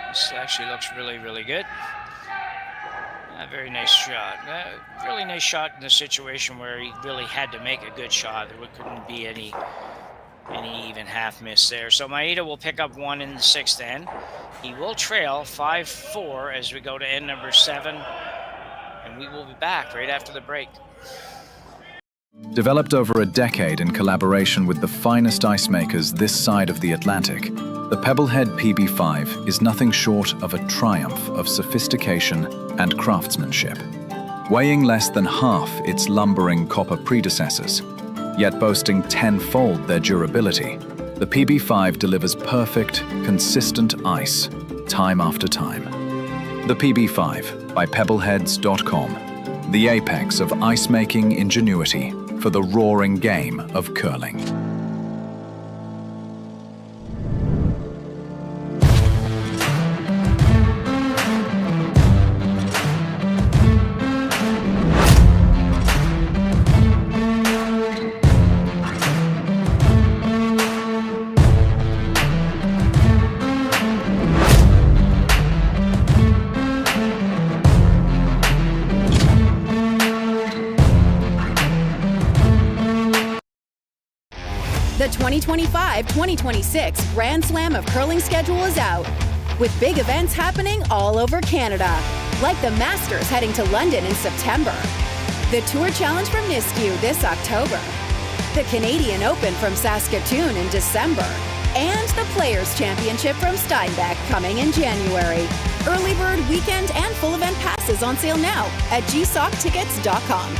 Speaker 15: This actually looks really, really good. A very nice shot. Really nice shot in a situation where he really had to make a good shot. There couldn't be any even half miss there. So Maeda will pick up 1 in the 6th end. He will trail 5-4 as we go to end number 7. And we will be back right after the break.
Speaker 16: Developed over a decade in collaboration with the finest ice makers this side of the Atlantic, the Pebblehead PB5 is nothing short of a triumph of sophistication and craftsmanship. Weighing less than half its lumbering copper predecessors, yet boasting 10-fold their durability, the PB5 delivers perfect, consistent ice, time after time. The PB5 by Pebbleheads.com, the apex of ice-making ingenuity for the roaring game of curling.
Speaker 5: The 2025-2026 Grand Slam of Curling schedule is out, with big events happening all over Canada, like the Masters heading to London in September, the Tour Challenge from Nisku this October, the Canadian Open from Saskatoon in December, and the Players' Championship from Steinbach coming in January. Early bird weekend and full event passes on sale now at gsoctickets.com.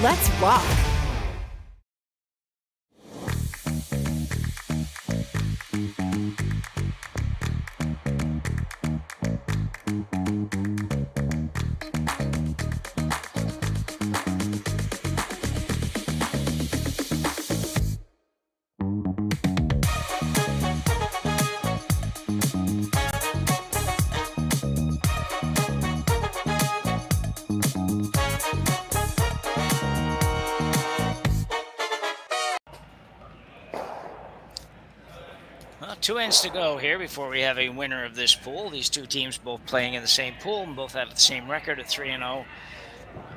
Speaker 5: Let's rock!
Speaker 15: Well, 2 ends to go here before we have a winner of this pool. These two teams both playing in the same pool and both have the same record at 3-0.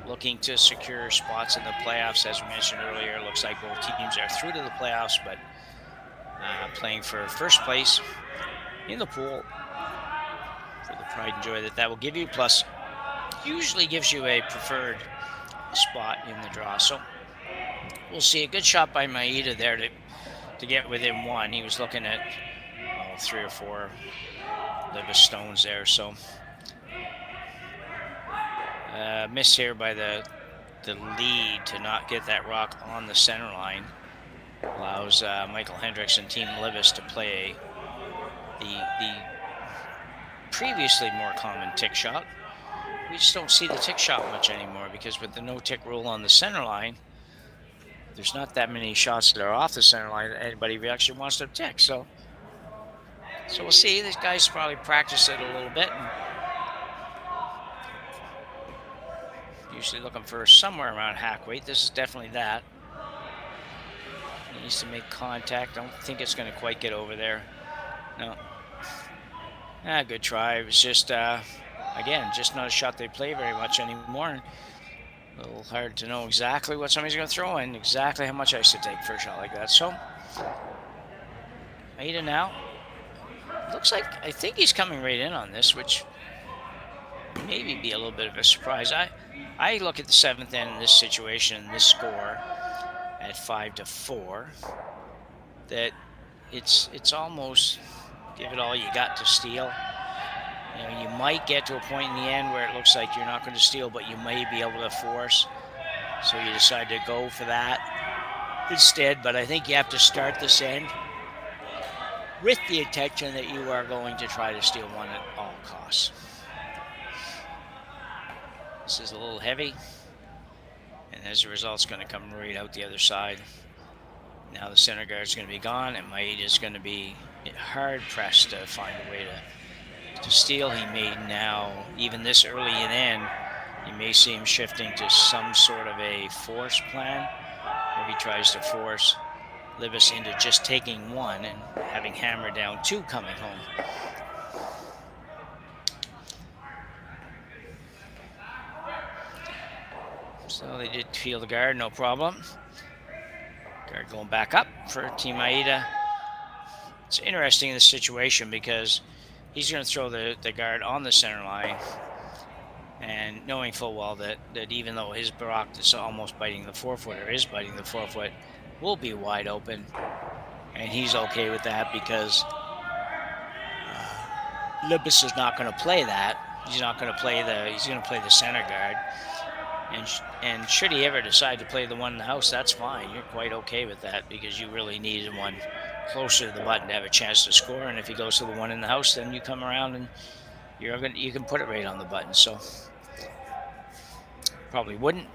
Speaker 15: Looking to secure spots in the playoffs. As we mentioned earlier, it looks like both teams are through to the playoffs, but playing for first place in the pool for the pride and joy that will give you, plus usually gives you a preferred spot in the draw. So we'll see. A good shot by Maeda there to get within 1. He was looking at 3 or 4 Libbus stones there. So miss here by the lead to not get that rock on the center line. Allows Michael Hendricks and Team Libbus to play the previously more common tick shot. We just don't see the tick shot much anymore because with the no tick rule on the center line, there's not that many shots that are off the center line that anybody actually wants to tick. So we'll see. These guys probably practice it a little bit. And usually looking for somewhere around hack weight. This is definitely that. He needs to make contact. Don't think it's going to quite get over there. No. Good try. It was just, again, just not a shot they play very much anymore. A little hard to know exactly what somebody's going to throw and exactly how much ice to take for a shot like that. So, Maeda now. Looks like, I think he's coming right in on this, which maybe be a little bit of a surprise. I look at the 7th end in this situation, this score at 5-4, that it's almost give it all you got to steal. You know, you might get to a point in the end where it looks like you're not going to steal, but you may be able to force. So you decide to go for that instead. But I think you have to start this end with the intention that you are going to try to steal one at all costs. This is a little heavy, and as a result, it's going to come right out the other side. Now the center guard is going to be gone, and Maeda is going to be hard pressed to find a way to steal. He may now, even this early in end, you may see him shifting to some sort of a force plan, where he tries to force Libbus into just taking 1 and having hammered down 2 coming home. So they did feel the guard, no problem. Guard going back up for Team Maeda. It's interesting in this situation because he's going to throw the guard on the center line, and knowing full well that even though his Barak is almost biting the 4-foot, or is biting the 4-foot, will be wide open, and he's okay with that because Libbus is not going to play that. He's not going to play he's going to play the center guard. And should he ever decide to play the one in the house, that's fine. You're quite okay with that because you really needed one closer to the button to have a chance to score. And if he goes to the one in the house, then you come around and you can put it right on the button. So probably would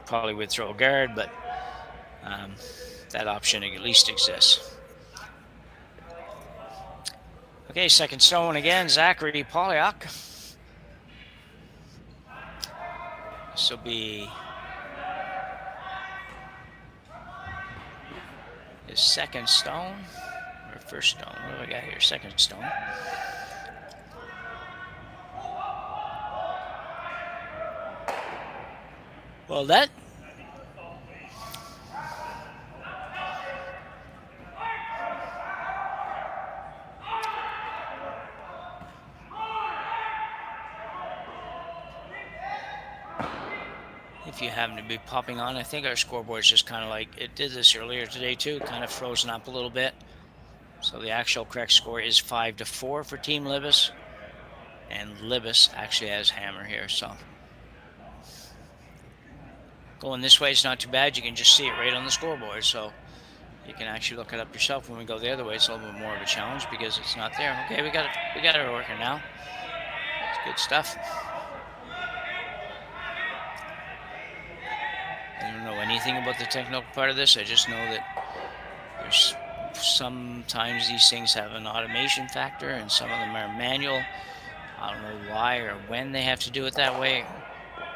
Speaker 15: throw a guard, but that option at least exists. Okay, second stone again, Zachary Polyak. This will be his second stone, or first stone. What do we got here? Second stone. Well, that if you happen to be popping on, I think our scoreboard's just kind of like, it did this earlier today too, kind of frozen up a little bit. So the actual correct score is 5-4 for Team Libbus, and Libbus actually has hammer here, so going this way is not too bad. You can just see it right on the scoreboard, so you can actually look it up yourself. When we go the other way, it's a little bit more of a challenge because it's not there. Okay, we got it working now. It's good stuff. I don't know anything about the technical part of this. I just know that there's sometimes these things have an automation factor and some of them are manual. I don't know why or when they have to do it that way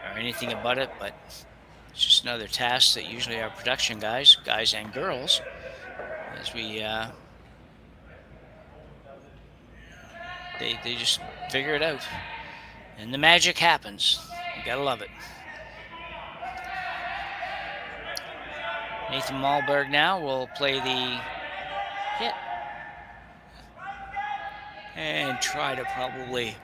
Speaker 15: or anything about it, but it's just another task that usually our production guys and girls, as we They just figure it out. And the magic happens. You gotta love it. Nathan Malberg now will play the hit. And try to probably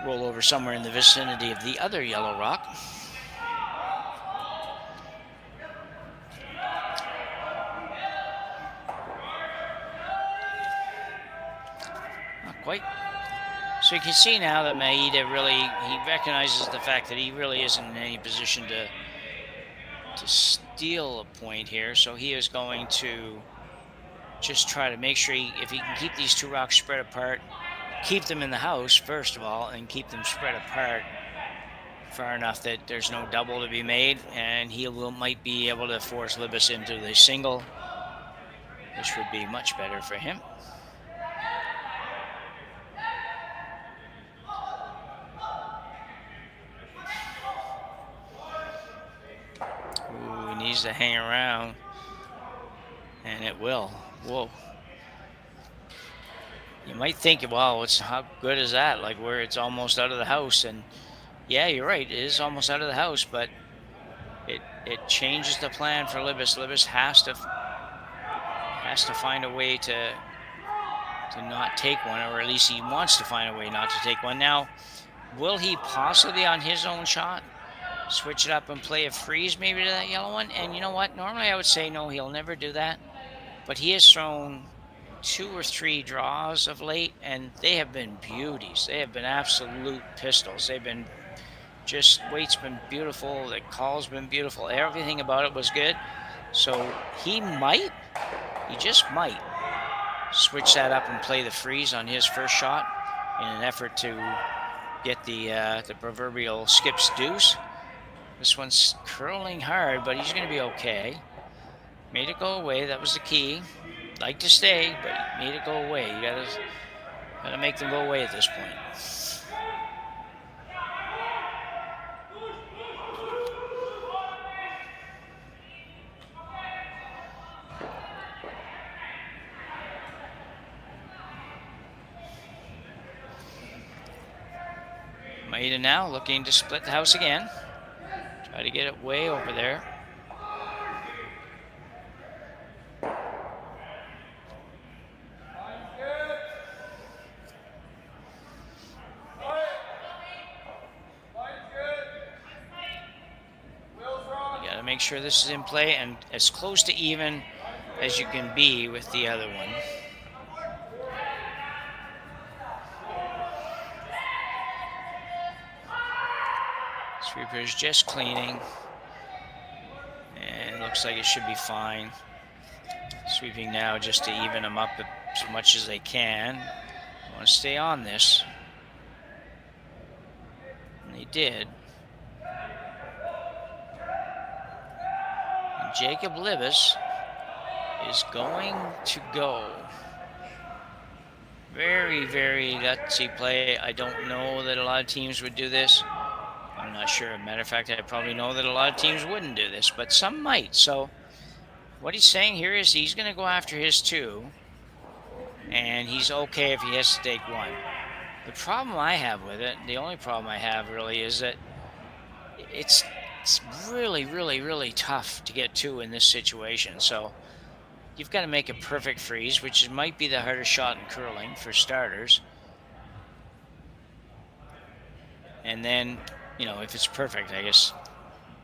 Speaker 15: roll over somewhere in the vicinity of the other yellow rock. Not quite. So you can see now that Maeda really, he recognizes the fact that he really isn't in any position to steal a point here. So he is going to just try to make sure if he can keep these two rocks spread apart, keep them in the house, first of all, and keep them spread apart far enough that there's no double to be made, and he might be able to force Libbus into the single, which would be much better for him. Ooh, he needs to hang around, and it will. Whoa. You might think, well, how good is that? Like, where it's almost out of the house. And yeah, you're right. It is almost out of the house, but it changes the plan for Libbus. Libbus has to find a way to not take one, or at least he wants to find a way not to take one. Now, will he possibly on his own shot switch it up and play a freeze maybe to that yellow one? And you know what? Normally I would say no, he'll never do that. But he has thrown 2 or 3 draws of late, and they have been beauties. They have been absolute pistols. They've been just, weight's been beautiful, the call's been beautiful, everything about it was good. So he just might switch that up and play the freeze on his first shot in an effort to get the proverbial skip's deuce. This one's curling hard, but he's going to be okay. Made it go away. That was the key. Like to stay, but made it go away. You gotta make them go away at this point. Maeda now looking to split the house again. Try to get it way over there. Make sure this is in play and as close to even as you can be with the other one. Sweeper's just cleaning, and it looks like it should be fine. Sweeping now just to even them up as much as they can. I want to stay on this, and they did. Jacob Libbus is going to go. Very, very gutsy play. I don't know that a lot of teams would do this. I'm not sure. Matter of fact, I probably know that a lot of teams wouldn't do this, but some might. So what he's saying here is he's going to go after his 2, and he's okay if he has to take 1. The problem I have with it, the only problem I have really, is that it's really, really, really tough to get 2 in this situation. So you've got to make a perfect freeze, which might be the hardest shot in curling for starters. And then, you know, if it's perfect, I guess,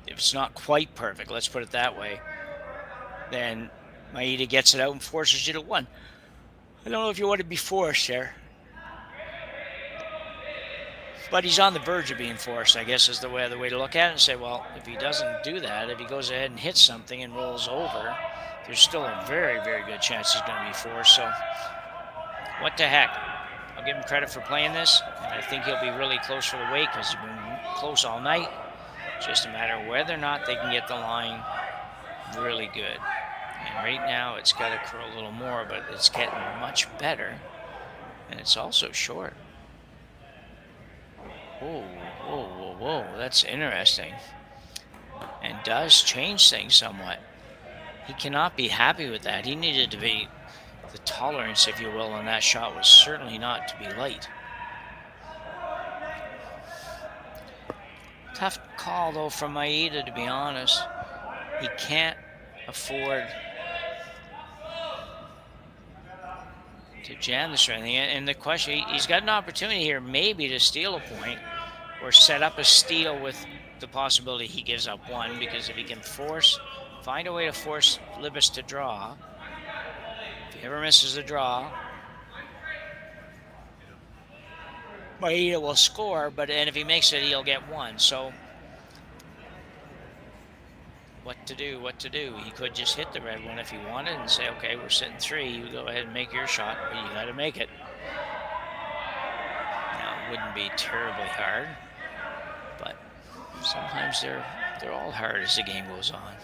Speaker 15: if it's not quite perfect, let's put it that way, then Maeda gets it out and forces you to 1. I don't know if you want to be forced there. But he's on the verge of being forced, I guess, is the way to look at it, and say, well, if he doesn't do that, if he goes ahead and hits something and rolls over, there's still a very, very good chance he's going to be forced. So what the heck? I'll give him credit for playing this, and I think he'll be really close for the weight because he's been close all night. Just a matter of whether or not they can get the line really good. And right now it's got to curl a little more, but it's getting much better, and it's also short. Whoa, whoa, whoa, whoa, that's interesting. And does change things somewhat. He cannot be happy with that. He needed to be the tolerance, if you will, on that shot was certainly not to be light. Tough call, though, from Maeda, to be honest. He can't afford to jam this or anything. And the question, he's got an opportunity here maybe to steal a point or set up a steal with the possibility he gives up one, because if he can find a way to force Libbus to draw, if he ever misses a draw, Maeda will score, and if he makes it, he'll get one. So what to do? He could just hit the red one if he wanted and say, okay, we're sitting 3, you go ahead and make your shot, but you gotta make it. Now, it wouldn't be terribly hard, but sometimes they're all hard as the game goes on.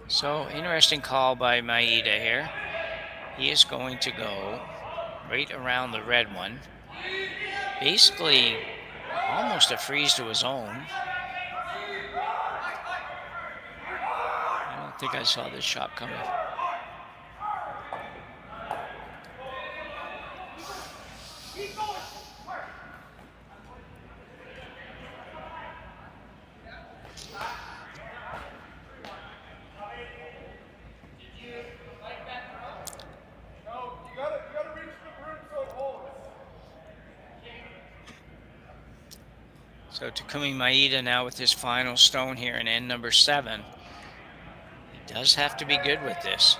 Speaker 15: So, interesting call by Maeda here. He is going to go right around the red one. Basically, almost a freeze to his own. I don't think I saw this shot coming. So Takumi Maeda now with his final stone here in end number 7. He does have to be good with this.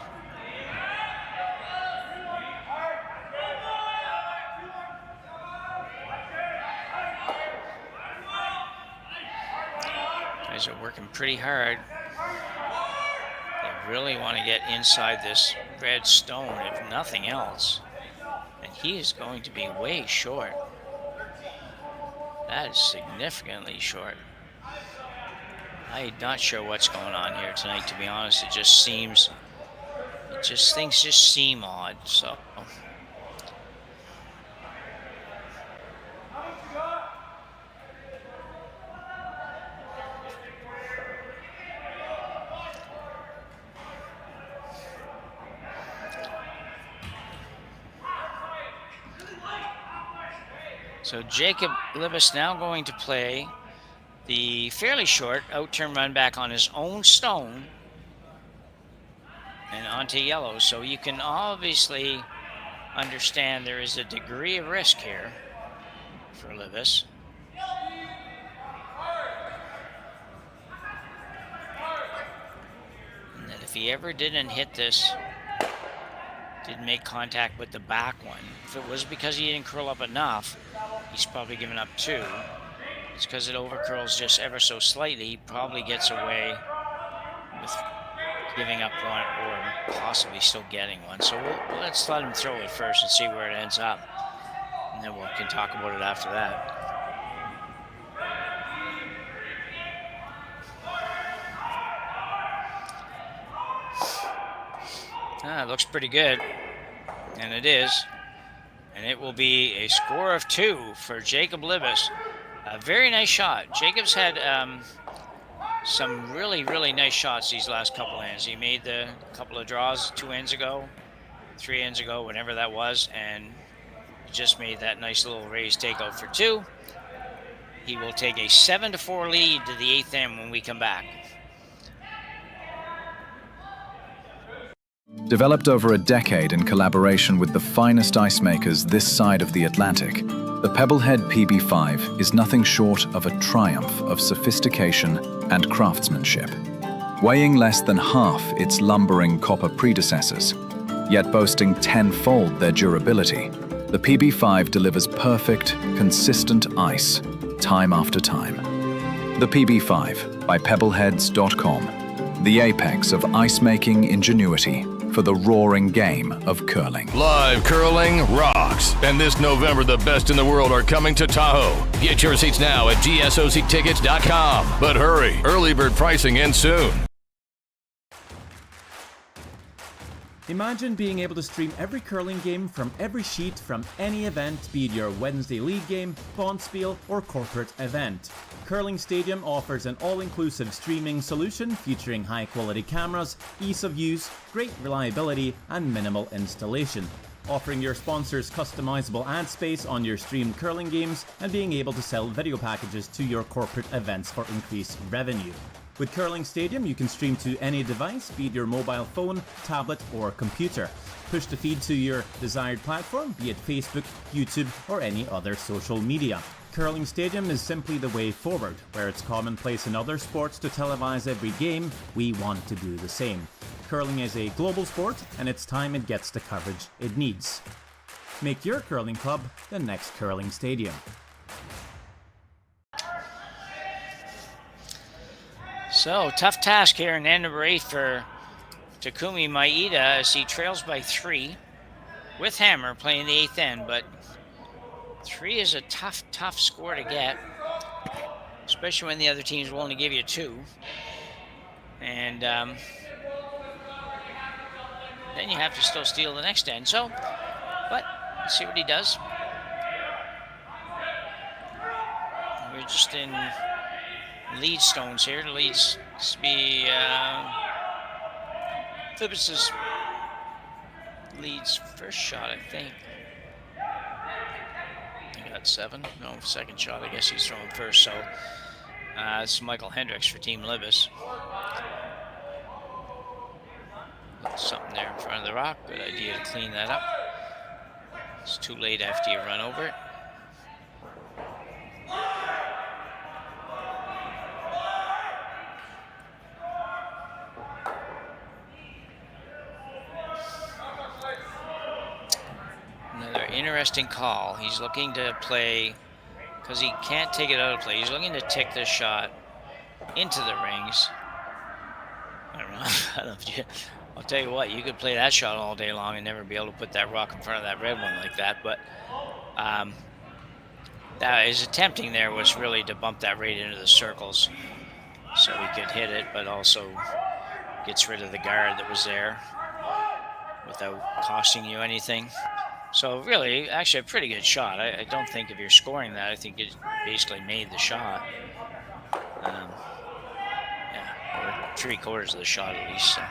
Speaker 15: Guys are working pretty hard. They really want to get inside this red stone, if nothing else. And he is going to be way short. That is significantly short. I'm not sure what's going on here tonight, to be honest. Things just seem odd, so. So Jacob Libbus now going to play the fairly short out-turn run back on his own stone and onto yellow. So you can obviously understand there is a degree of risk here for Libbus. And that if he ever didn't hit this, didn't make contact with the back one, if it was because he didn't curl up enough, he's probably given up 2. It's because it overcurls just ever so slightly. He probably gets away with giving up 1 or possibly still getting 1. So let's let him throw it first and see where it ends up. And then we can talk about it after that. It looks pretty good. And it is. And it will be a score of 2 for Jacob Libbus. A very nice shot. Jacob's had some really, really nice shots these last couple ends. He made the couple of draws 2 ends ago, 3 ends ago, whenever that was, and just made that nice little raised takeout for 2. He will take a 7-4 lead to the 8th end when we come back.
Speaker 16: Developed over a decade in collaboration with the finest ice makers this side of the Atlantic, the Pebblehead PB5 is nothing short of a triumph of sophistication and craftsmanship. Weighing less than half its lumbering copper predecessors, yet boasting 10-fold their durability, the PB5 delivers perfect, consistent ice, time after time. The PB5 by Pebbleheads.com, the apex of ice-making ingenuity for the roaring game of curling.
Speaker 6: Live curling rocks. And this November, the best in the world are coming to Tahoe. Get your seats now at gsoctickets.com. But hurry, early bird pricing ends soon.
Speaker 7: Imagine being able to stream every curling game from every sheet from any event, be it your Wednesday league game, bonspiel, or corporate event. Curling Stadium offers an all-inclusive streaming solution featuring high-quality cameras, ease of use, great reliability, and minimal installation. Offering your sponsors customizable ad space on your streamed curling games and being able to sell video packages to your corporate events for increased revenue. With Curling Stadium, you can stream to any device, be it your mobile phone, tablet, or computer. Push the feed to your desired platform, be it Facebook, YouTube, or any other social media. Curling Stadium is simply the way forward. Where it's commonplace in other sports to televise every game, we want to do the same. Curling is a global sport, and it's time it gets the coverage it needs. Make your curling club the next Curling Stadium.
Speaker 15: So, tough task here in end number 8 for Takumi Maeda as he trails by 3 with Hammer playing the 8th end, but 3 is a tough score to get, especially when the other team's willing to give you 2. And then you have to still steal the next end. So, but let's see what he does. We're just in lead stones here. The leads to be Libbus's leads first shot, I think. He got 7. No, second shot. I guess he's throwing first. So this is Michael Hendricks for Team Libbus. Something there in front of the rock. Good idea to clean that up. It's too late after you run over it. Another interesting call. He's looking to play, because he can't take it out of play, he's looking to tick this shot into the rings. I don't know. I don't know if you, I'll tell you what, you could play that shot all day long and never be able to put that rock in front of that red one like that. But that his attempting there was really to bump that right into the circles so he could hit it, but also gets rid of the guard that was there without costing you anything. So really, actually a pretty good shot. I don't think if you're scoring that, I think it basically made the shot. Yeah, or 3/4 of the shot at least. So.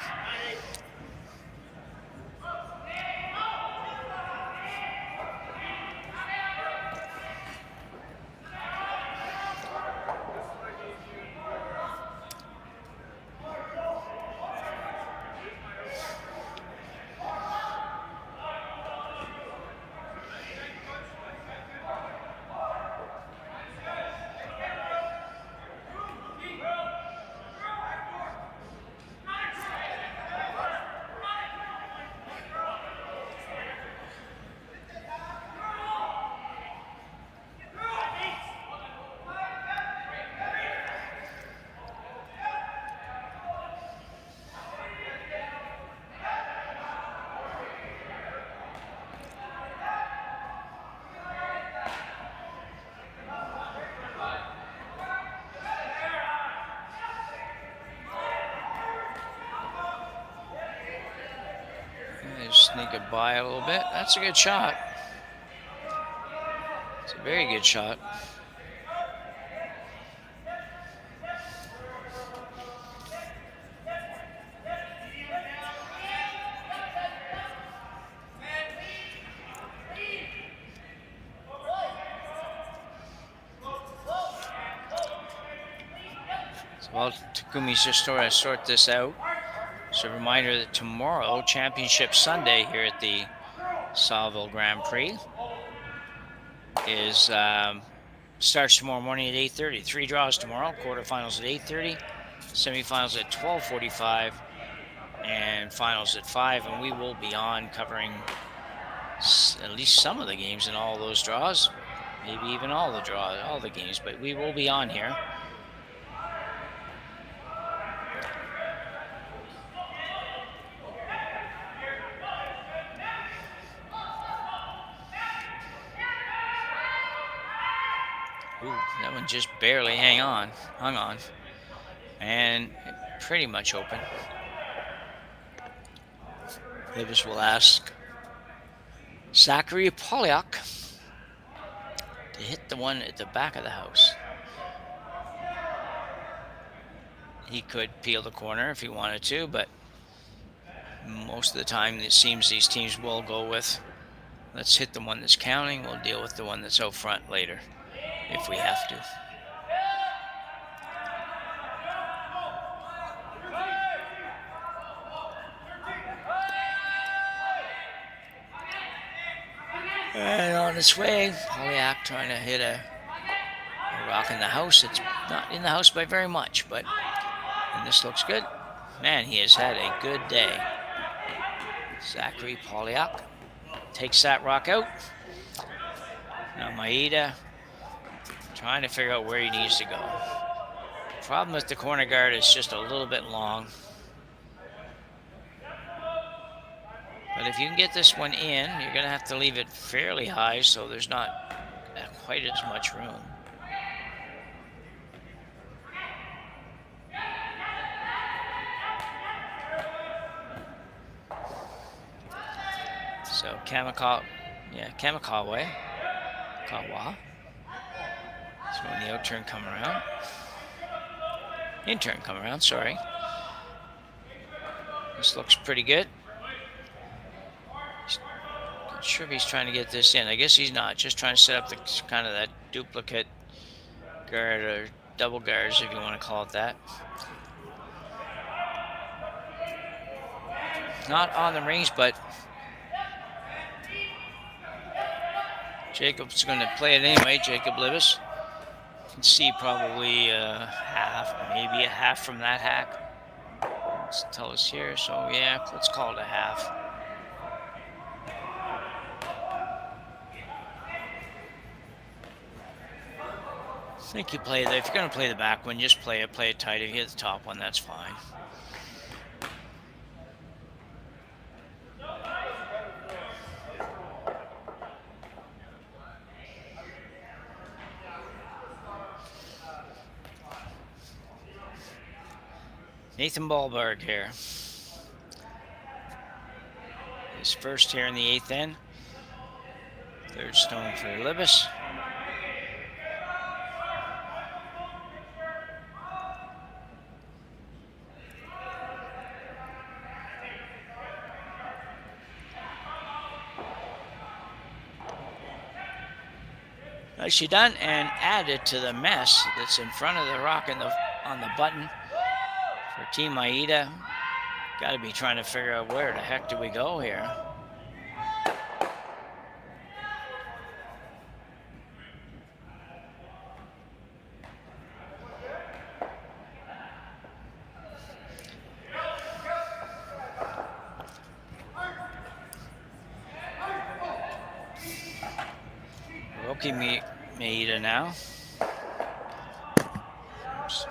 Speaker 15: Sneak it by a little bit. That's a good shot. It's a very good shot. So while Takumi's just trying to sort this out, so a reminder that tomorrow, Championship Sunday here at the Saville Grand Prix, is starts tomorrow morning at 8:30. 3 draws tomorrow, quarterfinals at 8:30, semifinals at 12:45, and finals at 5. And we will be on covering at least some of the games in all those draws, maybe even all the games, but we will be on here. Ooh, that one just barely hung on, and pretty much open. Libbus will ask Zachary Polyak to hit the one at the back of the house. He could peel the corner if he wanted to, but most of the time it seems these teams will go with, let's hit the one that's counting, we'll deal with the one that's out front later if we have to. And on its way, Polyak trying to hit a rock in the house. It's not in the house by very much, but and this looks good. Man, he has had a good day. Zachary Polyak takes that rock out. Now Maeda trying to figure out where he needs to go. Problem with the corner guard is just a little bit long. But if you can get this one in, you're going to have to leave it fairly high so there's not quite as much room. So Kamikawa. Kawa. So when the out-turn come around. In-turn come around, sorry. This looks pretty good. Not sure if he's trying to get this in. I guess he's not. Just trying to set up the kind of that duplicate guard or double guards, if you want to call it that. Not on the rings, but Jacob's going to play it anyway. Jacob Libbus. You can see probably half, maybe a half from that hack. Let's tell us here. So yeah, let's call it a half. I think you play if you're going to play the back one, just play it tight. If you hit the top one, that's fine. Nathan Ballberg here. His first here in the 8th end. Third stone for Libbus. Nicely done, and added to the mess that's in front of the rock on the button for Team Maeda. Got to be trying to figure out where the heck do we go here. Takumi Maeda now. Oops.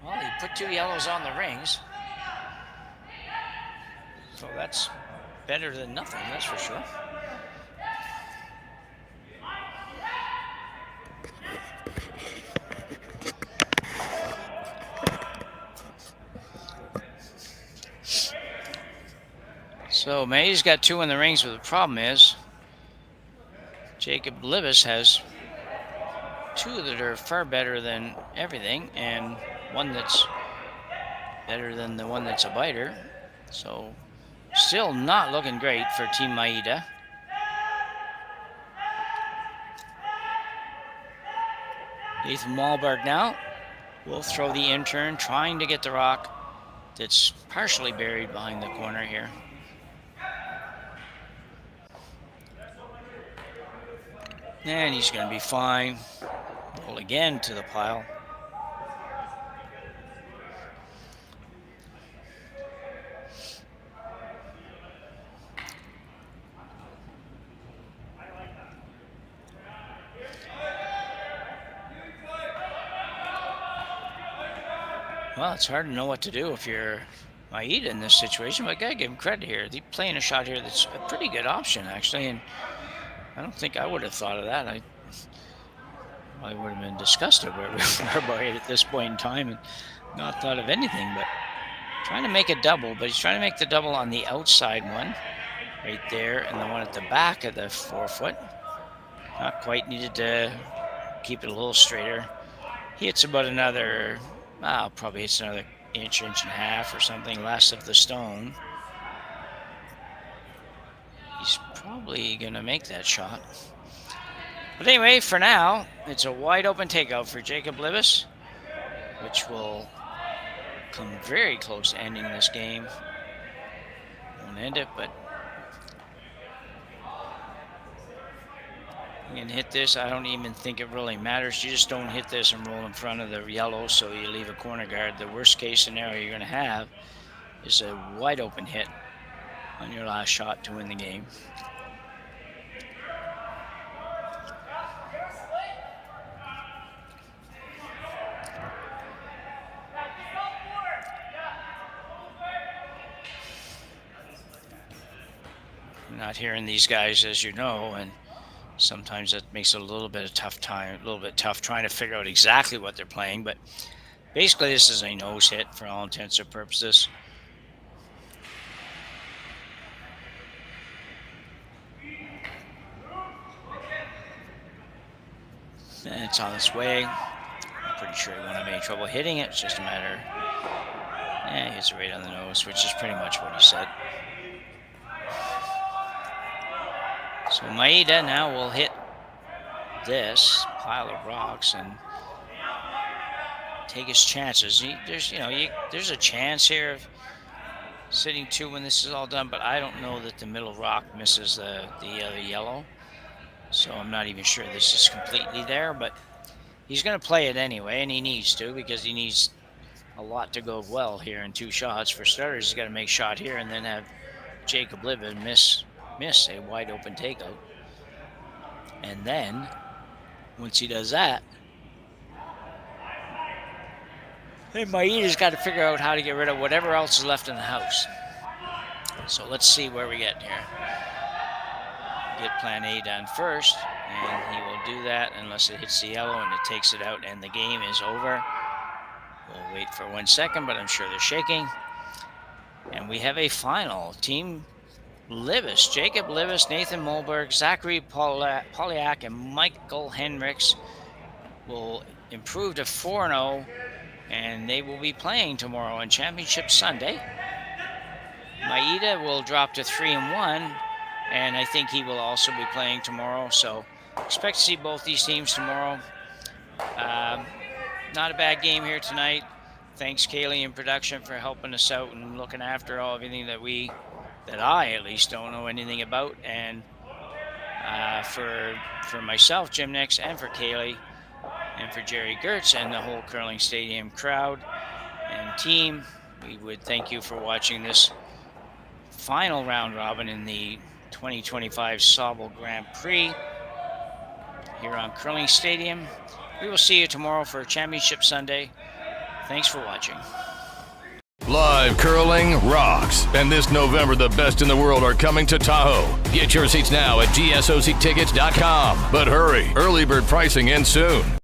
Speaker 15: Well, he put 2 yellows on the rings. So that's better than nothing, that's for sure. So Maeda's got 2 in the rings, but the problem is Jacob Libbus has 2 that are far better than everything, and 1 that's better than the one that's a biter. So still not looking great for Team Maeda. Nathan Malberg now will throw the in-turn, trying to get the rock that's partially buried behind the corner here. And he's going to be fine. Roll again to the pile. Well, it's hard to know what to do if you're Maeda in this situation, but I gotta give him credit here. He's playing a shot here that's a pretty good option, actually, and I don't think I would have thought of that. I would have been disgusted where we were at this point in time and not thought of anything, but trying to make a double, but he's trying to make the double on the outside one, right there, and the one at the back of the forefoot. Not quite, needed to keep it a little straighter. He hits about another, probably hits another inch and a half or something less of the stone. He's probably gonna make that shot. But anyway, for now, it's a wide open takeout for Jacob Libbus, which will come very close to ending this game. Won't end it, but you can hit this. I don't even think it really matters. You just don't hit this and roll in front of the yellow, so you leave a corner guard. The worst case scenario you're going to have is a wide open hit on your last shot to win the game. I'm not hearing these guys, as you know, and sometimes that makes it a little bit tough trying to figure out exactly what they're playing, but basically this is a nose hit for all intents and purposes. And it's on its way. I'm pretty sure he won't have any trouble hitting it. It's just a matter, he hits it right on the nose, which is pretty much what he said. So Maeda now will hit this pile of rocks and take his chances. There's a chance here of sitting 2 when this is all done, but I don't know that the middle rock misses the other yellow. So I'm not even sure this is completely there, but he's going to play it anyway, and he needs to, because he needs a lot to go well here in 2 shots. For starters, he's got to make shot here and then have Jacob Libbus miss a wide open takeout. And then once he does that, then Maeda's got to figure out how to get rid of whatever else is left in the house. So let's see where we get here. Get plan A done first, and he will do that unless it hits the yellow and it takes it out and the game is over. We'll wait for 1 second, but I'm sure they're shaking. And we have a final. Team Libbus, Jacob Libbus, Nathan Mulberg, Zachary Polyak, and Michael Hendricks will improve to 4-0, and they will be playing tomorrow on Championship Sunday. Maeda will drop to 3-1, and I think he will also be playing tomorrow, so expect to see both these teams tomorrow. Not a bad game here tonight. Thanks, Kaylee, in production, for helping us out and looking after everything that I at least don't know anything about, and for myself, Jim Nix, and for Kaylee, and for Jerry Gertz and the whole Curling Stadium crowd and team, we would thank you for watching this final round robin in the 2025 Saville Grand Prix here on Curling Stadium. We will see you tomorrow for Championship Sunday. Thanks for watching.
Speaker 6: Live curling rocks. And this November, the best in the world are coming to Tahoe. Get your seats now at gsoctickets.com. But hurry, early bird pricing ends soon.